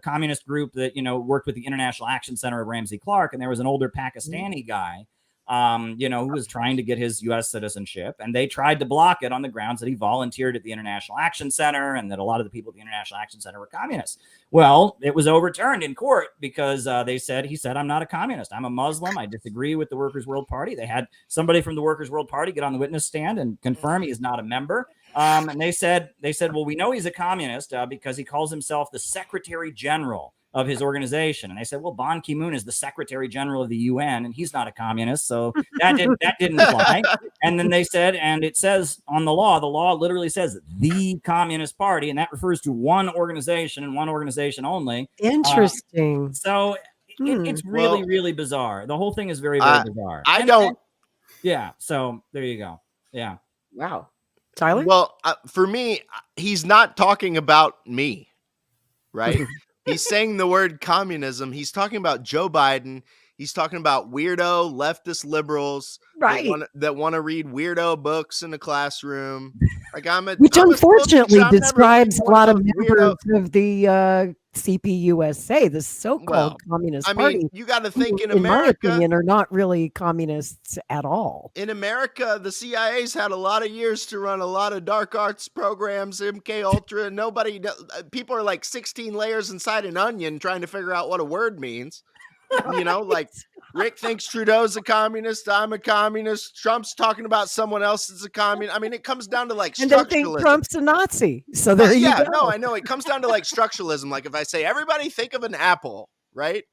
communist group that, worked with the International Action Center of Ramsey Clark, and there was an older Pakistani guy who was trying to get his U.S. citizenship, and they tried to block it on the grounds that he volunteered at the International Action Center and that a lot of the people at the International Action Center were communists. Well, it was overturned in court because he said, I'm not a communist. I'm a Muslim. I disagree with the Workers' World Party. They had somebody from the Workers' World Party get on the witness stand and confirm he is not a member. And they said, well, we know he's a communist because he calls himself the Secretary General of his organization. And they said, well, Ban Ki-moon is the Secretary General of the UN, and he's not a communist, so that didn't fly. And then they said, and it says on the law literally says the Communist Party, and that refers to one organization and one organization only. Interesting. So it's really, really bizarre. The whole thing is very, very bizarre. Yeah. So there you go. Yeah. Wow. Tyler? Well, for me, he's not talking about me, right? He's saying the word communism. He's talking about Joe Biden. He's talking about weirdo leftist liberals Right. that want to read weirdo books in the classroom. Like Which I'm a school unfortunately teacher. I've never describes seen a one lot of those members of the CPUSA, the so-called Well, Communist I Party. mean, you got to who, think in in my America. opinion, are not really communists at all. In America, the CIA's had a lot of years to run a lot of dark arts programs, MK Ultra. People are like 16 layers inside an onion trying to figure out what a word means. You know, like Rick thinks Trudeau's a communist. I'm a communist. Trump's talking about someone else that's a communist. I mean, it comes down to like And they structuralism. think Trump's a Nazi. So there you go. No, I know. It comes down to like structuralism. Like if I say, everybody think of an apple, right?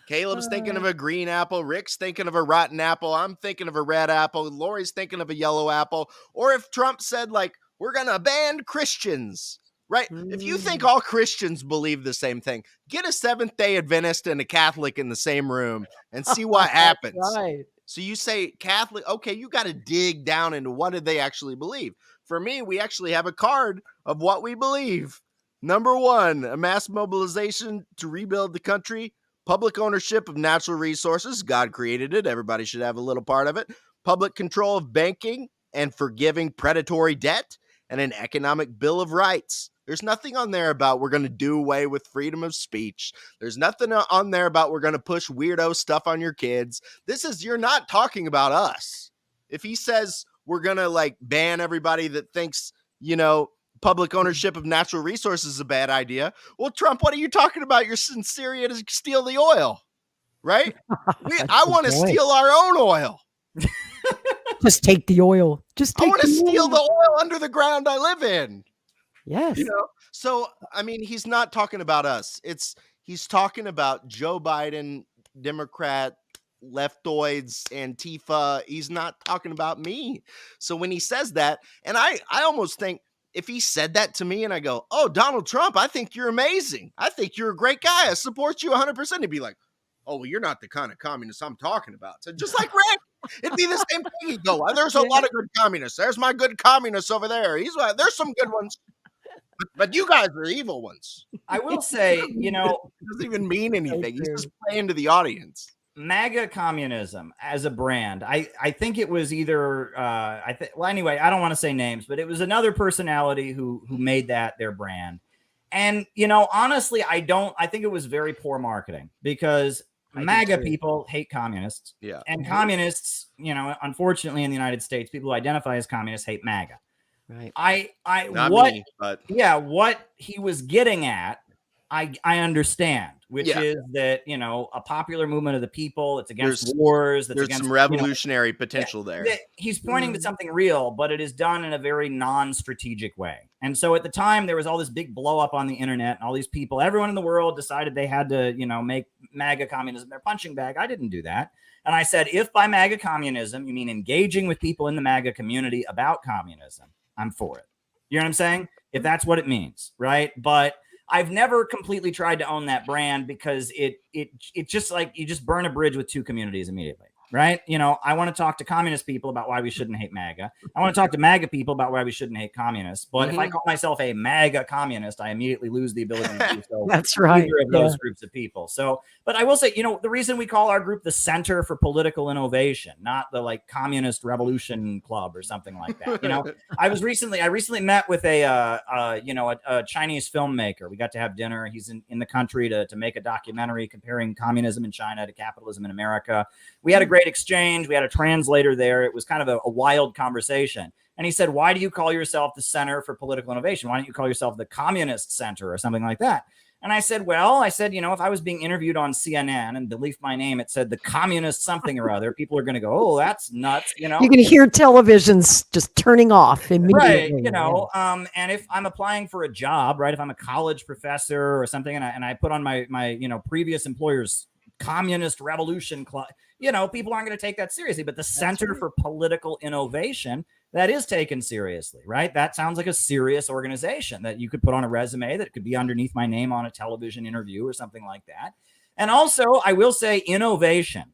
Caleb's thinking of a green apple. Rick's thinking of a rotten apple. I'm thinking of a red apple. Lori's thinking of a yellow apple. Or if Trump said, like, we're going to ban Christians, right? If you think all Christians believe the same thing, get a Seventh-day Adventist and a Catholic in the same room and see what happens. Right. So you say Catholic, okay, you got to dig down into what did they actually believe. For me, we actually have a card of what we believe. Number 1, a mass mobilization to rebuild the country. Public ownership of natural resources. God created it. Everybody should have a little part of it. Public control of banking and forgiving predatory debt, and an economic bill of rights. There's nothing on there about we're going to do away with freedom of speech. There's nothing on there about we're going to push weirdo stuff on your kids. You're not talking about us. If he says we're going to like ban everybody that thinks, public ownership of natural resources is a bad idea. Well, Trump, what are you talking about? You're in Syria to steal the oil, right? I want to steal our own oil. Just take the oil. I want to steal the oil under the ground I live in. Yes. So, I mean, he's not talking about us. He's talking about Joe Biden, Democrat, leftoids, Antifa. He's not talking about me. So when he says that, and I almost think, if he said that to me and I go, oh, Donald Trump, I think you're amazing. I think you're a great guy. I support you 100%. He'd be like, oh, well, you're not the kind of communist I'm talking about. So just like Rick, it'd be the same thing. He'd go, there's a lot of good communists. There's my good communists over there. There's some good ones. But you guys are evil ones. I will say, it doesn't even mean anything. He's just playing to the audience. MAGA communism as a brand. I think it was either anyway, I don't want to say names, but it was another personality who made that their brand. And honestly, I think it was very poor marketing because MAGA people hate communists. Yeah. And communists, unfortunately in the United States, people who identify as communists hate MAGA. Right. What he was getting at, I understand, which is that, a popular movement of the people, it's against wars. That's there's against, some revolutionary potential there. He's pointing to something real, but it is done in a very non-strategic way. And so at the time, there was all this big blow up on the internet and all these people, everyone in the world decided they had to, make MAGA communism their punching bag. I didn't do that. And I said, if by MAGA communism, you mean engaging with people in the MAGA community about communism, I'm for it. You know what I'm saying? If that's what it means, right? But I've never completely tried to own that brand because it just like you just burn a bridge with two communities immediately, right? I want to talk to communist people about why we shouldn't hate MAGA. I want to talk to MAGA people about why we shouldn't hate communists. But if I call myself a MAGA communist, I immediately lose the ability to do so. That's right. Either of those groups of people. So, but I will say, the reason we call our group the Center for Political Innovation, not the like Communist Revolution Club or something like that. I recently met with a Chinese filmmaker. We got to have dinner. He's in the country to make a documentary comparing communism in China to capitalism in America. We had a great exchange. We had a translator there. It was kind of a wild conversation. And he said, why do you call yourself the Center for Political Innovation? Why don't you call yourself the Communist Center or something like that? And I said, if I was being interviewed on CNN and beneath my name, it said the communist something or other, people are going to go, oh, that's nuts. You're going to hear televisions just turning off immediately. Right. And if I'm applying for a job, right, if I'm a college professor or something, and I put on my previous employer's Communist Revolution Club, people aren't going to take that seriously. But the Center for Political Innovation, that is taken seriously, right? That sounds like a serious organization that you could put on a resume, that could be underneath my name on a television interview or something like that. And also, I will say innovation.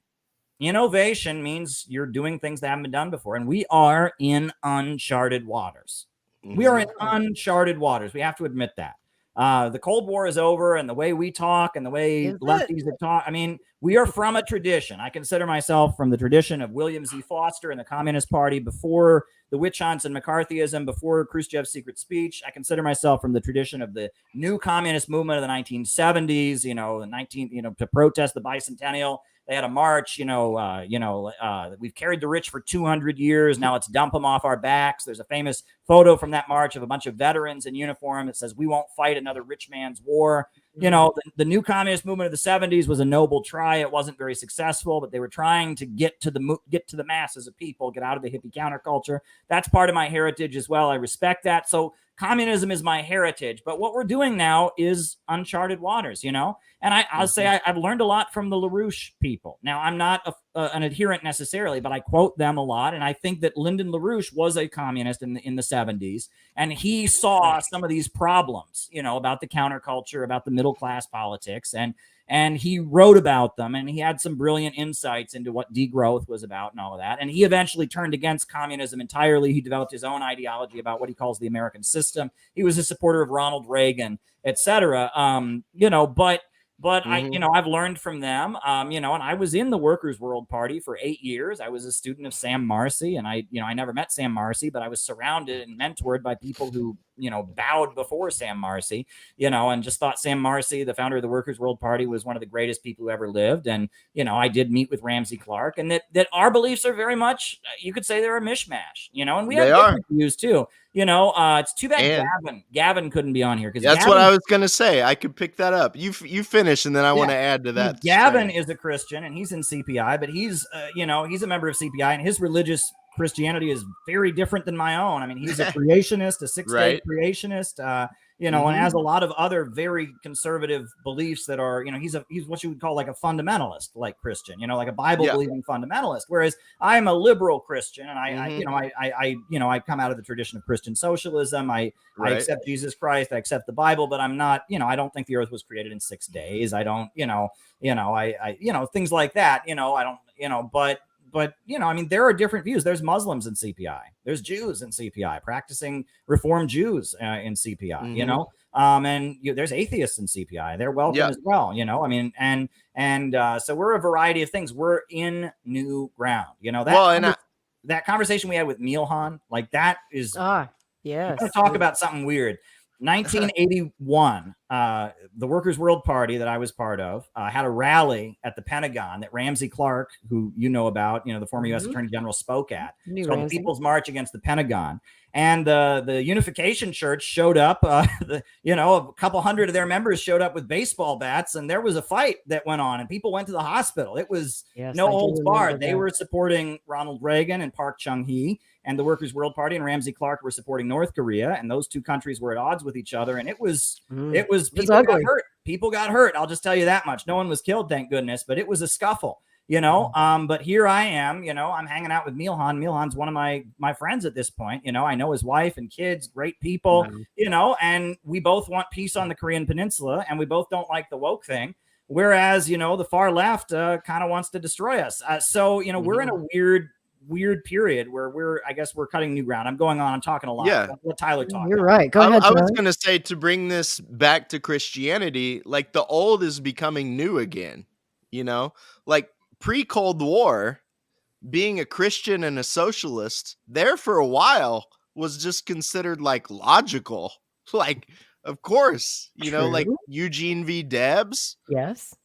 Innovation means you're doing things that haven't been done before. And we are in uncharted waters. We are in uncharted waters. We have to admit that. The Cold War is over, and the way we talk and the way lefties have talked, We are from a tradition. I consider myself from the tradition of William Z. Foster and the Communist Party before the witch hunts and McCarthyism, before Khrushchev's secret speech. I consider myself from the tradition of the new communist movement of the 1970s, to protest the bicentennial. They had a march, we've carried the rich for 200 years. Now let's dump them off our backs. There's a famous photo from that march of a bunch of veterans in uniform that says, "We won't fight another rich man's war." The new communist movement of the 70s was a noble try. It wasn't very successful, but they were trying to get to the masses of people, get out of the hippie counterculture. That's part of my heritage as well. I respect that. So communism is my heritage, but what we're doing now is uncharted waters, And I'll say I've learned a lot from the LaRouche people. Now, I'm not an adherent necessarily, but I quote them a lot, and I think that Lyndon LaRouche was a communist in the 70s, and he saw some of these problems, about the counterculture, about the middle class politics, and he wrote about them, and he had some brilliant insights into what degrowth was about and all of that. And he eventually turned against communism entirely. He developed his own ideology about what he calls the American system. He was a supporter of Ronald Reagan, etc. But I've learned from them, and I was in the Workers' World Party for 8 years. I was a student of Sam Marcy, and I never met Sam Marcy, but I was surrounded and mentored by people who, bowed before Sam Marcy, and just thought Sam Marcy, the founder of the Workers' World Party, was one of the greatest people who ever lived. And, I did meet with Ramsey Clark, and that our beliefs are very much, you could say they're a mishmash, and we have different views too. It's too bad Gavin couldn't be on here, because that's what I was gonna say. I could pick that up. You finish, and then I want to add to that. Gavin is a Christian, and he's in CPI, but he's he's a member of CPI, and his religious Christianity is very different than my own. I mean, he's a creationist, a six-day creationist, and has a lot of other very conservative beliefs that are, he's what you would call like a fundamentalist, like Christian, like a Bible believing fundamentalist. Whereas I'm a liberal Christian, and I come out of the tradition of Christian socialism. I accept Jesus Christ. I accept the Bible, but I'm not, I don't think the earth was created in 6 days. I don't, things like that, I don't, but there are different views. There's Muslims in CPI. There's Jews in CPI, practicing Reform Jews in CPI. And there's atheists in CPI. They're welcome as well. So we're a variety of things. We're in new ground. That conversation we had with Milhan, like that is. Yes. Talk about something weird. 1981, the Workers' World Party that I was part of had a rally at the Pentagon that Ramsey Clark, who about, the former U.S. Attorney General, spoke at. It's called the People's March Against the Pentagon. And the Unification Church showed up, a couple hundred of their members showed up with baseball bats, and there was a fight that went on, and people went to the hospital. It was no holds barred. They were supporting Ronald Reagan and Park Chung-hee, and the Workers' World Party and Ramsey Clark were supporting North Korea, and those two countries were at odds with each other. And it was people got hurt. People got hurt. I'll just tell you that much. No one was killed, thank goodness, but it was a scuffle. But here I am, I'm hanging out with Milhan. Milhan's one of my friends at this point. I know his wife and kids, great people, and we both want peace on the Korean Peninsula, and we both don't like the woke thing. Whereas, the far left kind of wants to destroy us. We're in a weird period where we're cutting new ground. I'm going on. I'm talking a lot. Yeah. Let Tyler talk. You're right. Go ahead. I was going to say, to bring this back to Christianity, like the old is becoming new again, like pre-Cold War, being a Christian and a socialist there for a while was just considered like logical. Like, of course, like Eugene V. Debs,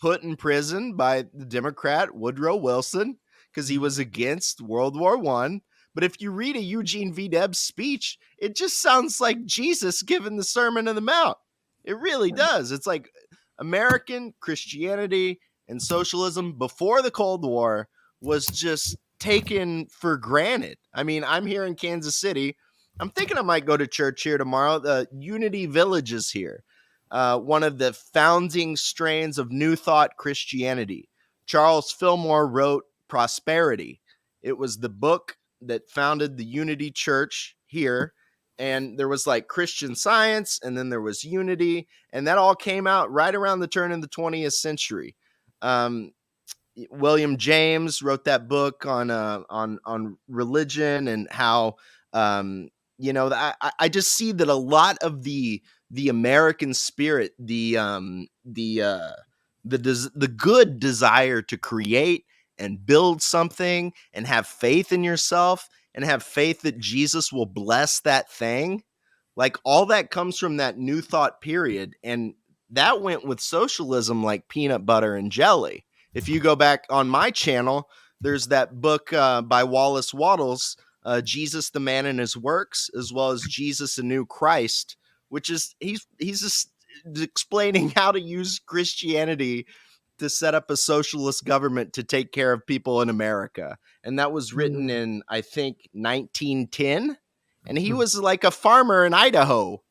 put in prison by the Democrat Woodrow Wilson because he was against World War I. But if you read a Eugene V. Debs speech, it just sounds like Jesus giving the Sermon on the Mount. It really does. It's like American Christianity and socialism before the Cold War was just taken for granted. I mean, I'm here in Kansas City. I'm thinking I might go to church here tomorrow. The Unity Village is here. One of the founding strains of New Thought Christianity. Charles Fillmore wrote Prosperity. It was the book that founded the Unity Church here. And there was like Christian Science, and then there was Unity, and that all came out right around the turn of the 20th century. William James wrote that book on religion and how I just see that a lot of the American spirit, the the good desire to create and build something and have faith in yourself and have faith that Jesus will bless that thing. Like all that comes from that New Thought period. And that went with socialism like peanut butter and jelly. If you go back on my channel, there's that book by Wallace Wattles, Jesus, the Man and His Works, as well as Jesus, a New Christ, which is he's just explaining how to use Christianity to set up a socialist government to take care of people in America. And that was written in, I think, 1910. And he was like a farmer in Idaho,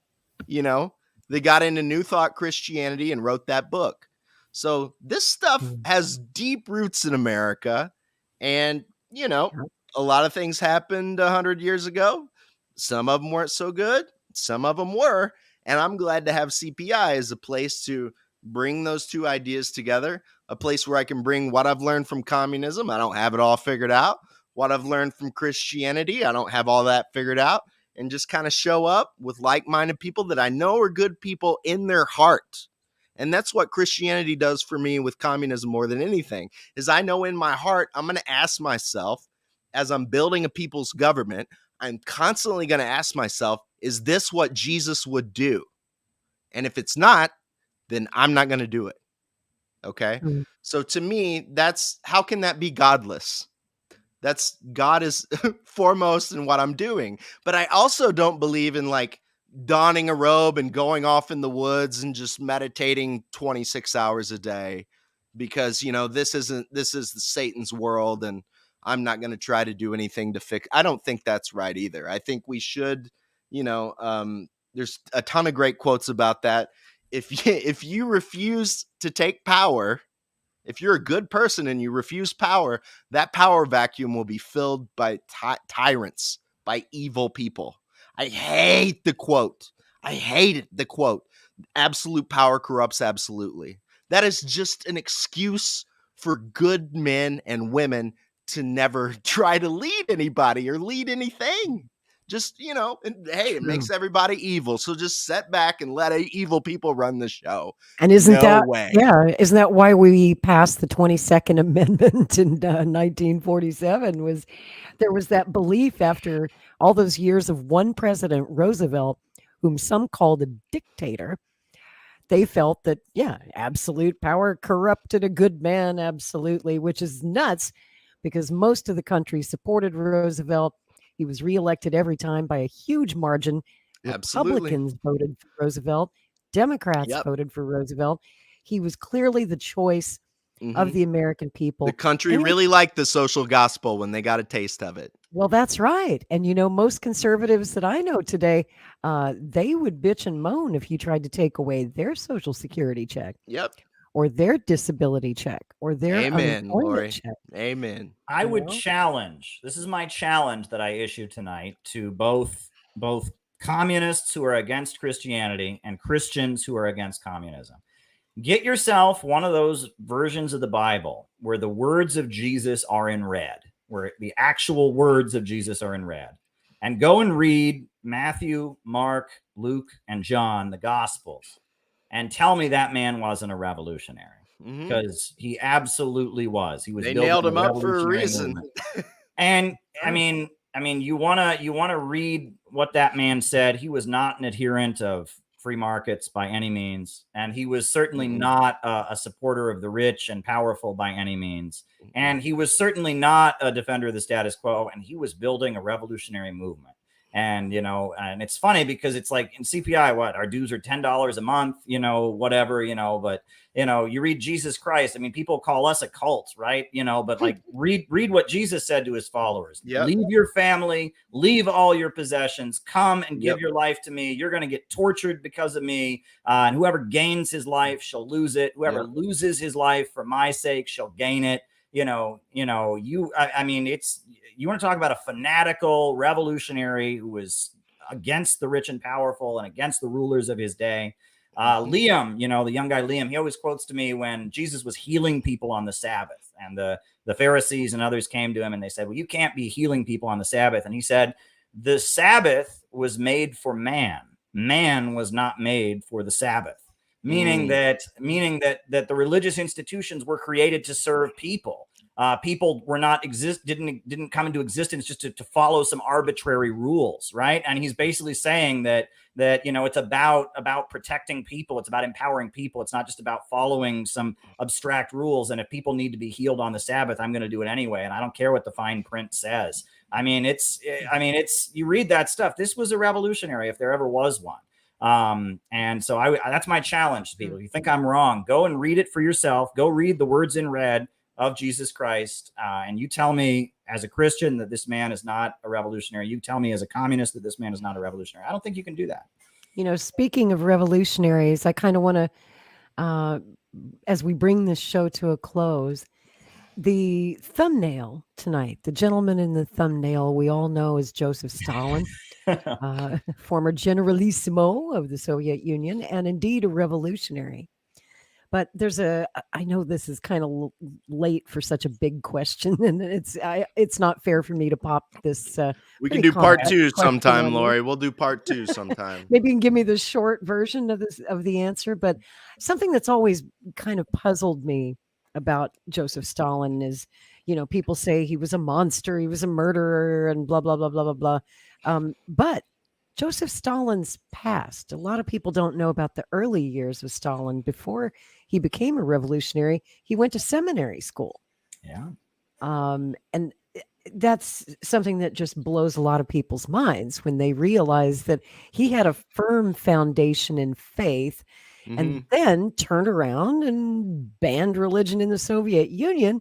you know, they got into New Thought Christianity and wrote that book. So this stuff has deep roots in America. And, you know, a lot of things happened 100 years ago. Some of them weren't so good. Some of them were. And I'm glad to have CPI as a place to bring those two ideas together, a place where I can bring what I've learned from communism. I don't have it all figured out. What I've learned from Christianity, I don't have all that figured out, and just kind of show up with like-minded people that I know are good people in their heart. And that's what Christianity does for me with communism more than anything, is I know in my heart, I'm going to ask myself, as I'm building a people's government, I'm constantly going to ask myself, is this what Jesus would do? And if it's not, then I'm not going to do it. Okay. So to me, that's, how can that be godless? That's, God is foremost in what I'm doing. But I also don't believe in like donning a robe and going off in the woods and just meditating 26 hours a day, because, you know, this is Satan's world and I'm not going to try to do anything to fix. I don't think that's right either. I think we should, you know, there's a ton of great quotes about that. If you refuse to take power, if you're a good person and you refuse power, that power vacuum will be filled by tyrants, by evil people. I hate the quote. I hate the quote. Absolute power corrupts absolutely. That is just an excuse for good men and women to never try to lead anybody or lead anything. Just, you know, and hey, it makes everybody evil. So just sit back and let evil people run the show. And isn't isn't that why we passed the 22nd Amendment in 1947? Was there was that belief after all those years of one president, Roosevelt, whom some called a dictator. They felt that, yeah, absolute power corrupted a good man, absolutely, which is nuts because most of the country supported Roosevelt. He was reelected every time by a huge margin. Republicans voted for Roosevelt. Democrats voted for Roosevelt. He was clearly the choice of the American people. The country really liked the social gospel when they got a taste of it. Well, that's right. And, you know, most conservatives that I know today, they would bitch and moan if you tried to take away their Social Security check. Yep. Or their disability check, or their unemployment check. Amen. I would challenge. This is my challenge that I issue tonight to both communists who are against Christianity and Christians who are against communism. Get yourself one of those versions of the Bible where the words of Jesus are in red, where the actual words of Jesus are in red, and go and read Matthew, Mark, Luke, and John, the Gospels. And tell me that man wasn't a revolutionary, because he absolutely was. He was. They nailed him up for a reason. And I mean, you wanna read what that man said. He was not an adherent of free markets by any means, and he was certainly not a supporter of the rich and powerful by any means. And he was certainly not a defender of the status quo. And he was building a revolutionary movement. And, you know, and it's funny because it's like in CPI, what our dues are $10 a month, you know, whatever, you know, but, you know, you read Jesus Christ. I mean, people call us a cult, right? You know, but like read what Jesus said to his followers. Leave your family, leave all your possessions, come and give your life to me. You're going to get tortured because of me. And whoever gains his life shall lose it. Whoever loses his life for my sake shall gain it. I mean, it's, you want to talk about a fanatical revolutionary who was against the rich and powerful and against the rulers of his day. Liam, you know, the young guy, Liam, he always quotes to me when Jesus was healing people on the Sabbath, and the Pharisees and others came to him and they said, well, you can't be healing people on the Sabbath. And he said, the Sabbath was made for man. Man was not made for the Sabbath. meaning that the religious institutions were created to serve people. People were not didn't come into existence just to follow some arbitrary rules, right? And he's basically saying that it's about protecting people, it's about empowering people, it's not just about following some abstract rules. And if people need to be healed on the Sabbath, I'm going to do it anyway, and I don't care what the fine print says. I mean, it's you read that stuff. This was a revolutionary if there ever was one. And so that's my challenge to people. If you think I'm wrong, go and read it for yourself. Go read the words in red of Jesus Christ. And you tell me as a Christian that this man is not a revolutionary. You tell me as a communist that this man is not a revolutionary. I don't think you can do that. Speaking of revolutionaries, I kind of want to, as we bring this show to a close, the thumbnail tonight, the gentleman in the thumbnail we all know is Joseph Stalin, former generalissimo of the Soviet Union, and indeed a revolutionary. But I know this is kind of late for such a big question, and it's not fair for me to pop this. We can do part 2 sometime, Lori. We'll do part 2 sometime. Maybe you can give me the short version of the answer. But something that's always kind of puzzled me about Joseph Stalin is, people say he was a monster, he was a murderer, and blah blah blah blah blah blah. But Joseph Stalin's past, a lot of people don't know about the early years of Stalin. Before he became a revolutionary, he went to seminary school. Yeah. And that's something that just blows a lot of people's minds when they realize that he had a firm foundation in faith, and then turned around and banned religion in the Soviet Union.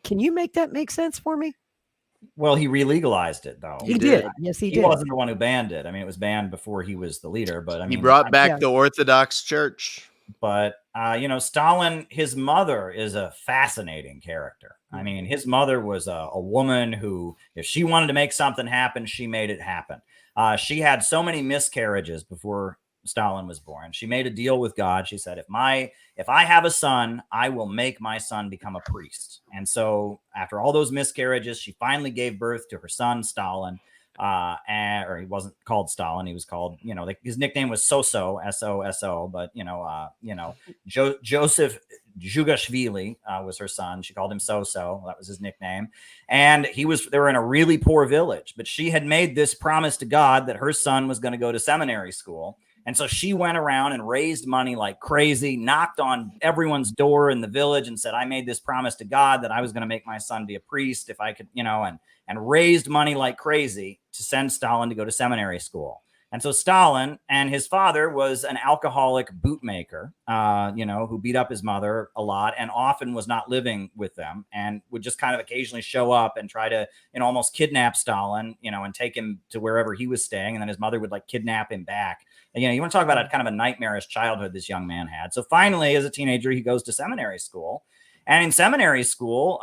Can you make that make sense for me? Well, he re-legalized it, though. He did. Yes, he did. He wasn't the one who banned it. I mean, it was banned before he was the leader, but I mean, he brought back the Orthodox Church. But, Stalin, his mother is a fascinating character. I mean, his mother was a woman who, if she wanted to make something happen, she made it happen. She had so many miscarriages before Stalin was born. She made a deal with God. She said, if I have a son, I will make my son become a priest. And so after all those miscarriages, she finally gave birth to her son, Stalin. Or he wasn't called Stalin. He was called, his nickname was Soso, S-O-S-O, but, Joseph Zhugashvili was her son. She called him Soso. That was his nickname. And they were in a really poor village, but she had made this promise to God that her son was going to go to seminary school. And so she went around and raised money like crazy, knocked on everyone's door in the village and said, I made this promise to God that I was going to make my son be a priest if I could, and raised money like crazy to send Stalin to go to seminary school. And so Stalin, and his father was an alcoholic bootmaker, who beat up his mother a lot and often was not living with them and would just kind of occasionally show up and try to, almost kidnap Stalin, and take him to wherever he was staying. And then his mother would kidnap him back. You want to talk about a kind of a nightmarish childhood this young man had. So finally, as a teenager, he goes to seminary school. And in seminary school,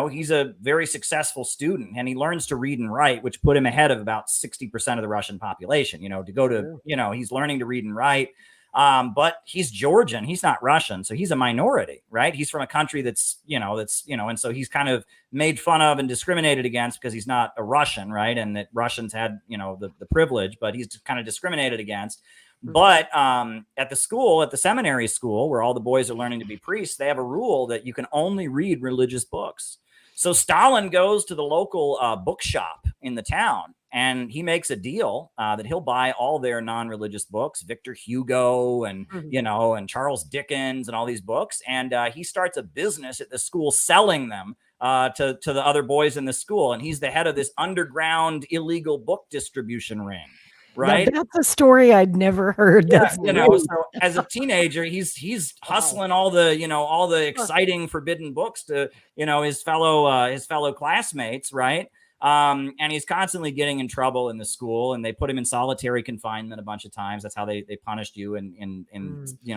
he's a very successful student, and he learns to read and write, which put him ahead of about 60% of the Russian population, to go to, he's learning to read and write. But he's Georgian. He's not Russian. So he's a minority, right? He's from a country that's, and so he's kind of made fun of and discriminated against because he's not a Russian, right? And that Russians had, the privilege, but he's kind of discriminated against. But at the seminary school where all the boys are learning to be priests, they have a rule that you can only read religious books. So Stalin goes to the local bookshop in the town, and he makes a deal that he'll buy all their non-religious books, Victor Hugo and, and Charles Dickens and all these books. And he starts a business at the school selling them to the other boys in the school. And he's the head of this underground illegal book distribution ring. Right. Now, that's a story I'd never heard. Yeah, so as a teenager, he's hustling all the exciting forbidden books to, his fellow classmates. Right. And he's constantly getting in trouble in the school, and they put him in solitary confinement a bunch of times. That's how they punished you in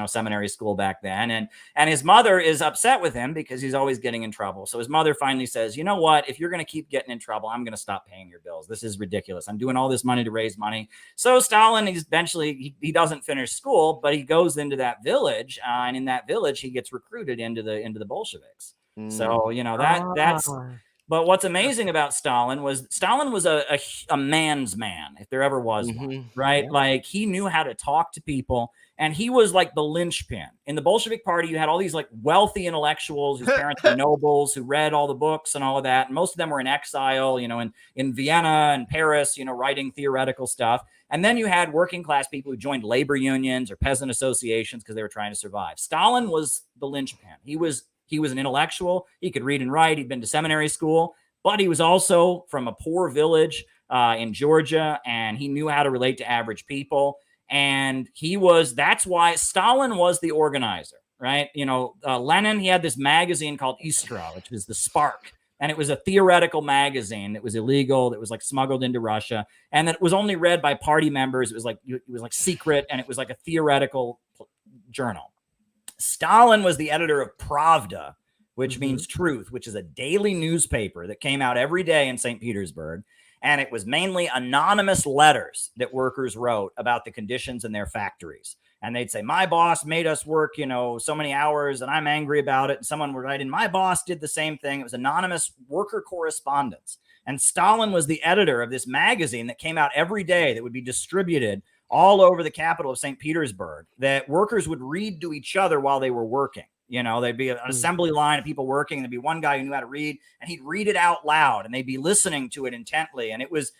seminary school back then. And his mother is upset with him because he's always getting in trouble. So his mother finally says, you know what, if you're going to keep getting in trouble, I'm going to stop paying your bills. This is ridiculous. I'm doing all this money to raise money. So Stalin, he doesn't finish school, but he goes into that village, and in that village, he gets recruited into the Bolsheviks. So, But what's amazing about Stalin was a man's man, if there ever was one, right? Yeah. Like he knew how to talk to people, and he was like the linchpin. In the Bolshevik Party, you had all these like wealthy intellectuals whose parents were nobles who read all the books and all of that. And most of them were in exile, you know, in Vienna and Paris, you know, writing theoretical stuff. And then you had working class people who joined labor unions or peasant associations because they were trying to survive. Stalin was the linchpin. He was an intellectual. He could read and write. He'd been to seminary school, but he was also from a poor village in Georgia, and he knew how to relate to average people. And that's why Stalin was the organizer, right? You know, Lenin, he had this magazine called Istra, which was the Spark. And it was a theoretical magazine that was illegal, that was like smuggled into Russia, and that was only read by party members. It was like secret, and it was like a theoretical journal. Stalin was the editor of Pravda, which means truth, which is a daily newspaper that came out every day in St. Petersburg. And it was mainly anonymous letters that workers wrote about the conditions in their factories. And they'd say, my boss made us work, you know, so many hours and I'm angry about it. And someone would write in, my boss did the same thing. It was anonymous worker correspondence. And Stalin was the editor of this magazine that came out every day that would be distributed all over the capital of St. Petersburg, that workers would read to each other while they were working. You know, there'd be an assembly line of people working, and there'd be one guy who knew how to read, and he'd read it out loud, and they'd be listening to it intently. And it was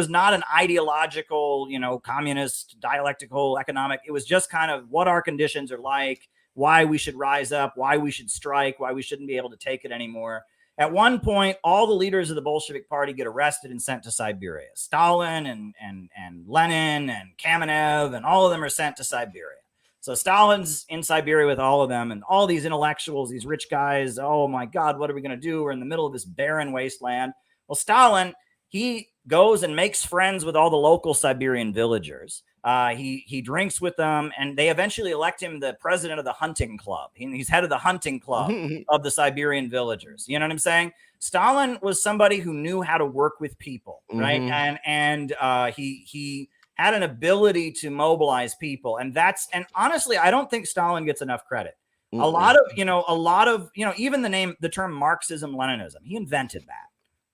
not an ideological, you know, communist, dialectical, economic. It was just kind of what our conditions are like, why we should rise up, why we should strike, why we shouldn't be able to take it anymore. At one point, all the leaders of the Bolshevik Party get arrested and sent to Siberia. Stalin and Lenin and Kamenev, and all of them are sent to Siberia. So Stalin's in Siberia with all of them, and all these intellectuals, these rich guys. Oh my God, what are we going to do? We're in the middle of this barren wasteland. Well, Stalin, he goes and makes friends with all the local Siberian villagers. He drinks with them, and they eventually elect him the president of the hunting club. He's head of the hunting club of the Siberian villagers. You know what I'm saying? Stalin was somebody who knew how to work with people, right? And he had an ability to mobilize people. And honestly, I don't think Stalin gets enough credit. A lot of, even the term Marxism, Leninism, he invented that,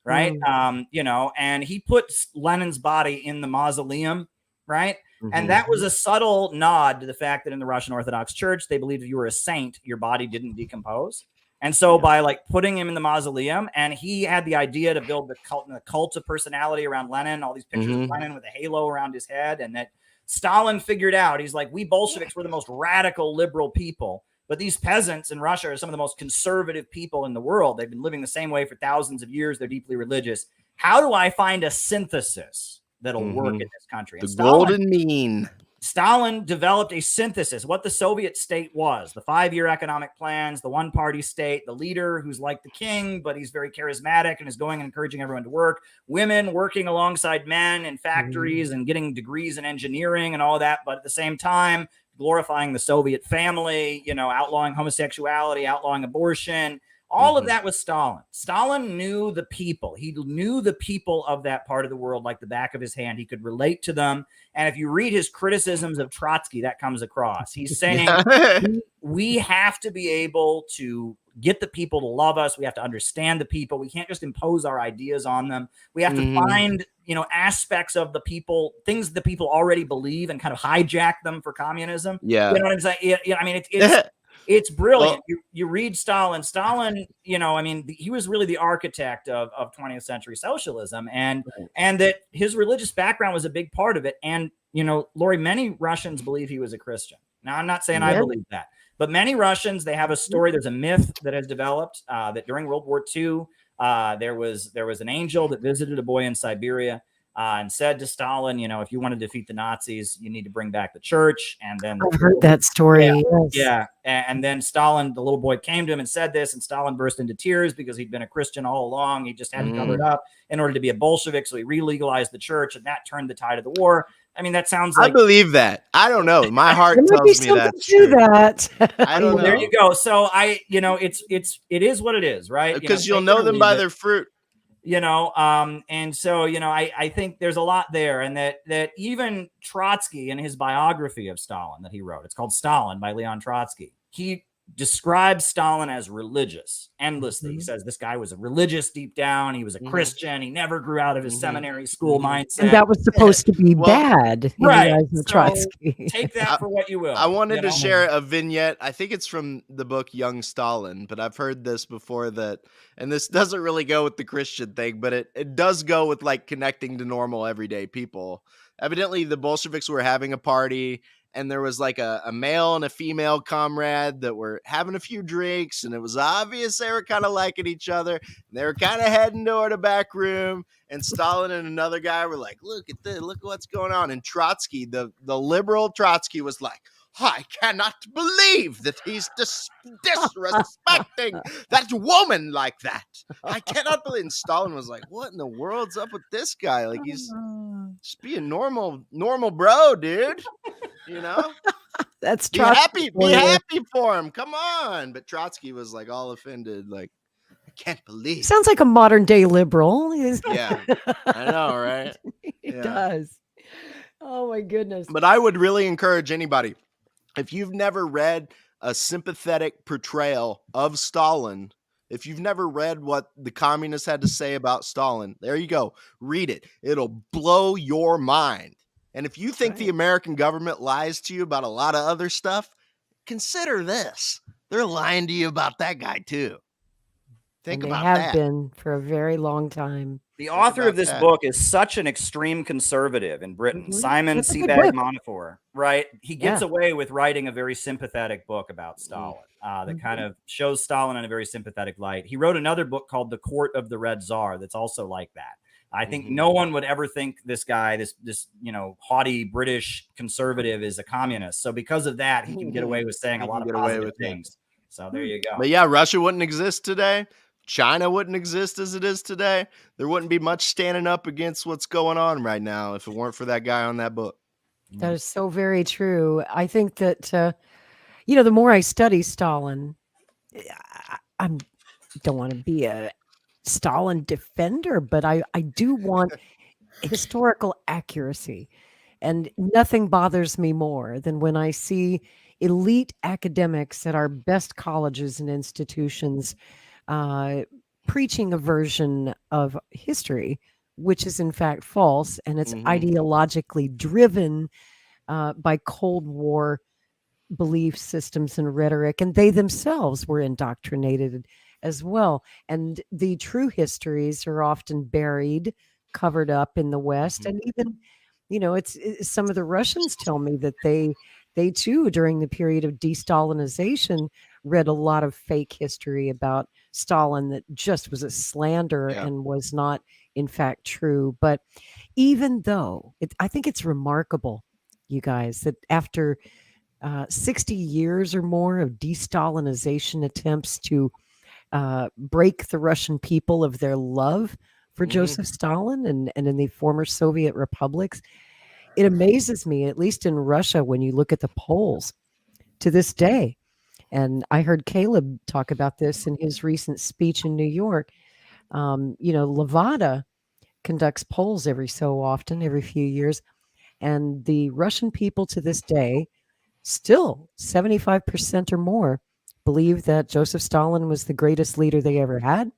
right? And he put Lenin's body in the mausoleum, right? And that was a subtle nod to the fact that in the Russian Orthodox Church, they believed if you were a saint, your body didn't decompose. And so by like putting him in the mausoleum, and he had the idea to build the cult of personality around Lenin, all these pictures of Lenin with a halo around his head. And that Stalin figured out, he's like, we Bolsheviks were the most radical liberal people, but these peasants in Russia are some of the most conservative people in the world. They've been living the same way for thousands of years. They're deeply religious. How do I find a synthesis that'll work in this country? And the golden mean. Stalin developed a synthesis, what the Soviet state was, the 5-year economic plans, the one-party state, the leader who's like the king, but he's very charismatic and is going and encouraging everyone to work, women working alongside men in factories and getting degrees in engineering and all that, but at the same time, glorifying the Soviet family, outlawing homosexuality, outlawing abortion. All of that was Stalin. Stalin knew the people. He knew the people of that part of the world like the back of his hand. He could relate to them. And if you read his criticisms of Trotsky, that comes across. He's saying we have to be able to get the people to love us. We have to understand the people. We can't just impose our ideas on them. We have to find, aspects of the people, things the people already believe, and kind of hijack them for communism. Yeah. You know what I'm saying? It's brilliant. Well, you read Stalin, he was really the architect of 20th century socialism, and that his religious background was a big part of it. And, Lori, many Russians believe he was a Christian. Now, I'm not saying I believe that, but many Russians, they have a story. There's a myth that has developed that during World War II, there was an angel that visited a boy in Siberia and said to Stalin, if you want to defeat the Nazis, you need to bring back the church. And then I've heard that story. Yeah. And then Stalin, the little boy, came to him and said this, and Stalin burst into tears because he'd been a Christian all along. He just hadn't covered up in order to be a Bolshevik. So he re-legalized the church, and that turned the tide of the war. I mean, that sounds like... I believe that. I don't know. My heart tells me that's true. That. I don't know. There you go. So it is what it is, right? Because you'll know them by their fruit. And so, I think there's a lot there, and that even Trotsky, in his biography of Stalin that he wrote, it's called Stalin by Leon Trotsky. He describes Stalin as religious endlessly. He says this guy was a religious deep down. He was a Christian. He never grew out of his seminary school mindset. And that was supposed to be Well, bad in right. the eyes of So Trotsky. take that for what you will. I wanted you to know? share a vignette. I think it's from the book Young Stalin, but I've heard this before and this doesn't really go with the Christian thing, but it does go with like connecting to normal everyday people. Evidently, the Bolsheviks were having a party, and there was like a male and a female comrade that were having a few drinks, and it was obvious they were kind of liking each other. And they were kind of heading toward a back room, and Stalin and another guy were like, look at this, look what's going on. And Trotsky, the liberal Trotsky, was like, I cannot believe that he's disrespecting that woman like that. I cannot believe. And Stalin was like, what in the world's up with this guy? Like, he's just being normal bro, dude. You know? That's be Trotsky. happy for him. Come on. But Trotsky was like all offended, like, I can't believe. Sounds like a modern day liberal. Yeah. I know, right? It does. Oh my goodness. But I would really encourage anybody, if you've never read a sympathetic portrayal of Stalin, if you've never read what the communists had to say about Stalin, there you go. Read it. It'll blow your mind. And if you think the American government lies to you about a lot of other stuff, consider this. They're lying to you about that guy too. Think and about they have that. been for a very long time. The author of this book is such an extreme conservative in Britain, Simon Sebag Montefiore, right? He gets away with writing a very sympathetic book about Stalin that kind of shows Stalin in a very sympathetic light. He wrote another book called The Court of the Red Tsar that's also like that. I think no one would ever think this guy, this haughty British conservative is a communist. So because of that, he can get away with saying a lot of positive things. So there you go. But yeah, Russia wouldn't exist today. China wouldn't exist as it is today. There wouldn't be much standing up against what's going on right now if it weren't for that guy on that book. That is so very true. I think that, the more I study Stalin, I don't want to be a Stalin defender, but I do want historical accuracy. And nothing bothers me more than when I see elite academics at our best colleges and institutions preaching a version of history, which is in fact false, and it's ideologically driven by Cold War belief systems and rhetoric, and they themselves were indoctrinated as well. And the true histories are often buried, covered up in the West, and even, it's some of the Russians tell me that they too, during the period of de-Stalinization, read a lot of fake history about Stalin that just was a slander and was not, in fact, true. But even though, I think it's remarkable, you guys, that after 60 years or more of de-Stalinization attempts to break the Russian people of their love for Joseph Stalin and in the former Soviet republics, it amazes me, at least in Russia, when you look at the polls to this day. And I heard Caleb talk about this in his recent speech in New York. Levada conducts polls every so often, every few years. And the Russian people to this day, still 75% or more, believe that Joseph Stalin was the greatest leader they ever had,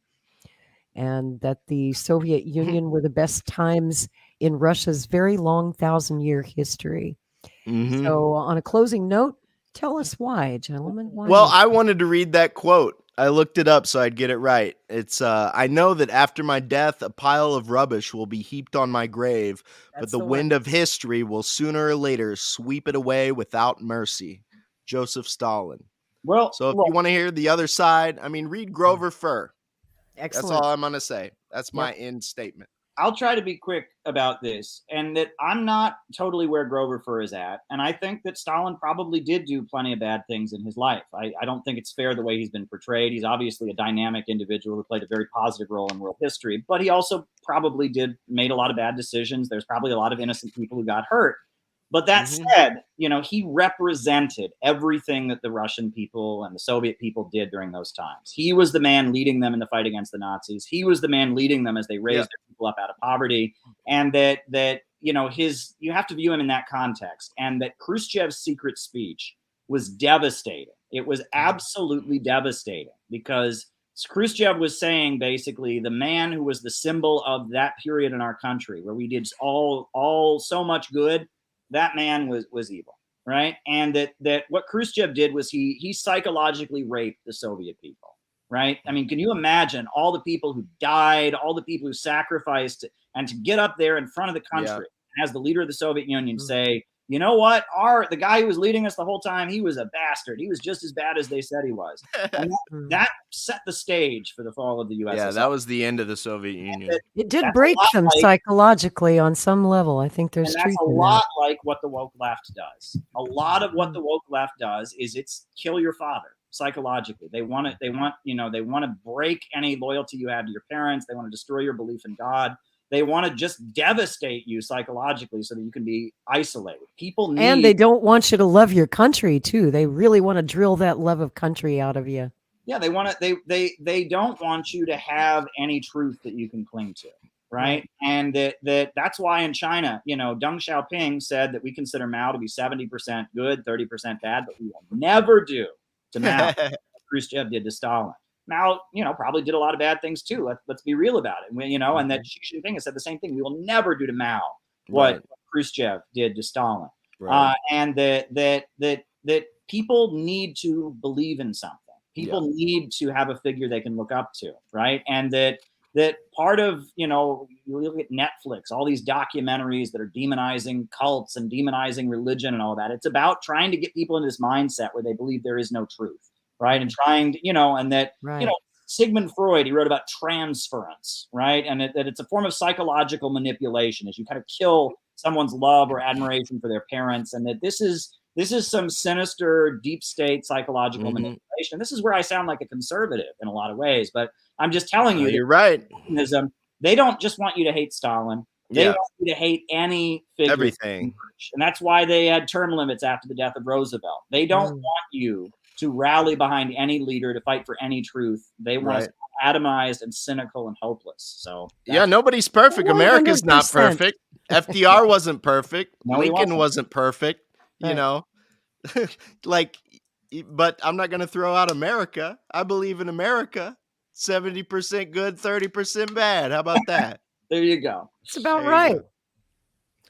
and that the Soviet Union were the best times in Russia's very long 1,000-year history. So on a closing note, tell us why, gentlemen. Why? Well, I wanted to read that quote. I looked it up so I'd get it right. It's, I know that after my death, a pile of rubbish will be heaped on my grave, but the wind of history will sooner or later sweep it away without mercy. Joseph Stalin. Well, so if you want to hear the other side, read Grover Furr. Excellent. That's all I'm going to say. That's my end statement. I'll try to be quick about this, and that I'm not totally where Grover Furr is at. And I think that Stalin probably did do plenty of bad things in his life. I don't think it's fair the way he's been portrayed. He's obviously a dynamic individual who played a very positive role in world history, but he also probably made a lot of bad decisions. There's probably a lot of innocent people who got hurt. But that said, he represented everything that the Russian people and the Soviet people did during those times. He was the man leading them in the fight against the Nazis. He was the man leading them as they raised their people up out of poverty. And that you have to view him in that context. And that Khrushchev's secret speech was devastating It was absolutely devastating because Khrushchev was saying basically the man who was the symbol of that period in our country where we did all so much good, that man was evil, right? And that what Khrushchev did was he psychologically raped the Soviet people, right? I mean, can you imagine all the people who died, all the people who sacrificed, and to get up there in front of the country as the leader of the Soviet Union say, you know what? The guy who was leading us the whole time, he was a bastard. He was just as bad as they said he was. And that set the stage for the fall of the USSR. Yeah, that was the end of the Soviet Union. It did break them psychologically on some level. I think there's truth in that. That's a lot like what the woke left does. A lot of what the woke left does is it's kill your father psychologically. They want to break any loyalty you have to your parents. They want to destroy your belief in God. They want to just devastate you psychologically so that you can be isolated. And they don't want you to love your country too. They really want to drill that love of country out of you. Yeah, they want to. They don't want you to have any truth that you can cling to, right? And that's why in China, Deng Xiaoping said that we consider Mao to be 70% good, 30% bad, but we will never do to Mao what Khrushchev did to Stalin. Mao, probably did a lot of bad things too. Let's be real about it. And that Xi Jinping has said the same thing. We will never do to Mao what Khrushchev did to Stalin. And that people need to believe in something. People need to have a figure they can look up to, right? And that part of, you look at Netflix, all these documentaries that are demonizing cults and demonizing religion and all that. It's about trying to get people in this mindset where they believe there is no truth. Right. And trying to, Sigmund Freud, he wrote about transference. Right. And that it's a form of psychological manipulation as you kind of kill someone's love or admiration for their parents. And that this is some sinister, deep state psychological manipulation. This is where I sound like a conservative in a lot of ways. But I'm just telling you, you're right. They don't just want you to hate Stalin. They want you to hate any figure. Everything. And that's why they had term limits after the death of Roosevelt. They don't want you to rally behind any leader to fight for any truth. They want us atomized and cynical and hopeless. So nobody's perfect. 100%. America's not perfect. FDR wasn't perfect. Lincoln wasn't perfect. But I'm not going to throw out America. I believe in America. 70% good, 30% bad. How about that? There you go. It's about right.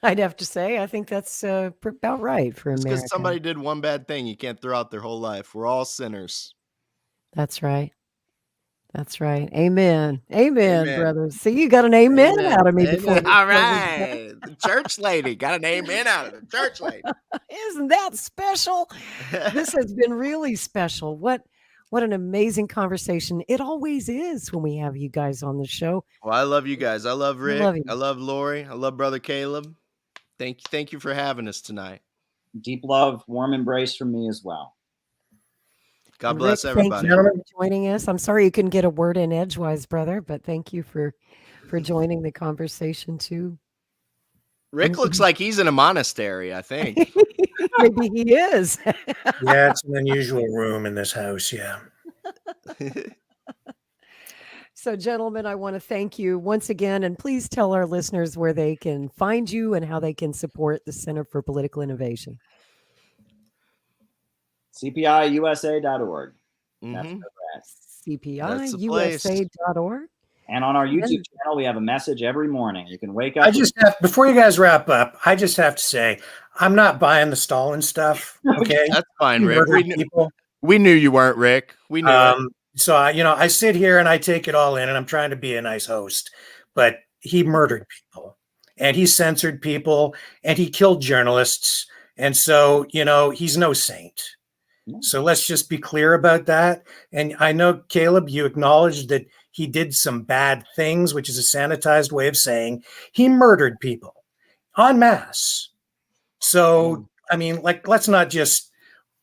I'd have to say, I think that's about right for America. Because somebody did one bad thing, you can't throw out their whole life. We're all sinners. That's right. That's right. Amen. Amen, brothers. See, you got an amen out of me before. All right. The church lady got an amen out of the church lady. Isn't that special? This has been really special. What an amazing conversation. It always is when we have you guys on the show. Well, I love you guys. I love Rick. I love Lori. I love Brother Caleb. Thank you for having us tonight. Deep love, warm embrace from me as well. God bless everybody. Thank you for joining us. I'm sorry you couldn't get a word in edgewise, brother, but thank you for joining the conversation too. Rick looks like he's in a monastery, I think. Maybe he is. Yeah, it's an unusual room in this house. Yeah. So, gentlemen, I want to thank you once again, and please tell our listeners where they can find you and how they can support the Center for Political Innovation. CPIUSA.org. CPIUSA.org. And on our YouTube channel, we have a message every morning. You can wake up. Before you guys wrap up, I just have to say, I'm not buying the Stalin stuff. Okay. That's fine, Rick. We knew you weren't, Rick. We knew it. So, I sit here and I take it all in and I'm trying to be a nice host, but he murdered people and he censored people and he killed journalists. And so, he's no saint. So let's just be clear about that. And I know, Caleb, you acknowledged that he did some bad things, which is a sanitized way of saying he murdered people en masse. So, let's not just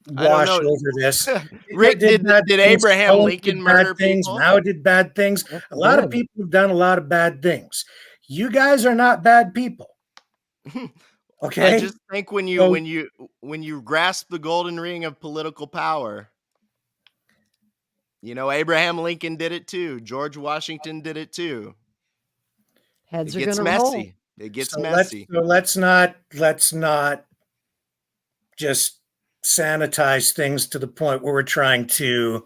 wash over this. Rick, did Abraham Lincoln murder people? Mao did bad things. A lot of people have done a lot of bad things. You guys are not bad people. Okay. I just think when you grasp the golden ring of political power, Abraham Lincoln did it too. George Washington did it too. Heads it are gets gonna messy. roll. It gets messy. Let's not just sanitize things to the point where we're trying to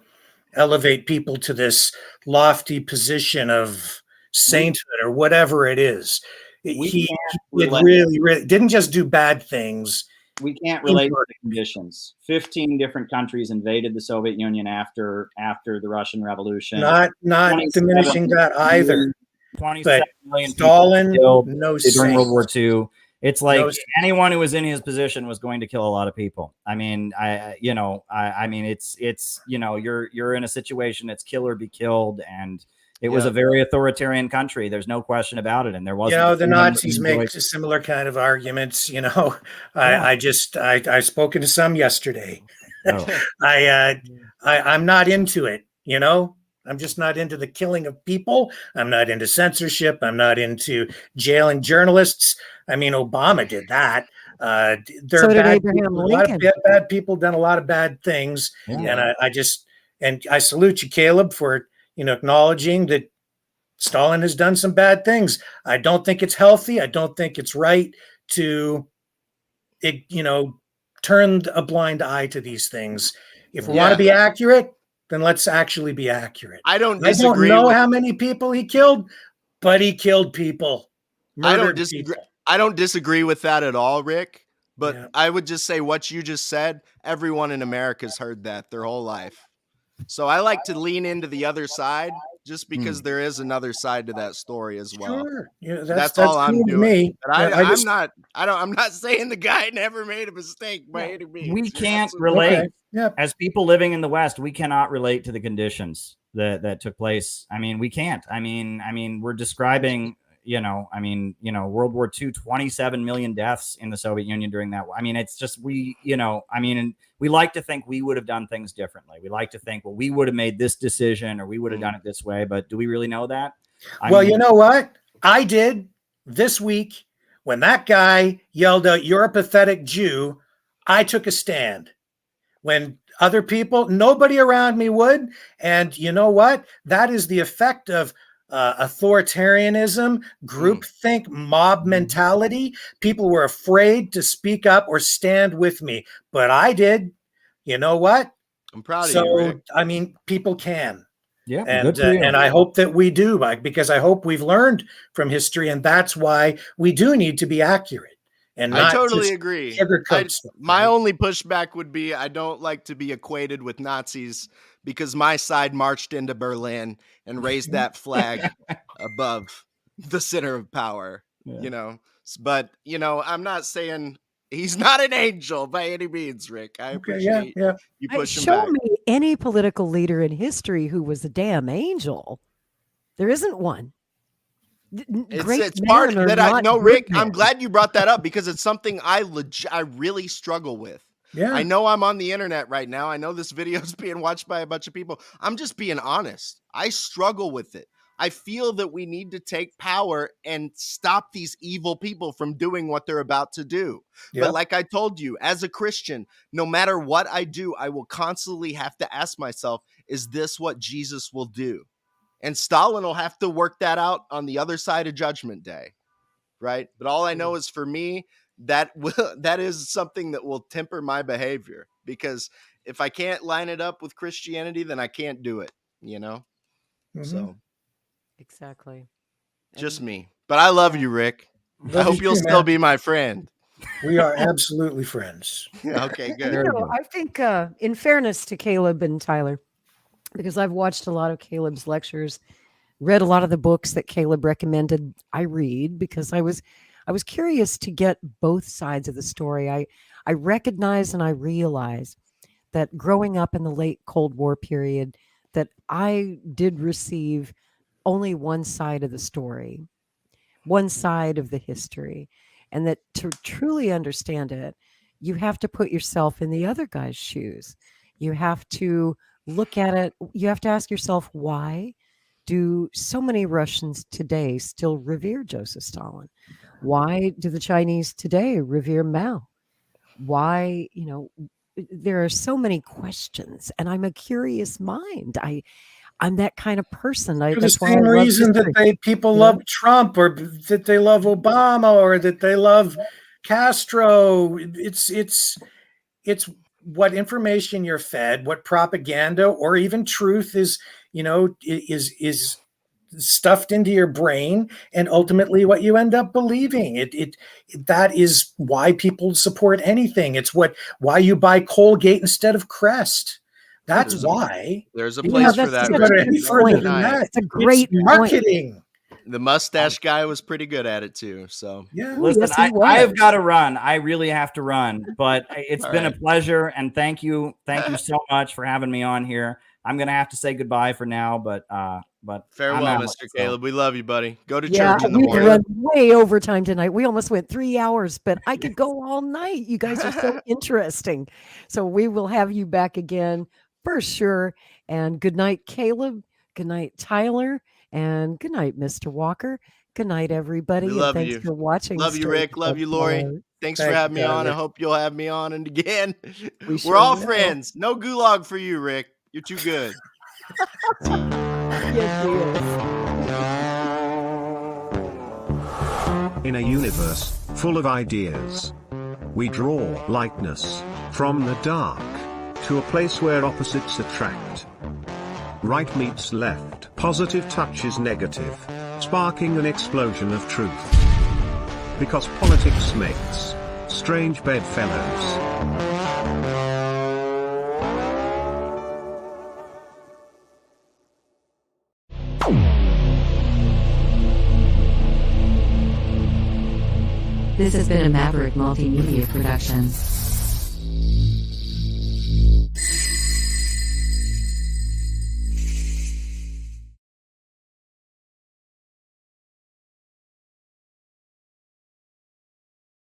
elevate people to this lofty position of sainthood or whatever it is. He really didn't just do bad things. We can't relate to the conditions. 15 different countries invaded the Soviet Union after the Russian Revolution. Not diminishing that either. 27 million Stalin, killed no during World War saints. II. It's like No, anyone who was in his position was going to kill a lot of people. I mean, it's you're in a situation that's kill or be killed, and it was a very authoritarian country. There's no question about it, and there wasn't. The Nazis make similar kind of arguments. I spoken to some yesterday. Oh. I'm not into it. I'm just not into the killing of people. I'm not into censorship. I'm not into jailing journalists. I mean, Obama did that. So did Abraham Lincoln. A lot of bad people done a lot of bad things. Yeah. And I salute you, Caleb, for acknowledging that Stalin has done some bad things. I don't think it's healthy. I don't think it's right to, turn a blind eye to these things. If we want to be accurate, then let's actually be accurate. I don't disagree. I don't know how many people he killed, but he killed people. I don't disagree with that at all, Rick. But I would just say what you just said, everyone in America's heard that their whole life. So I like to lean into the other side just because there is another side to that story as well. Sure. That's all I'm doing. I'm not saying the guy never made a mistake by any means. We can't relate. Okay. Yep. As people living in the West, we cannot relate to the conditions that took place. I mean, we can't. I mean, we're describing, World War II, 27 million deaths in the Soviet Union during that. I mean, it's just, we like to think we would have done things differently. We like to think, well, we would have made this decision or we would have done it this way. But do we really know that? You know what? I did this week when that guy yelled out, "You're a pathetic Jew." I took a stand. When other people, nobody around me would. And you know what? That is the effect of authoritarianism, groupthink, mob mentality. People were afraid to speak up or stand with me, but I did. You know what? I'm proud of you, Rick. I mean, people can. Yeah, and I hope that we do, because I hope we've learned from history, and that's why we do need to be accurate. And I totally agree. My right? only pushback would be I don't like to be equated with Nazis because my side marched into Berlin and raised that flag above the center of power, But, I'm not saying he's not an angel by any means, Rick. I appreciate you pushing back. Show me any political leader in history who was a damn angel. There isn't one. It's part that I know, Rick. I'm glad you brought that up because it's something I really struggle with. Yeah. I know I'm on the internet right now. I know this video is being watched by a bunch of people. I'm just being honest. I struggle with it. I feel that we need to take power and stop these evil people from doing what they're about to do. Yep. But like I told you, as a Christian, no matter what I do, I will constantly have to ask myself, is this what Jesus will do? And Stalin will have to work that out on the other side of Judgment Day, right? But all I know is for me, that is something that will temper my behavior, because if I can't line it up with Christianity, then I can't do it, So exactly. Just me. But I love you, Rick. I hope you'll still be my friend. We are absolutely friends. Okay, good. I think in fairness to Caleb and Tyler, because I've watched a lot of Caleb's lectures, read a lot of the books that Caleb recommended I read, because I was curious to get both sides of the story. I recognize and I realize that growing up in the late Cold War period, that I did receive only one side of the story, one side of the history, and that to truly understand it, you have to put yourself in the other guy's shoes. You have to look at it. You have to ask yourself, why do so many Russians today still revere Joseph Stalin? Why do the Chinese today revere Mao? Why, there are so many questions, and I'm a curious mind. I'm that kind of person. For the same reason that people love Trump, or that they love Obama, or that they love Castro. It's what information you're fed, what propaganda or even truth is stuffed into your brain, and ultimately what you end up believing. That is why people support anything. It's why you buy Colgate instead of Crest. That's why. There's a place for that. It's a great marketing. Point. The mustache guy was pretty good at it too. So yeah, listen, yes, I have got to run. I really have to run, but it's been a pleasure, and thank you so much for having me on here. I'm gonna have to say goodbye for now, but farewell, Mr. Caleb. We love you, buddy. Go to church in the morning. We run way overtime tonight. We almost went 3 hours, but I could go all night. You guys are so interesting. So we will have you back again for sure. And good night, Caleb. Good night, Tyler. And good night, Mr. Walker. Good night, everybody. We love and thanks you. for watching. Love you, Rick. Love you, Lori. Thanks for having me on. I hope you'll have me on and again. We're all friends. No gulag for you, Rick. You're too good. Yes, he is. In a universe full of ideas, we draw lightness from the dark to a place where opposites attract. Right meets left, positive touches negative, sparking an explosion of truth. Because politics makes strange bedfellows. This has been a Maverick Multimedia production.